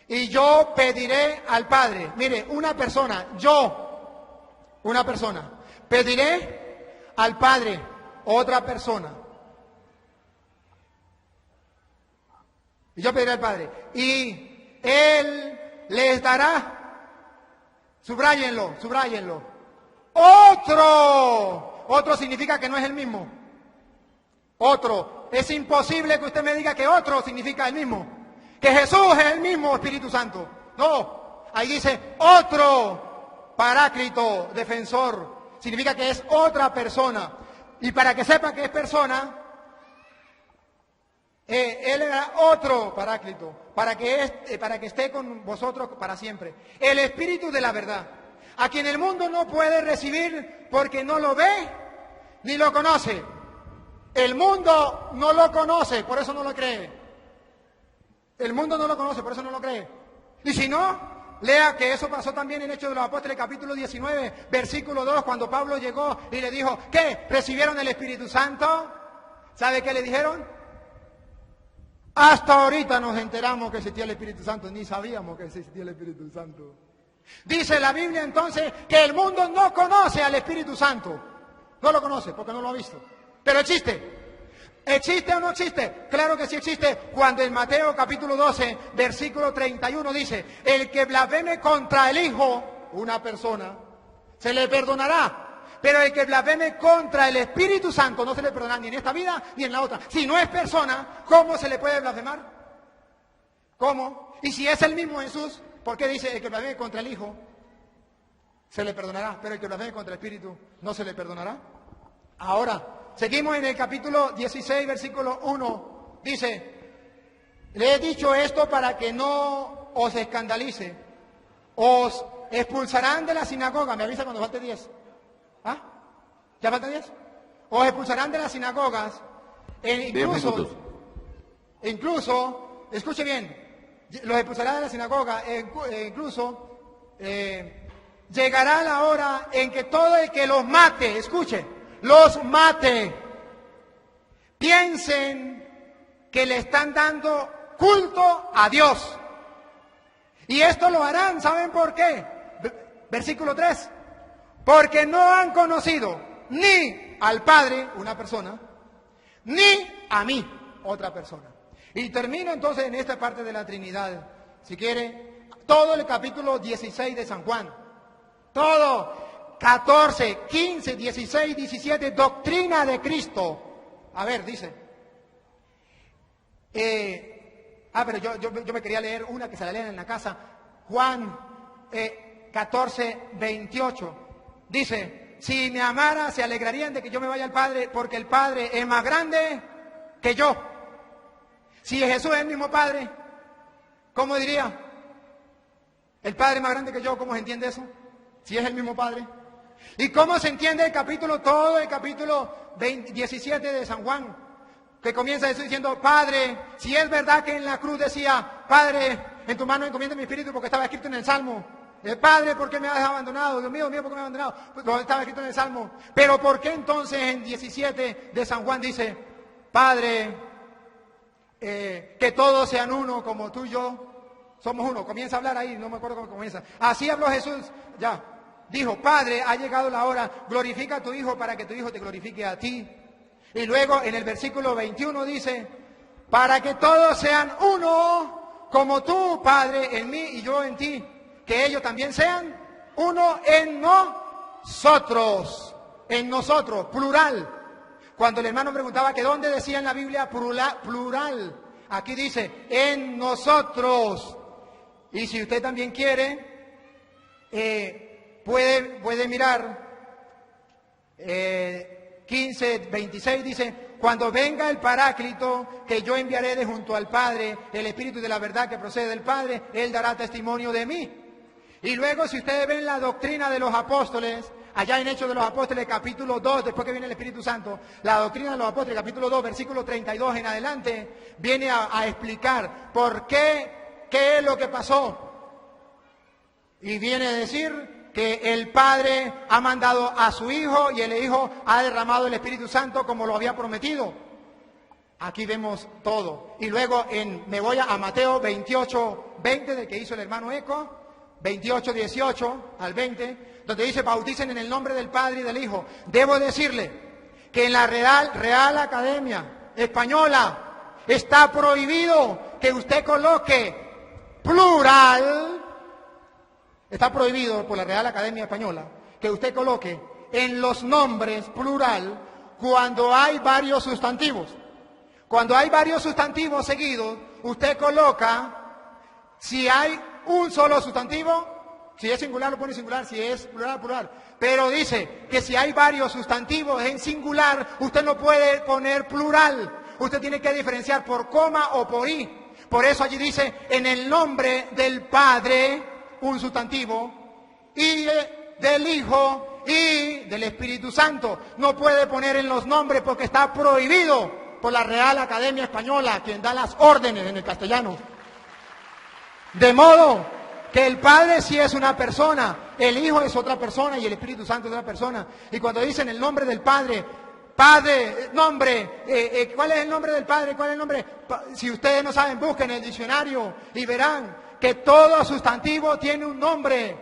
Y yo pediré al Padre. Mire, una persona, pediré al Padre, otra persona. Y yo pediré al Padre. Y Él les dará, subráyenlo. Otro significa que no es el mismo. Otro. Es imposible que usted me diga que otro significa el mismo. Que Jesús es el mismo Espíritu Santo. No. Ahí dice otro Paráclito, defensor. Significa que es otra persona. Y para que sepa que es persona, Él era otro Paráclito, para que esté con vosotros para siempre. El Espíritu de la verdad, a quien el mundo no puede recibir porque no lo ve ni lo conoce. El mundo no lo conoce, por eso no lo cree. El mundo no lo conoce, por eso no lo cree. Y si no, lea que eso pasó también en Hechos de los Apóstoles, capítulo 19, versículo 2, cuando Pablo llegó y le dijo, ¿qué? ¿Recibieron el Espíritu Santo? ¿Sabe qué le dijeron? Hasta ahorita nos enteramos que existía el Espíritu Santo, ni sabíamos que existía el Espíritu Santo. Dice la Biblia entonces que el mundo no conoce al Espíritu Santo. No lo conoce porque no lo ha visto. Pero existe. ¿Existe o no existe? Claro que sí existe. Cuando en Mateo capítulo 12, versículo 31 dice, el que blasfeme contra el Hijo, una persona, se le perdonará. Pero el que blasfeme contra el Espíritu Santo no se le perdonará ni en esta vida ni en la otra. Si no es persona, ¿cómo se le puede blasfemar? ¿Cómo? Y si es el mismo Jesús, ¿por qué dice el que blasfeme contra el Hijo se le perdonará? Pero el que blasfeme contra el Espíritu no se le perdonará. Ahora, seguimos en el capítulo 16, versículo 1. Dice, le he dicho esto para que no os escandalice. Os expulsarán de la sinagoga. Me avisa cuando falte 10. ¿Ah? ¿Ya faltan 10? Os expulsarán de las sinagogas. Incluso, escuche bien, los expulsarán de la sinagoga. Incluso llegará la hora en que todo el que los mate, escuche, los mate, piensen que le están dando culto a Dios. Y esto lo harán, ¿saben por qué? Versículo 3. Porque no han conocido ni al Padre, una persona, ni a mí, otra persona. Y termino entonces en esta parte de la Trinidad, si quiere, todo el capítulo 16 de San Juan. Todo, 14, 15, 16, 17, doctrina de Cristo. A ver, dice. Pero yo me quería leer una que se la lean en la casa. Juan 14, 28. Dice, si me amara, se alegrarían de que yo me vaya al Padre, porque el Padre es más grande que yo. Si Jesús es el mismo Padre, ¿cómo diría? El Padre es más grande que yo, ¿cómo se entiende eso? Si es el mismo Padre. ¿Y cómo se entiende todo el capítulo 17 de San Juan? Que comienza Jesús diciendo, Padre, si es verdad que en la cruz decía, Padre, en tu mano encomiendo mi espíritu, porque estaba escrito en el Salmo. Padre, ¿por qué me has abandonado? Dios mío, ¿por qué me has abandonado? Pues lo estaba escrito en el Salmo. Pero ¿por qué entonces en 17 de San Juan dice, Padre, que todos sean uno como tú y yo somos uno? Comienza a hablar ahí, no me acuerdo cómo comienza. Así habló Jesús, ya. Dijo, Padre, ha llegado la hora, glorifica a tu Hijo para que tu Hijo te glorifique a ti. Y luego en el versículo 21 dice, para que todos sean uno como tú, Padre, en mí y yo en ti. Que ellos también sean uno en nosotros, plural. Cuando el hermano preguntaba que dónde decía en la Biblia plural, aquí dice en nosotros. Y si usted también quiere, puede mirar 15, 26 dice, cuando venga el Paráclito que yo enviaré de junto al Padre, el Espíritu de la verdad que procede del Padre, Él dará testimonio de mí. Y luego si ustedes ven la doctrina de los apóstoles, allá en Hechos de los Apóstoles capítulo 2, después que viene el Espíritu Santo, la doctrina de los apóstoles capítulo 2, versículo 32 en adelante, viene a explicar por qué es lo que pasó. Y viene a decir que el Padre ha mandado a su Hijo y el Hijo ha derramado el Espíritu Santo como lo había prometido. Aquí vemos todo. Y luego me voy a Mateo 28, 20, del que hizo el hermano Eco, 28, 18 al 20, donde dice: bauticen en el nombre del Padre y del Hijo. Debo decirle que en la Real Academia Española está prohibido que usted coloque plural. Está prohibido por la Real Academia Española que usted coloque en los nombres plural cuando hay varios sustantivos. Cuando hay varios sustantivos seguidos, usted coloca, si hay un solo sustantivo, si es singular lo pone singular, si es plural, plural. Pero dice que si hay varios sustantivos en singular, usted no puede poner plural. Usted tiene que diferenciar por coma o por i. Por eso allí dice, en el nombre del Padre, un sustantivo, y del Hijo y del Espíritu Santo. No puede poner en los nombres porque está prohibido por la Real Academia Española, quien da las órdenes en el castellano. De modo que el Padre sí es una persona, el Hijo es otra persona y el Espíritu Santo es otra persona. Y cuando dicen el nombre del Padre, Padre, nombre, ¿cuál es el nombre del Padre? ¿Cuál es el nombre? Si ustedes no saben, busquen el diccionario y verán que todo sustantivo tiene un nombre.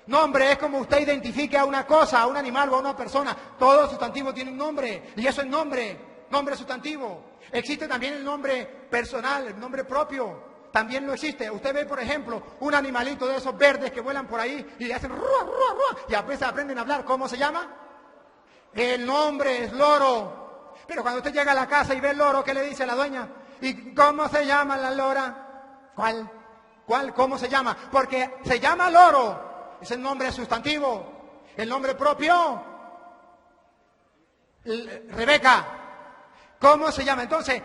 Nombre es como usted identifique a una cosa, a un animal o a una persona. Todo sustantivo tiene un nombre y eso es nombre. Nombre sustantivo. Existe también el nombre personal, el nombre propio. También lo existe. Usted ve, por ejemplo, un animalito de esos verdes que vuelan por ahí y le hacen ruah, ruah, ruah, y a veces aprenden a hablar. ¿Cómo se llama? El nombre es loro. Pero cuando usted llega a la casa y ve el loro, ¿qué le dice a la dueña? ¿Y cómo se llama la lora? ¿Cuál? ¿Cómo se llama? Porque se llama loro. Es el nombre sustantivo. El nombre propio. Rebeca. ¿Cómo se llama? Entonces,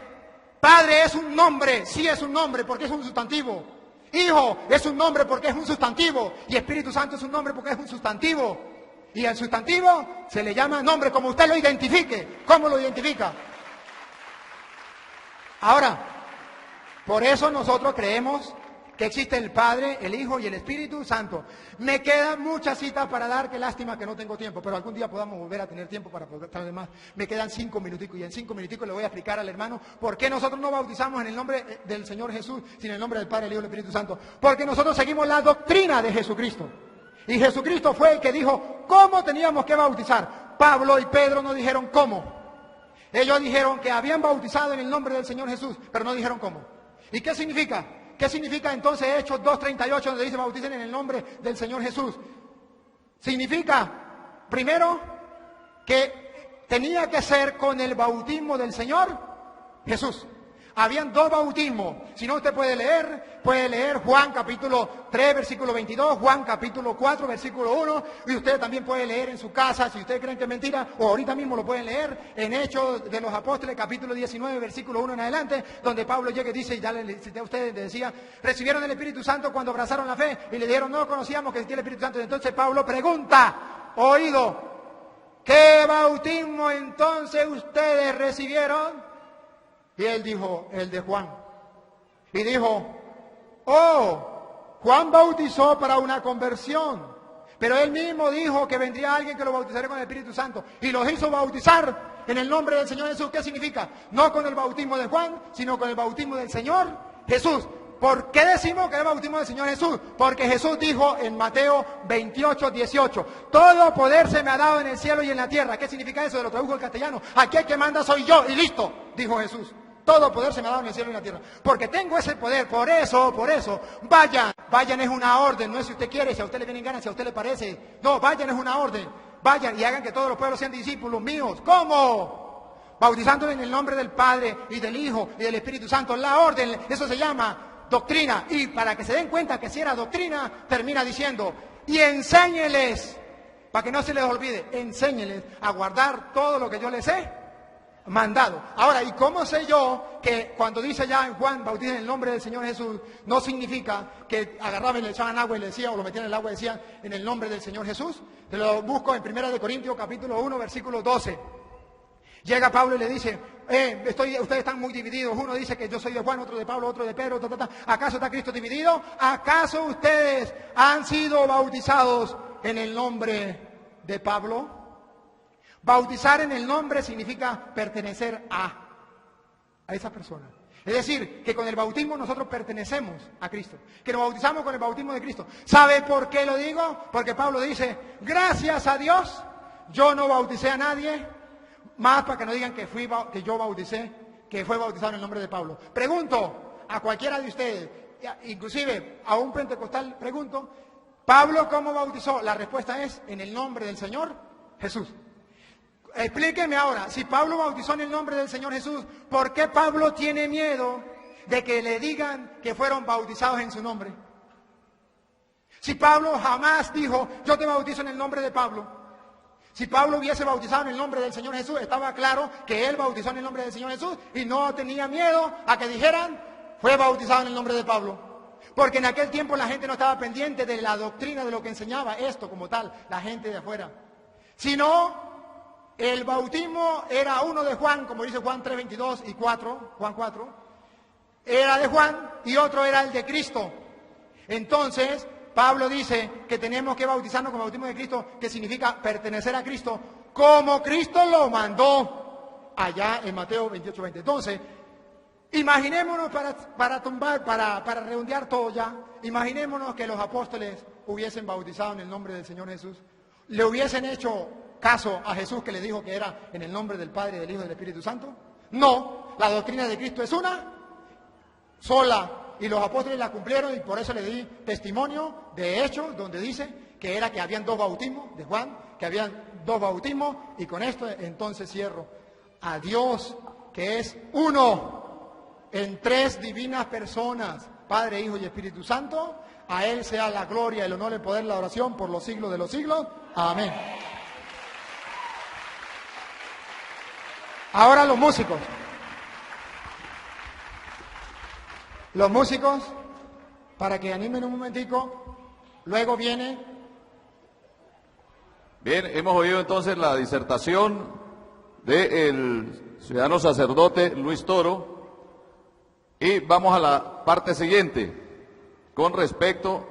Padre es un nombre, sí es un nombre porque es un sustantivo. Hijo es un nombre porque es un sustantivo. Y Espíritu Santo es un nombre porque es un sustantivo. Y el sustantivo se le llama nombre, como usted lo identifique. ¿Cómo lo identifica? Ahora, por eso nosotros creemos que existe el Padre, el Hijo y el Espíritu Santo. Me quedan muchas citas para dar, qué lástima que no tengo tiempo, pero algún día podamos volver a tener tiempo para poder traer más. Me quedan 5 minuticos y en 5 minuticos le voy a explicar al hermano por qué nosotros no bautizamos en el nombre del Señor Jesús, sino en el nombre del Padre, el Hijo y el Espíritu Santo. Porque nosotros seguimos la doctrina de Jesucristo. Y Jesucristo fue el que dijo cómo teníamos que bautizar. Pablo y Pedro no dijeron cómo. Ellos dijeron que habían bautizado en el nombre del Señor Jesús, pero no dijeron cómo. ¿Y qué significa? ¿Qué significa entonces Hechos 2:38 donde dice bauticen en el nombre del Señor Jesús? Significa, primero, que tenía que ser con el bautismo del Señor Jesús. Habían 2 bautismos. Si no, usted puede leer Juan capítulo 3, versículo 22, Juan capítulo 4, versículo 1, y usted también puede leer en su casa, si ustedes creen que es mentira, o ahorita mismo lo pueden leer, en Hechos de los Apóstoles, capítulo 19, versículo 1 en adelante, donde Pablo llega y dice, ya le cité a ustedes, le decía, recibieron el Espíritu Santo cuando abrazaron la fe, y le dijeron, no conocíamos que existía el Espíritu Santo. Entonces Pablo pregunta, oído, ¿qué bautismo entonces ustedes recibieron? Y él dijo, el de Juan. Y dijo, Juan bautizó para una conversión. Pero él mismo dijo que vendría alguien que lo bautizaría con el Espíritu Santo. Y los hizo bautizar en el nombre del Señor Jesús. ¿Qué significa? No con el bautismo de Juan, sino con el bautismo del Señor Jesús. ¿Por qué decimos que es el bautismo del Señor Jesús? Porque Jesús dijo en Mateo 28, 18, todo poder se me ha dado en el cielo y en la tierra. ¿Qué significa eso? Lo tradujo el castellano. Aquí el que manda soy yo y listo, dijo Jesús. Todo poder se me ha dado en el cielo y en la tierra. Porque tengo ese poder, por eso, vayan es una orden, no es si usted quiere, si a usted le vienen ganas, si a usted le parece. No, vayan es una orden. Vayan y hagan que todos los pueblos sean discípulos míos. ¿Cómo? Bautizándole en el nombre del Padre y del Hijo y del Espíritu Santo. La orden, eso se llama doctrina. Y para que se den cuenta que si era doctrina, termina diciendo, y enséñeles, para que no se les olvide, enséñeles a guardar todo lo que yo les he mandado. Ahora, ¿y cómo sé yo que cuando dice ya en Juan, bauticen en el nombre del Señor Jesús, no significa que agarraban y le echaban agua y le decían, o lo metían en el agua y decían, en el nombre del Señor Jesús? Te lo busco en 1 Corintios capítulo 1, versículo 12. Llega Pablo y le dice, ustedes están muy divididos. Uno dice que yo soy de Juan, otro de Pablo, otro de Pedro. ¿Acaso está Cristo dividido? ¿Acaso ustedes han sido bautizados en el nombre de Pablo? Bautizar en el nombre significa pertenecer a esa persona. Es decir, que con el bautismo nosotros pertenecemos a Cristo, que nos bautizamos con el bautismo de Cristo. ¿Sabe por qué lo digo? Porque Pablo dice, gracias a Dios, yo no bauticé a nadie, más para que no digan que yo bauticé, que fue bautizado en el nombre de Pablo. Pregunto a cualquiera de ustedes, inclusive a un pentecostal, pregunto, ¿Pablo cómo bautizó? La respuesta es, en el nombre del Señor Jesús. Explíqueme ahora, si Pablo bautizó en el nombre del Señor Jesús, ¿por qué Pablo tiene miedo de que le digan que fueron bautizados en su nombre? Si Pablo jamás dijo, yo te bautizo en el nombre de Pablo. Si Pablo hubiese bautizado en el nombre del Señor Jesús, estaba claro que él bautizó en el nombre del Señor Jesús y no tenía miedo a que dijeran, fue bautizado en el nombre de Pablo. Porque en aquel tiempo la gente no estaba pendiente de la doctrina, de lo que enseñaba esto como tal, la gente de afuera. Sino el bautismo era uno de Juan, como dice Juan 3:22 y 4, Juan 4, era de Juan y otro era el de Cristo. Entonces, Pablo dice que tenemos que bautizarnos con el bautismo de Cristo, que significa pertenecer a Cristo, como Cristo lo mandó allá en Mateo 28:20. Entonces, imaginémonos para redondear todo ya, imaginémonos que los apóstoles hubiesen bautizado en el nombre del Señor Jesús, le hubiesen hecho caso a Jesús que le dijo que era en el nombre del Padre, del Hijo y del Espíritu Santo. No, la doctrina de Cristo es una sola y los apóstoles la cumplieron y por eso le di testimonio de Hechos donde dice que era que habían 2 bautismos de Juan, que habían 2 bautismos y con esto entonces cierro. A Dios que es uno en 3 divinas personas, Padre, Hijo y Espíritu Santo, a Él sea la gloria, el honor, el poder, la oración por los siglos de los siglos. Amén. Ahora los músicos. Los músicos, para que animen un momentico, luego viene. Bien, hemos oído entonces la disertación del ciudadano sacerdote Luis Toro y vamos a la parte siguiente con respecto